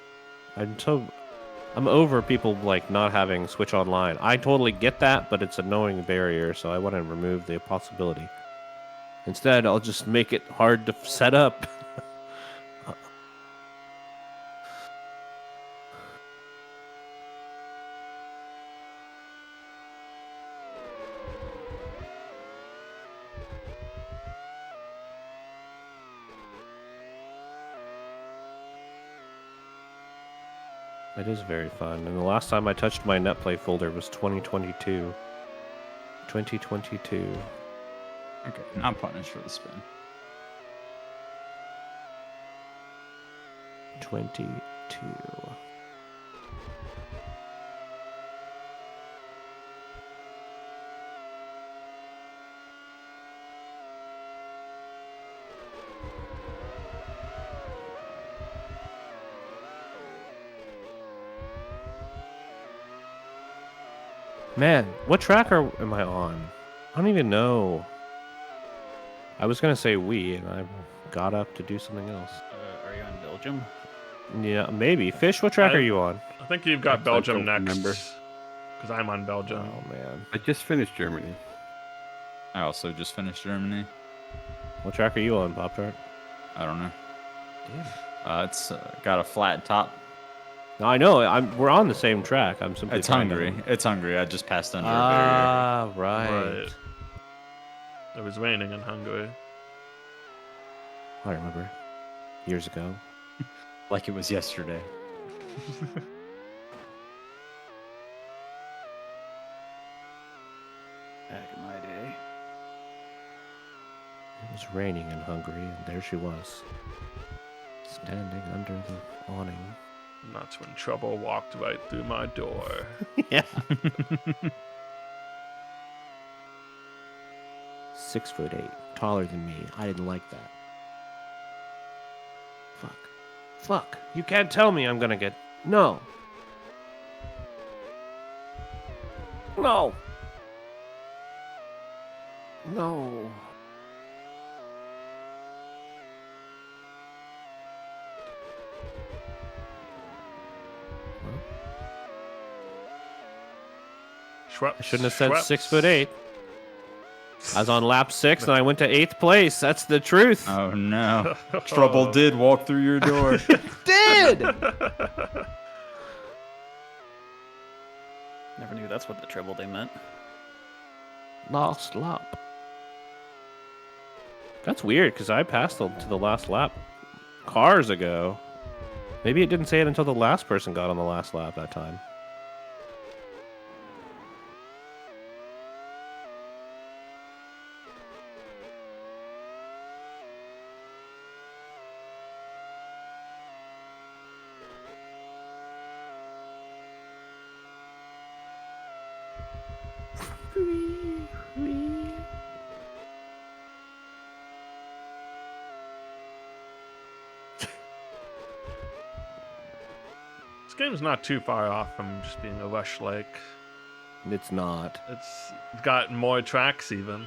I'm over people like not having Switch Online. I totally get that, but it's a knowing barrier, so I want to remove the possibility. Instead, I'll just make it hard to set up. It is very fun, and the last time I touched my netplay folder was 2022. 2022. Okay, not punished for the spin. 22. Man, what track am I on? I don't even know. I was gonna say we, and I got up to do something else. Are you in Belgium? Yeah, maybe. Fish, what track I- are you on? I think you've got I Belgium don't next. remember. Because I'm on Belgium. Oh man, I just finished Germany. I also just finished Germany. what track are you on, Pop Tart? I don't know. Damn. It's got a flat top. No, I know. We're on the same track. I'm simply It's trying to- hungry. It's hungry. I just passed under a Ah, right. Right. It was raining in Hungary. I remember. Years ago. barrier. Like it was yesterday. Back in my day. It was raining in Hungary, and there she was, standing under the awning. And that's when trouble walked right through my door. Yeah. 6'8", taller than me. I didn't like that. Fuck. You can't tell me I'm gonna get... No. No. No. I shouldn't have said 6'8". I was on lap 6 and I went to 8th place. That's the truth. Oh no. Trouble did walk through your door. Did. Never knew that's what the treble they meant. Last lap. That's weird because I passed to the last lap cars ago. Maybe it didn't say it until the last person got on the last lap that time. This game's not too far off from just being a rush like. It's not. It's got more tracks even.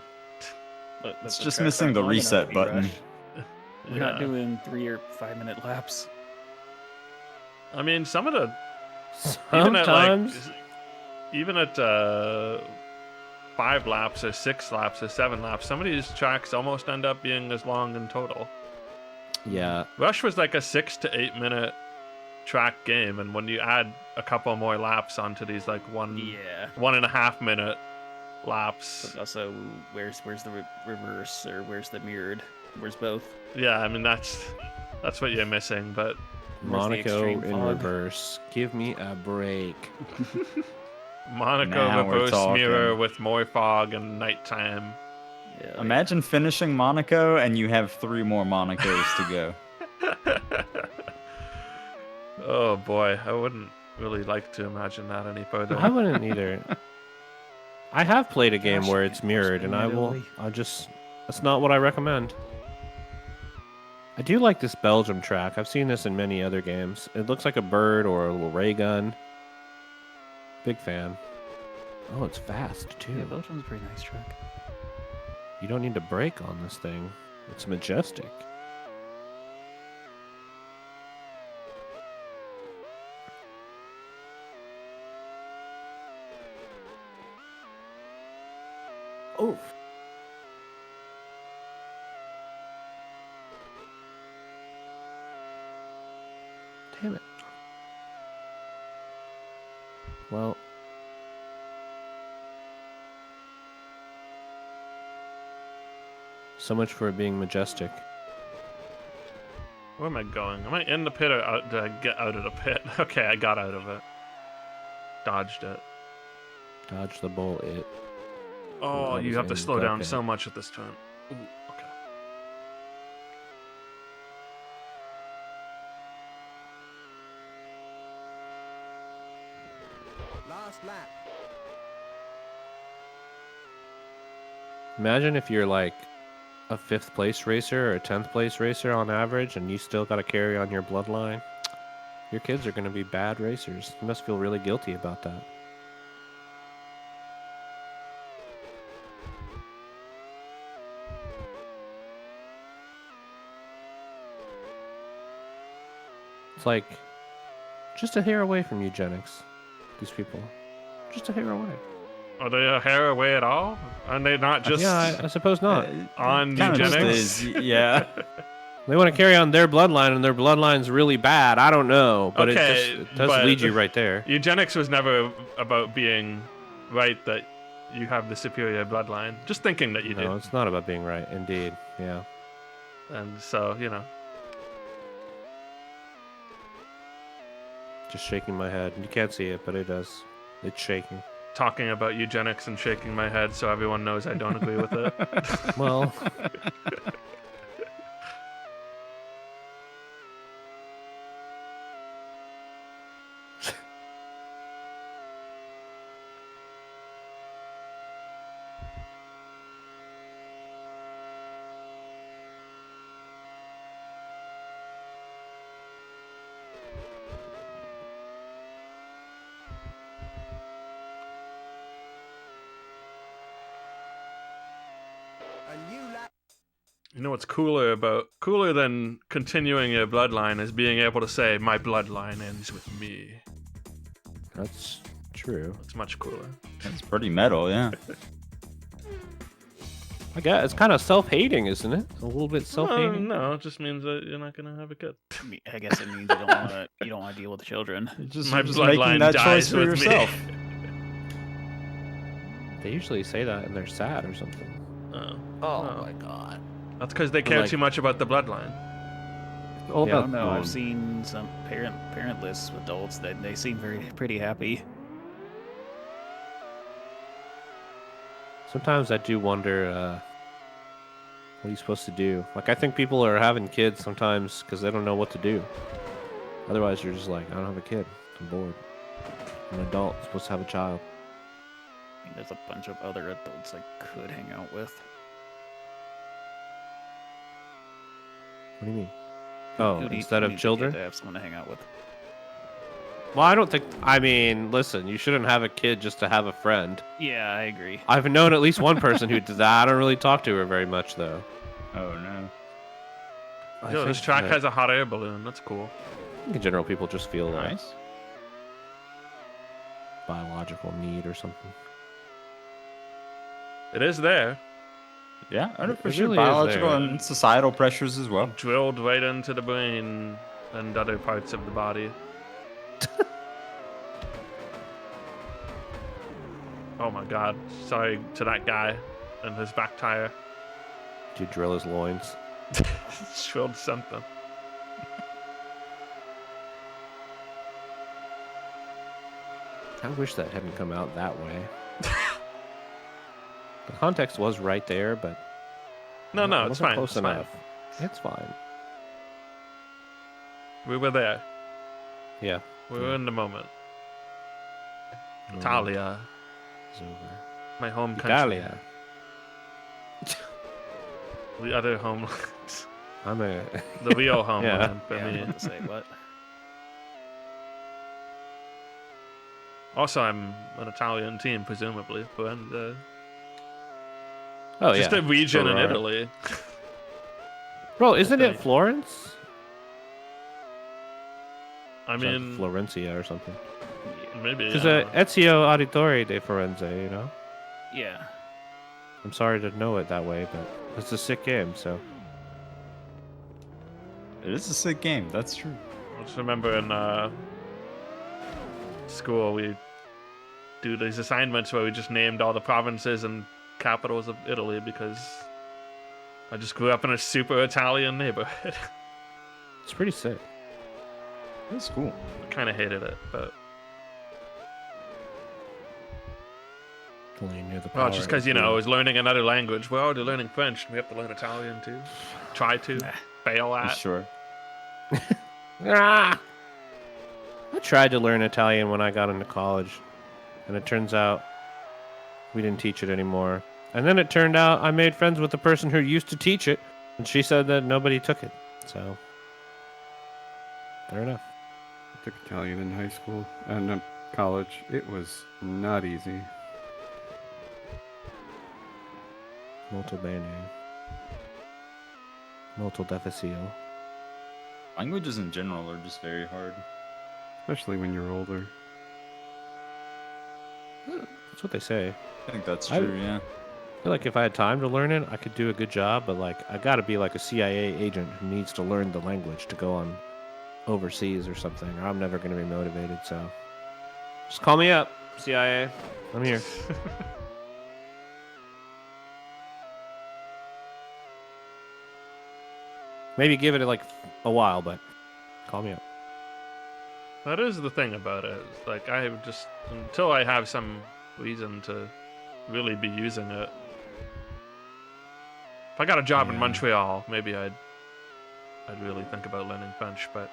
But It's the just tracks missing aren't the long enough reset to be button. rushed. We're not doing 3 or 5 minute laps. I mean, some of the even at Sometimes. even at 5 laps or 6 laps or 7 laps, some of these tracks almost end up being as long in total. Yeah. Rush was like a 6 to 8 minute track game, and when you add a couple more laps onto these like Yeah. 1.5 minute laps, But also, where's the reverse or where's the mirrored? Where's both? yeah, I mean that's what you're missing. But Where's the Monaco extreme in fog? reverse. Give me a break. Monaco Now we're reverse talking. mirror with more fog and nighttime. Yeah, like, Imagine finishing Monaco and you have 3 more Monacos to go. Oh boy, I wouldn't really like to imagine that any further. I wouldn't either. I have played a game Gosh, where it's mirrored, and Italy. that's not what I recommend. I do like this Belgium track. I've seen this in many other games. It looks like a bird or a little ray gun. Big fan. Oh, it's fast too. Yeah, Belgium's a pretty nice track. You don't need to brake on this thing. It's majestic. Oh. Damn it. Well. So much for it being majestic. Where am I going? Am I in the pit or out? Did I get out of the pit? Okay, I got out of it. Dodged it. Dodge the bullet. Oh, I you was have to in slow the down cockpit. so much at this turn. Ooh, okay. Last lap. Imagine if you're like a 5th place racer or a 10th place racer on average and you still got to carry on your bloodline. Your kids are going to be bad racers. You must feel really guilty about that. It's like just a hair away from eugenics. These people. Just a hair away. Are they a hair away at all? Are they not just yeah, I suppose not. on Kinda just eugenics? is, yeah. They want to carry on their bloodline, and their bloodline's really bad. I don't know, but Okay, it does but- lead you right there. Eugenics was never about being right that you have the superior bloodline. Just thinking that you No, it's not about being right. Indeed, yeah. do. And so, you know. Just shaking my head. You can't see it, but it does. It's shaking. talking about eugenics and shaking my head so everyone knows I don't agree with it. Well, A new lap. You know what's cooler than continuing your bloodline is being able to say my bloodline ends with me. that's true. It's much cooler. That's pretty metal, yeah. I guess it's kind of self-hating, isn't it? A little bit self-hating. No, it just means that you're not gonna have a kid. I guess it means you don't want to. You don't want to deal with children. Just, My you're just making bloodline that dies choice for with yourself. me. They usually say that and they're sad or something. Oh, Oh my god. That's because they care like- too much about the bloodline. All I about don't know. I've bone. seen some parentless adults that they seem pretty happy. Sometimes I do wonder, what are you supposed to do? Like, I think people are having kids sometimes because they don't know what to do. Otherwise, you're just like, I don't have a kid. I'm bored. I'm an adult. I'm supposed to have a child. I mean, there's a bunch of other adults I could hang out with. What do you mean? Oh, Who need- instead who of needs a kid children? to have someone to hang out with. Well, I don't think. I mean, listen, you shouldn't have a kid just to have a friend. Yeah, I agree. I've known at least one person who does that. I don't really talk to her very much, though. Oh no. Yo, this track has a hot air balloon. That's cool. In general, people just feel Nice. biological need or something. It is there. Yeah, I know for It sure. really is Biological there. and societal pressures as well. Drilled right into the brain and other parts of the body. Oh my god. Sorry to that guy and his back tire. Do you drill his loins? Drilled something. I wish that hadn't come out that way. The context was right there, but No, it no, it's wasn't fine. close It's fine. enough. It's fine. We were there. Yeah. We were in the moment. Moment Italia, is over. my home country. Italia. The other homeland. I'm a. The real homeland for Yeah, I was me. about to say what? Also, I'm an Italian team, presumably, but Oh just yeah. a region in Ferrari. Italy. Bro, isn't Okay. it Florence? I It's like mean, Florencia or something. maybe. Because I don't know. Ezio Auditore de Firenze, you know. Yeah. I'm sorry to know it that way, but it's a sick game, so. It is a sick game. That's true. I just remember in school we do these assignments where we just named all the provinces and capitals of Italy because I just grew up in a super Italian neighborhood. It's pretty sick. That's cool. I kind of hated it, but Only near the well, power just because of you know I the- was learning another language. We're already learning French, and we have to learn Italian too. Try to Nah. fail at. Sure. Ah! I tried to learn Italian when I got into college, and it turns out we didn't teach it anymore. And then it turned out I made friends with the person who used to teach it, and she said that nobody took it. So, fair enough. I took Italian in high school and college. It was not easy. Molto bene. Molto difficile. Languages in general are just very hard. Especially when you're older. That's what they say. I think that's I- true, yeah. I feel like if I had time to learn it, I could do a good job, but like I gotta be like a CIA agent who needs to learn the language to go on overseas or something, or I'm never gonna be motivated, so just call me up, CIA. I'm here. Maybe give it like a while, but call me up. That is the thing about it. It's like I just until I have some reason to really be using it. If I got a job in Yeah. Montreal, maybe I'd really think about learning French, but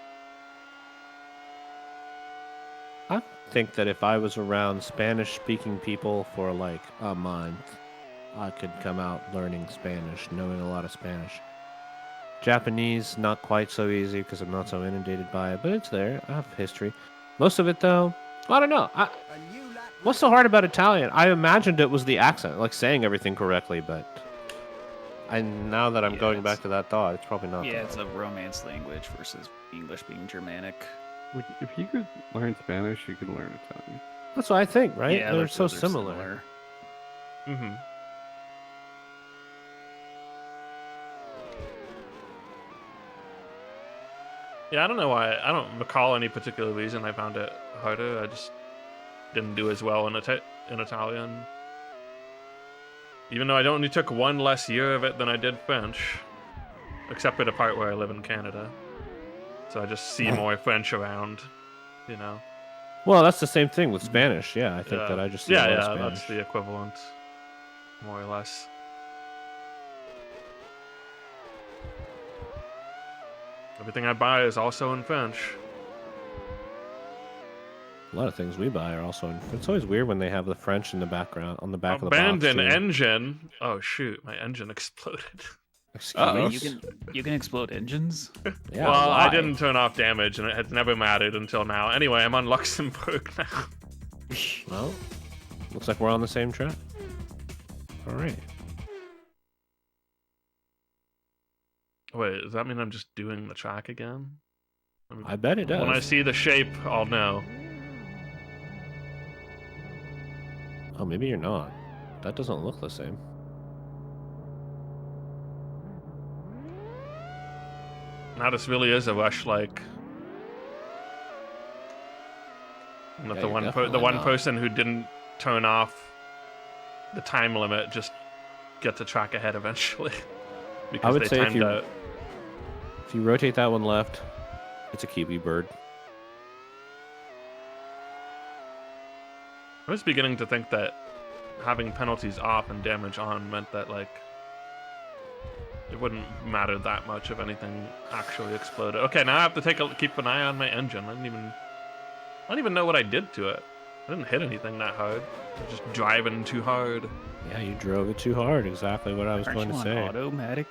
I think that if I was around Spanish-speaking people for like a month, I could come out learning Spanish, knowing a lot of Spanish. Japanese, not quite so easy because I'm not so inundated by it, but it's there. I have history. Most of it, though, I don't know. A new lap What's so hard about Italian? I imagined it was the accent, like saying everything correctly, but now that I'm Yeah, going it's- back to that thought, it's probably not. Yeah, that. it's a Romance language versus English being Germanic. If you could learn Spanish, you could learn Italian. That's what I think, right? Yeah, They're like, so those are similar. mm-hmm. Yeah, I don't know why. I don't recall any particular reason I found it harder. I just didn't do as well in Italian. Even though I only took one less year of it than I did French, except for the part where I live in Canada. So I just see more French around, you know. Well, that's the same thing with Spanish. Yeah, I think Yeah. that I just see yeah, a lot of yeah, Spanish. that's the equivalent, more or less. Everything I buy is also in French. A lot of things we buy are also in. It's always weird when they have the French in the background on the back of the box. Abandoned too. engine. Oh shoot, my engine exploded. Excuse Uh-oh. me. You can explode engines. Yeah, well, why? I didn't turn off damage, and it had never mattered until now. Anyway, I'm on Luxembourg now. Well, looks like we're on the same track. All right. Wait, does that mean I'm just doing the track again? I bet it does. When I see the shape, I'll know. Oh, maybe you're not. That doesn't look the same. Now this really is a rush, like. That Yeah, the you're one definitely not. person who didn't turn off the time limit just gets a track ahead eventually. Because would they say if timed you- out. If you rotate that one left, it's a kiwi bird. I was beginning to think that having penalties off and damage on meant that, like, it wouldn't matter that much if anything actually exploded. Okay, now I have to keep an eye on my engine. I don't even know what I did to it. I didn't hit anything that hard. I was just driving too hard. Yeah, you drove it too hard. Exactly what I was Aren't going you to on say. automatic?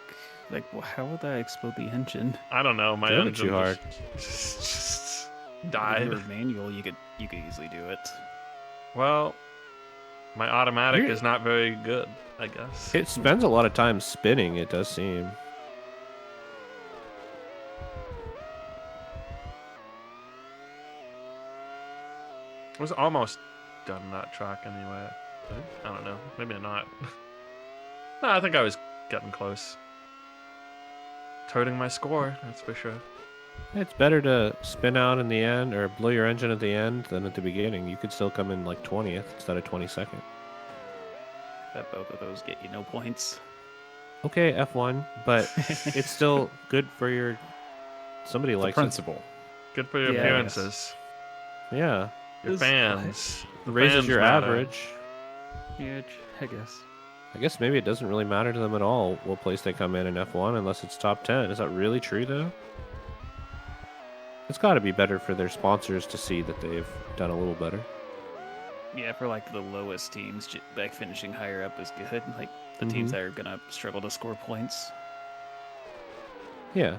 Like, how would that explode the engine? I don't know. My Drove it engine too hard. just If you died. were manual, you could easily do it. Well, my automatic You're- is not very good, I guess. It spends a lot of time spinning, it does seem. I was almost done that track anyway. I don't know. Maybe not. No, I think I was getting close. Toting my score, that's for sure. It's better to spin out in the end or blow your engine at the end than at the beginning. You could still come in like 20th instead of 22nd. Bet both of those get you no points. Okay, F1, but it's still good for your. Somebody The likes principle. Good for your Yeah, I appearances. it. Yeah, Your It's- fans. The raises fans your matter. average. Yeah, I guess. I guess maybe it doesn't really matter to them at all what place they come in F1 unless it's top 10. Is that really true though? It's got to be better for their sponsors to see that they've done a little better. Yeah, for like the lowest teams, like finishing higher up is good. Like the teams Mhm. that are gonna struggle to score points. Yeah.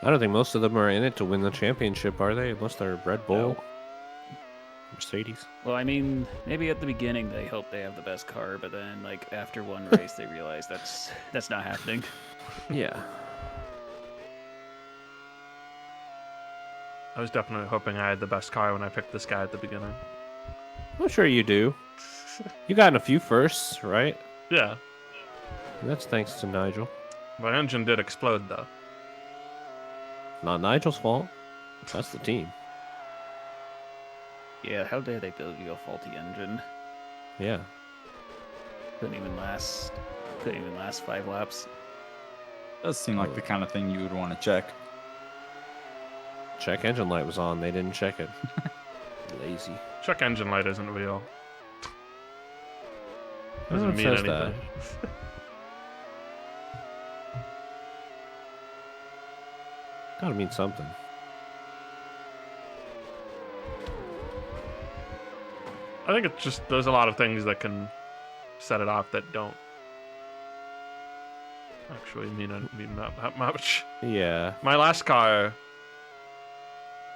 I don't think most of them are in it to win the championship, are they? Unless they're Red Bull, No. Mercedes. Well, I mean, maybe at the beginning they hope they have the best car, but then like after one race they realize that's not happening. Yeah. I was definitely hoping I had the best car when I picked this guy at the beginning. I'm sure you do. You got in a few firsts, right? Yeah, And that's thanks to Nigel. my engine did explode though. Not Nigel's fault. That's the team. Yeah, how dare they build you a faulty engine? Yeah. Couldn't even last 5 laps. Does seem like the kind of thing you would want to check. Check engine light was on. They didn't check it. Lazy. Check engine light isn't real. No Doesn't one mean says anything. that. Gotta mean something. I think it's just there's a lot of things that can set it off that don't actually mean that much. Yeah. My last car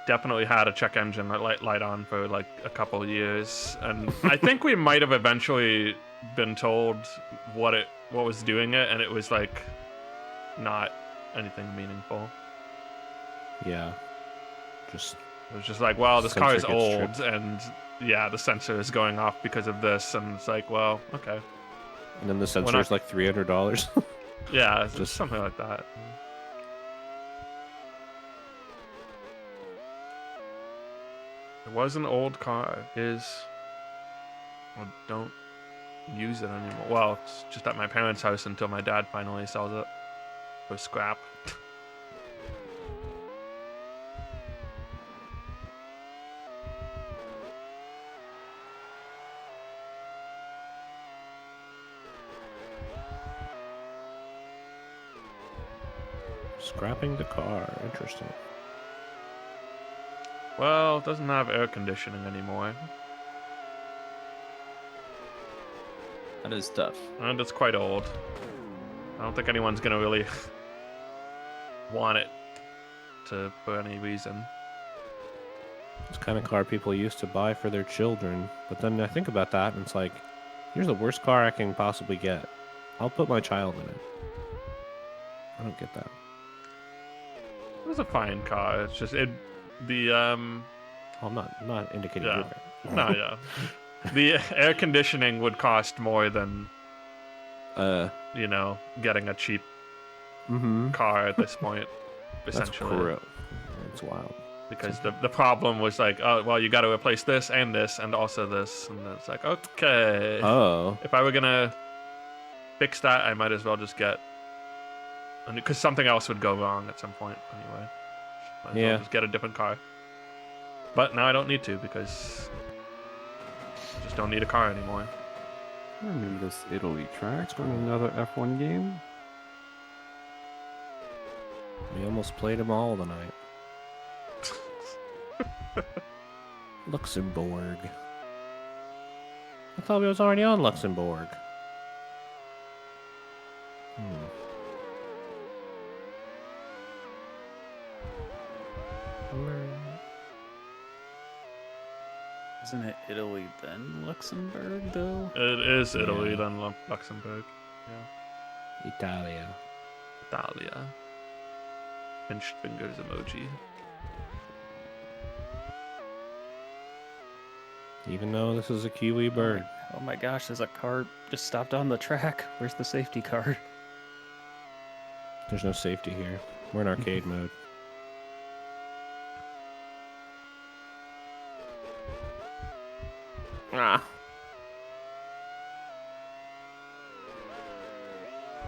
definitely had a check engine light on for like a couple of years, and I think we might have eventually been told what was doing it, and it was like not anything meaningful. Yeah. Just It was just like, well, this car is Sensor gets old, and yeah, the sensor is going off because of this, and it's like, well, okay, and then the sensor not- is like $300. yeah, it's Just- just something like that. It was an old car. Well, don't use it anymore. Well, it's just at my parents' house until my dad finally sells it for scrap. Scrapping the car. Interesting. Well, it doesn't have air conditioning anymore, That is tough. and it's quite old. I don't think anyone's gonna really want it for any reason. It's the kind of car people used to buy for their children. But then I think about that, and it's like, here's the worst car I can possibly get. I'll put my child in it. I don't get that. It was a fine car. It's just I'm not indicating Yeah. your car. no, yeah. The air conditioning would cost more than getting a cheap car at this point. That's Essentially, correct. It's wild. because the problem was like, oh well, you got to replace this and also this, and it's like, okay, Oh. if I were gonna fix that, I might as well just get, because something else would go wrong at some point anyway. Might as well Yeah. just get a different car. But now I don't need to because I just don't need a car anymore. I'm in this Italy track on another F1 game. We almost played them all tonight. Luxembourg. I thought we was already on Luxembourg. Isn't it Italy then Luxembourg though? It is Italy, Yeah. then Luxembourg. Italia. Italia. Pinched fingers emoji. Even though this is a Kiwi bird. Oh my gosh, there's a car just stopped on the track. Where's the safety car? There's no safety here. We're in arcade mode.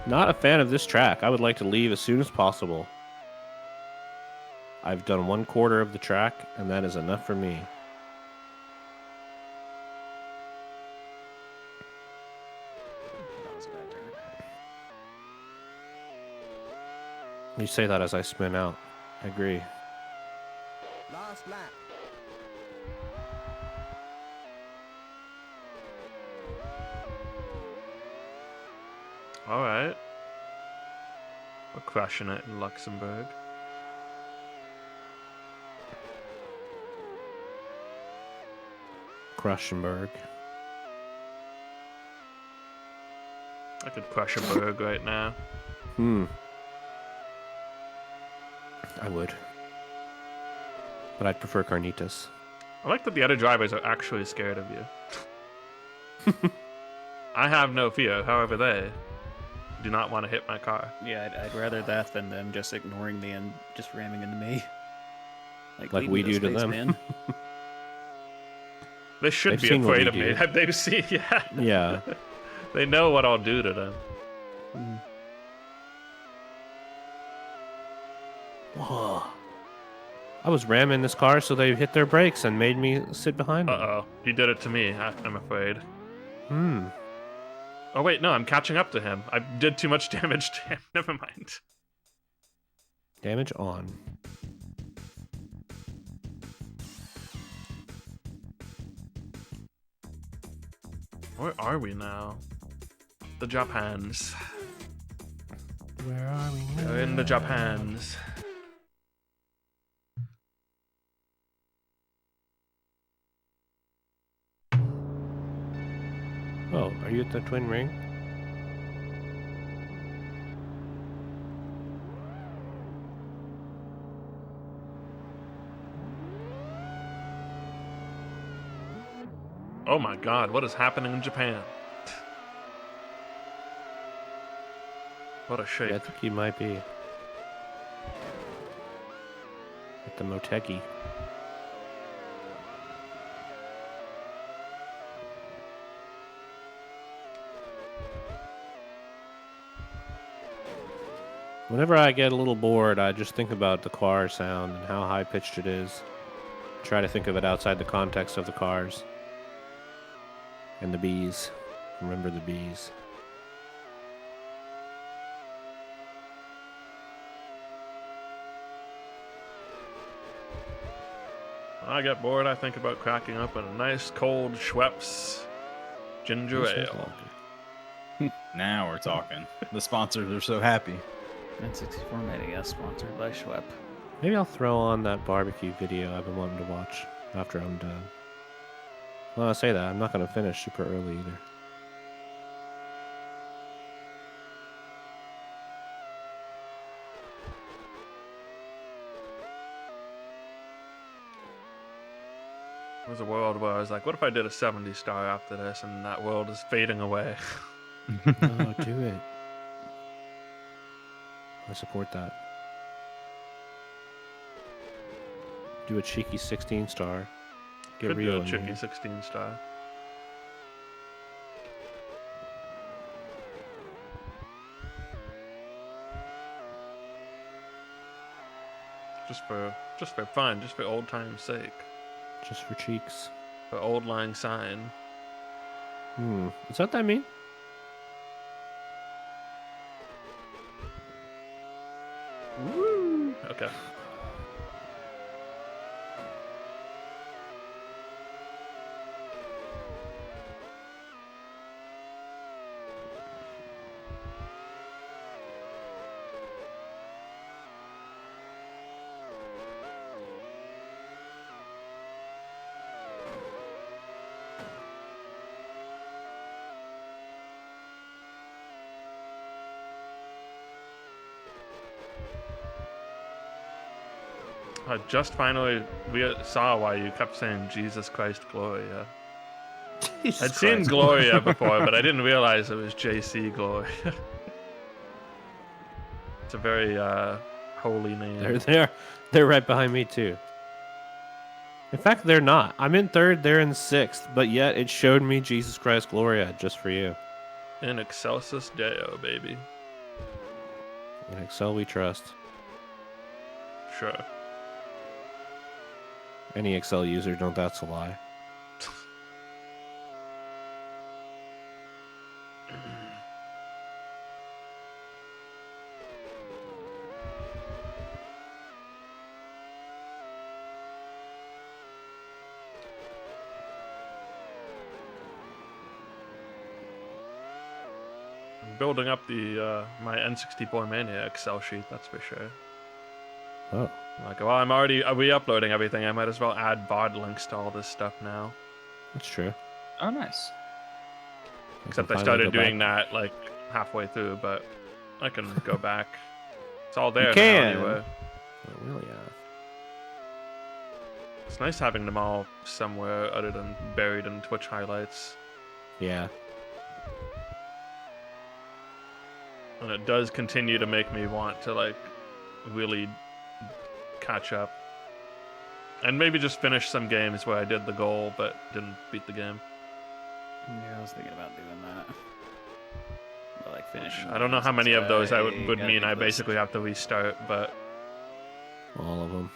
Not a fan of this track. I would like to leave as soon as possible. I've done 1/4 of the track, and that is enough for me. That was a bad turn. You say that as I spin out. I agree. Last lap. Alright. We're crushing it in Luxembourg. Crushenberg. I could crush a burg right now. I would. But I'd prefer carnitas. I like that the other drivers are actually scared of you. I have no fear, however they do not want to hit my car. Yeah, I'd rather that than them just ignoring me and just ramming into me. Like leave we me do to space, them. Man. They should They've be seen what afraid we of me. do. They've seen, yeah. Yeah. They know what I'll do to them. Whoa. I was ramming this car so they hit their brakes and made me sit behind them. Uh-oh. He did it to me, I'm afraid. Hmm. Oh, wait, no, I'm catching up to him. I did too much damage to him. Never mind. Damage on. Where are we now? The Japans. Where are we now? We're in the Japans. Oh, are you at the Twin Ring? Oh my god, what is happening in Japan? What a shape. Yeah, I think you might be. At the Motegi. Whenever I get a little bored, I just think about the car sound and how high pitched it is. Try to think of it outside the context of the cars. And the bees. Remember the bees. When I get bored, I think about cracking up in a nice cold Schweppes ginger Who says ale. that? Now we're talking. The sponsors are so happy. N64Mania sponsored by Schwepp. Maybe I'll throw on that barbecue video I've been wanting to watch after I'm done. Well, I say that, I'm not going to finish super early either. There's a world where I was like, what if I did a 70 star after this and that world is fading away? Oh, do it. I support that. Do a cheeky 16 star. Get Could do real a in chicky here. 16 star. Just for fun, just for old time's sake. Just for cheeks. For old lang syne. Is that what that mean? Woo! Okay. I just finally saw why you kept saying Jesus Christ Gloria. I'd seen Gloria before, but I didn't realize it was JC Gloria. It's a very holy name. They're right behind me too. In fact, they're not. I'm in third, they're in sixth, but yet it showed me Jesus Christ Gloria just for you. In excelsis Deo, baby. In Excel we trust. Sure. Any Excel user, don't that's a lie. I'm building up the my N64Mania Excel sheet, that's for sure. Oh. Like, well, I'm already re-uploading everything. I might as well add VOD links to all this stuff now. That's true. Oh, nice. Except I finally started go doing back. that like halfway through, but I can go back. It's all there You now can. anyway. Oh, really? Yeah. It's nice having them all somewhere other than buried in Twitch highlights. Yeah. And it does continue to make me want to like really catch up And maybe just finish some games where I did the goal but didn't beat the game. Yeah, I was thinking about doing that. But, like finishing. I don't know how many of those would gotta mean be I close. basically have to restart, but All of them.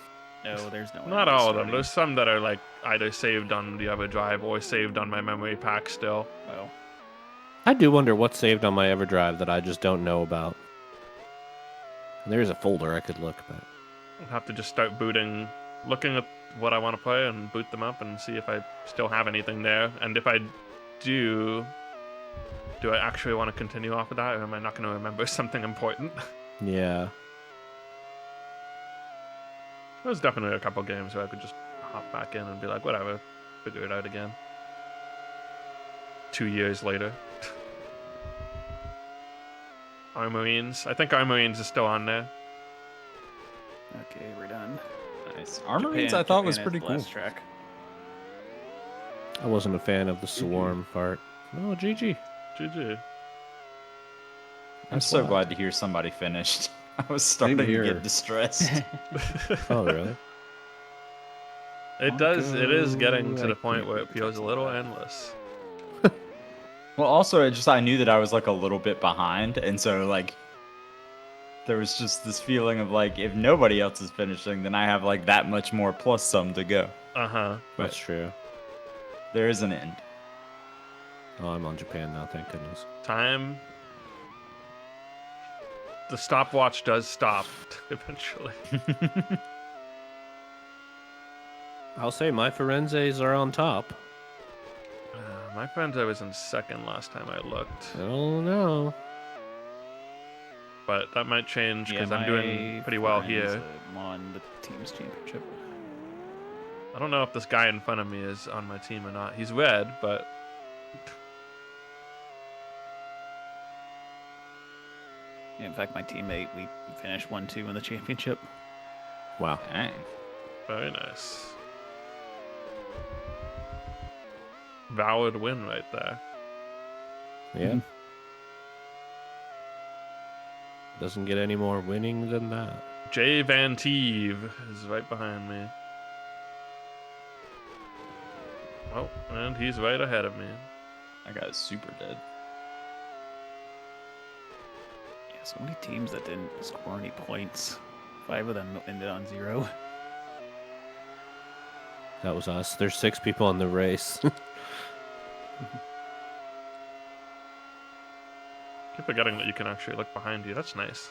No, there's no. not all of them. There's some that are like either saved on the other drive or saved on my memory pack still. Well, I do wonder what's saved on my EverDrive that I just don't know about. There's a folder I could look, but I'll have to just start booting, looking at what I want to play and boot them up and see if I still have anything there. And if I do I actually want to continue off of that, or am I not going to remember something important? yeah. There's definitely a couple games where I could just hop back in and be like, whatever, figure it out again. 2 years later. Armorines. I think Armorines is still on there. okay, we're done. Nice. Armorines I thought was pretty cool. Last track. I wasn't a fan of the swarm part. Oh, GG. GG. I'm so glad to hear somebody finished. I was starting to here. get distressed. Oh, really? It is getting to I the point can't where it feels a little endless. Well, also, I knew that I was like a little bit behind, and so like there was just this feeling of like if nobody else is finishing, then I have like that much more plus some to go. Uh-huh. That's true. There is an end. Oh, I'm on Japan now, thank goodness. Time. The stopwatch does stop eventually. I'll say my Firenzes are on top. My friends, I was in second last time I looked, Oh, no. but that might change because I'm my doing pretty well friends, here. won the team's championship. I don't know if this guy in front of me is on my team or not. He's red, but Yeah, in fact, my teammate, we finished 1-2 in the championship. Wow. Dang. very nice. Valid win right there. Yeah. Doesn't get any more winning than that. Jay Van Teve is right behind me. Oh, and he's right ahead of me. That guy's super dead. Yeah, so many teams that didn't score any points. 5 of them ended on 0. That was us. There's 6 people in the race. Keep forgetting that you can actually look behind you. That's nice.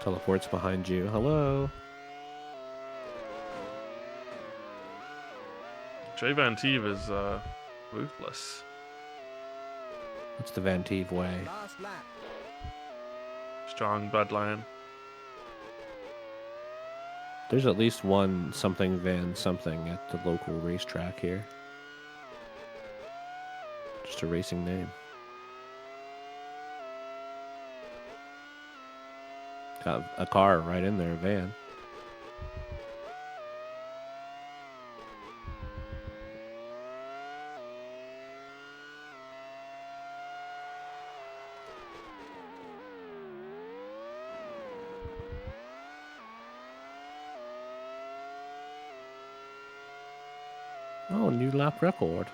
Teleports behind you. Hello. Jay Van Teve is ruthless. It's the Van Teve way. Last lap. Strong bloodline. There's at least one something Van something at the local racetrack here. Just a racing name. Got a car right in there, a van. Oh, new lap record.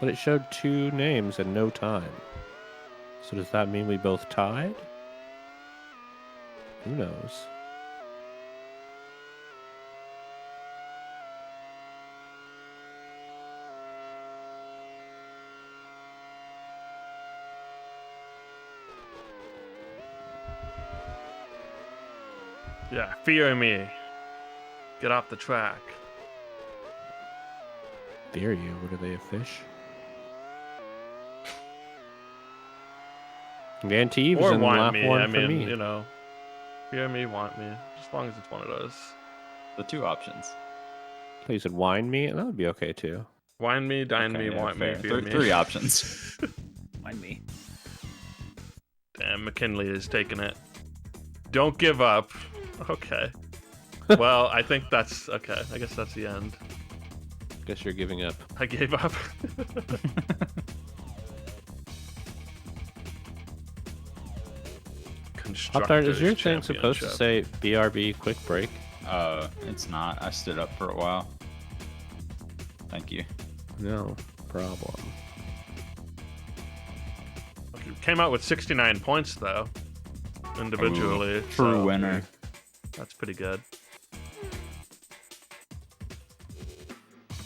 But it showed 2 names and no time. So does that mean we both tied? Who knows? Yeah, fear me. Get off the track. Fear you? What are they, a fish? Van Teve's Or in want lap me. 1 I for mean, me. you know. Fear me, want me. As long as it's one of those. The 2 options. Oh, you said wine me? That would be okay too. Wine me, dine Okay, me, yeah, want me, fair. fear me. 3 options. Mind me. Damn, McKinley is taking it. Don't give up. Okay. Well, I think that's okay. I guess that's the end. Guess you're giving up. I gave up. Pop-Tart, is your thing Constructors supposed to say BRB quick break? It's not. I stood up for a while. Thank you. No problem. Came out with 69 points though, individually. True so winner. That's pretty good.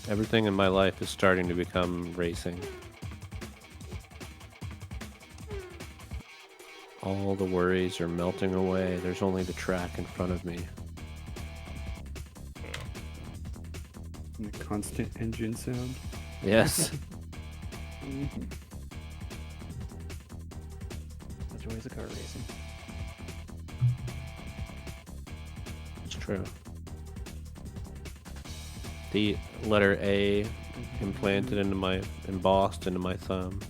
Everything in my life is starting to become racing. All the worries are melting away. There's only the track in front of me. And the constant engine sound. Yes. The joys of car racing. It's true. The letter A implanted embossed into my thumb.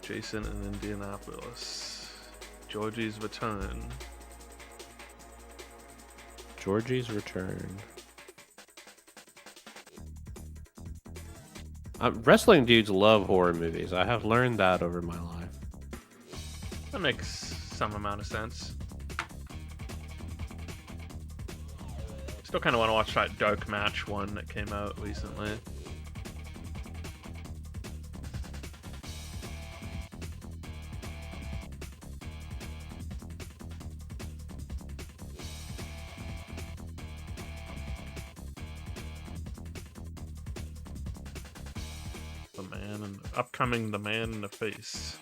Jason in Indianapolis. Georgie's return. Georgie's return. Wrestling dudes love horror movies. I have learned that over my life. That makes some amount of sense. Still kind of want to watch that Dark Match one that came out recently. Upcoming The Man in the Face.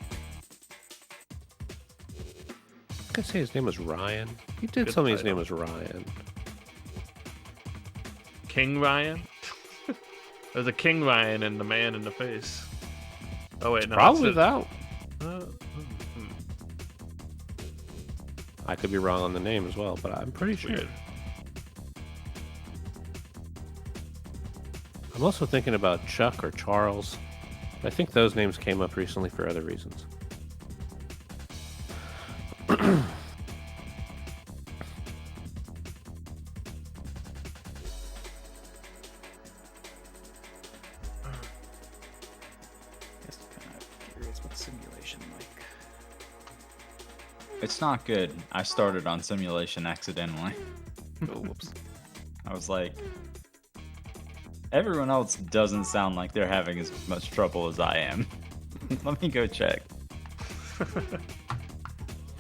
I could say his name was Ryan. He did Good tell me his title. name was Ryan. King Ryan? There's a King Ryan and The Man in the Face. Oh wait, no. Probably it's that. hmm. I could be wrong on the name as well, but I'm pretty sure. Weird. I'm also thinking about Chuck or Charles. I think those names came up recently for other reasons. Guess I'm kind of curious what simulation like. It's not good. I started on simulation accidentally. Oh, whoops. I was like, everyone else doesn't sound like they're having as much trouble as I am. Let me go check.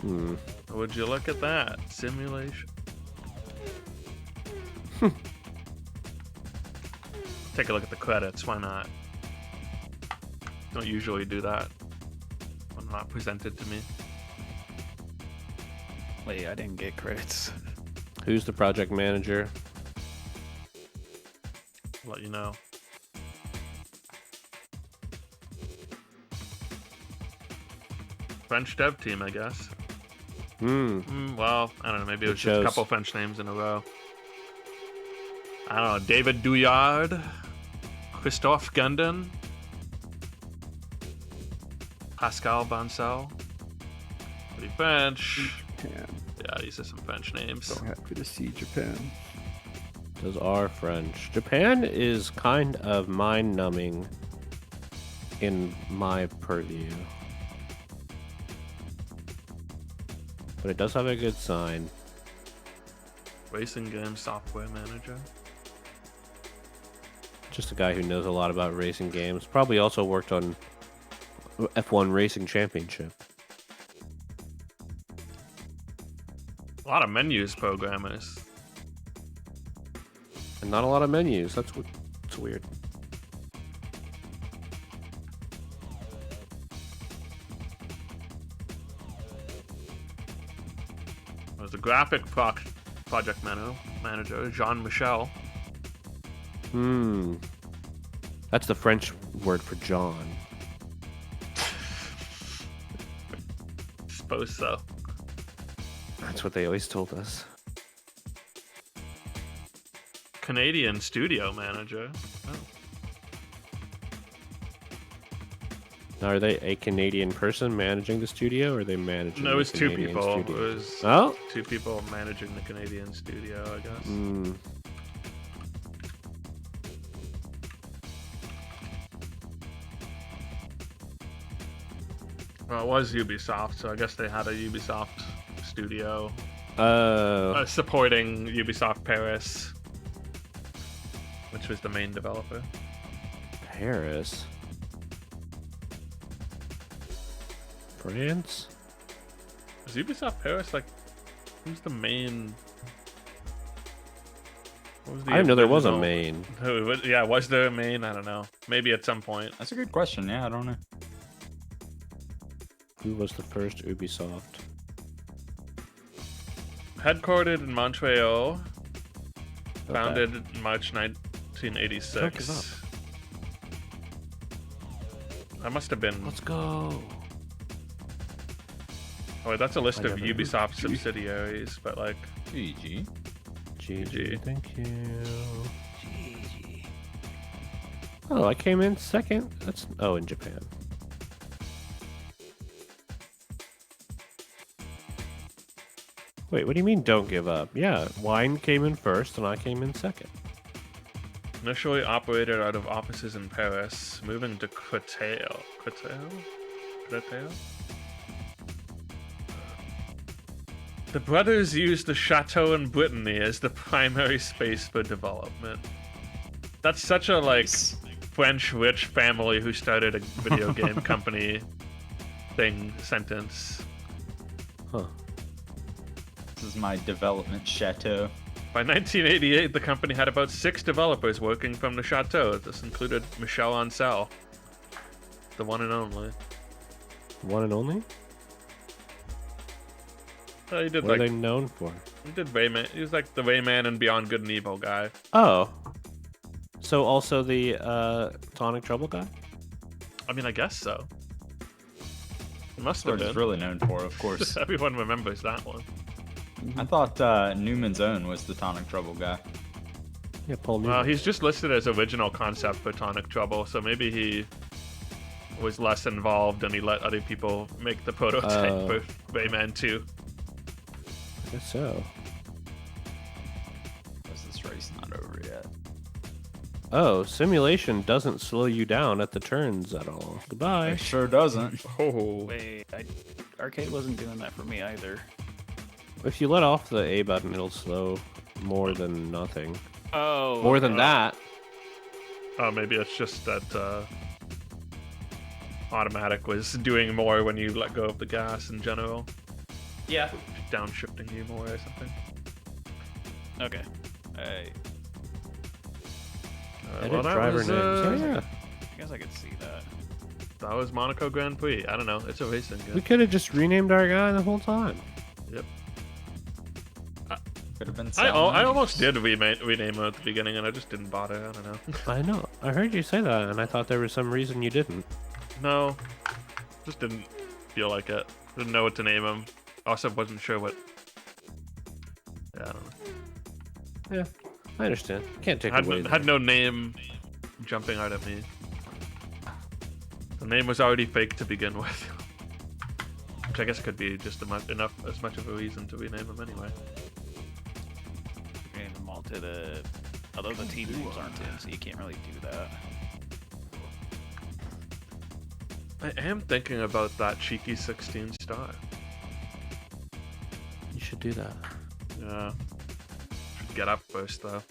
Would you look at that? Simulation. Take a look at the credits, why not? Don't usually do that when not presented to me. Wait, I didn't get credits. Who's the project manager? I'll let you know. French dev team, I guess. Well, I don't know. Maybe it was just a couple French names in a row. I don't know. David Douillard, Christophe Gundin, Pascal Bancel. Pretty French. Japan. Yeah, these are some French names. So happy to see Japan. Those are French. Japan is kind of mind-numbing in my purview. But it does have a good sign. Racing game software manager. Just a guy who knows a lot about racing games. Probably also worked on F1 Racing Championship. A lot of menus programmers. And not a lot of menus. That's weird. There's a graphic project manager, Jean-Michel. That's the French word for John. Suppose so. That's what they always told us. Canadian studio manager. Oh. Now, are they a Canadian person managing the studio, or are they managing? No, it was the two Canadian people. studio? It was Oh, two people managing the Canadian studio, I guess. Well, it was Ubisoft, so I guess they had a Ubisoft studio Oh. supporting Ubisoft Paris, which was the main developer. Paris. France? Was Ubisoft Paris like? Who's the main? What was the I didn't know there was a original- main. Yeah, was there a main? I don't know. Maybe at some point. That's a good question. Yeah, I don't know. Who was the first Ubisoft? Headquartered in Montreal, Okay. founded in March Don't give 1986. That must have been. Let's go. Oh, wait, that's a list I of never heard. Ubisoft subsidiaries, but like, GG. GG. Thank you. Oh, I came in second. That's in Japan. Wait, what do you mean don't give up? Yeah, Wine came in first and I came in second. initially operated out of offices in Paris, moving to Créteil. Créteil? The brothers used the chateau in Brittany as the primary space for development. That's such a like French rich family who started a video game company sentence. Huh. This is my development chateau. By 1988, the company had about 6 developers working from the chateau. This included Michel Ancel, the one and only. One and only? He did What are like they known for? he did Rayman. He was like the Rayman and Beyond Good and Evil guy. Oh. So also the Tonic Trouble guy? I mean, I guess so. It must That's what have he's been. really known for, of course. Everyone remembers that one. I thought Newman's Own was the Tonic Trouble guy. Yeah, Paul Newman. Well, he's just listed as original concept for Tonic Trouble, so maybe he was less involved and he let other people make the prototype for Rayman 2. I guess so. Because this race not over yet. Oh, simulation doesn't slow you down at the turns at all. Goodbye. It sure doesn't. Oh, Wait, arcade wasn't doing that for me either. If you let off the A button, it'll slow more than nothing. Oh, More than that. oh, maybe it's just that automatic was doing more when you let go of the gas in general, yeah. downshifting you more or something. Okay. Edit driver names. Oh, yeah. I guess I could see that. That was Monaco Grand Prix. I don't know. It's a racing We game. could have just renamed our guy the whole time. Yep. Could have been I Salmon. almost did rename him at the beginning, and I just didn't bother. I don't know. I know. I heard you say that, and I thought there was some reason you didn't. No, just didn't feel like it. Didn't know what to name him. Also, wasn't sure what. Yeah, I don't know. Yeah, I understand. Can't take away. Had no name jumping out at me. The name was already fake to begin with, which I guess could be just as much of a reason to rename him anyway. Name them all to the. Although the team names aren't in, so you can't really do that. I am thinking about that cheeky 16 star. You should do that. Yeah. Should get up first though.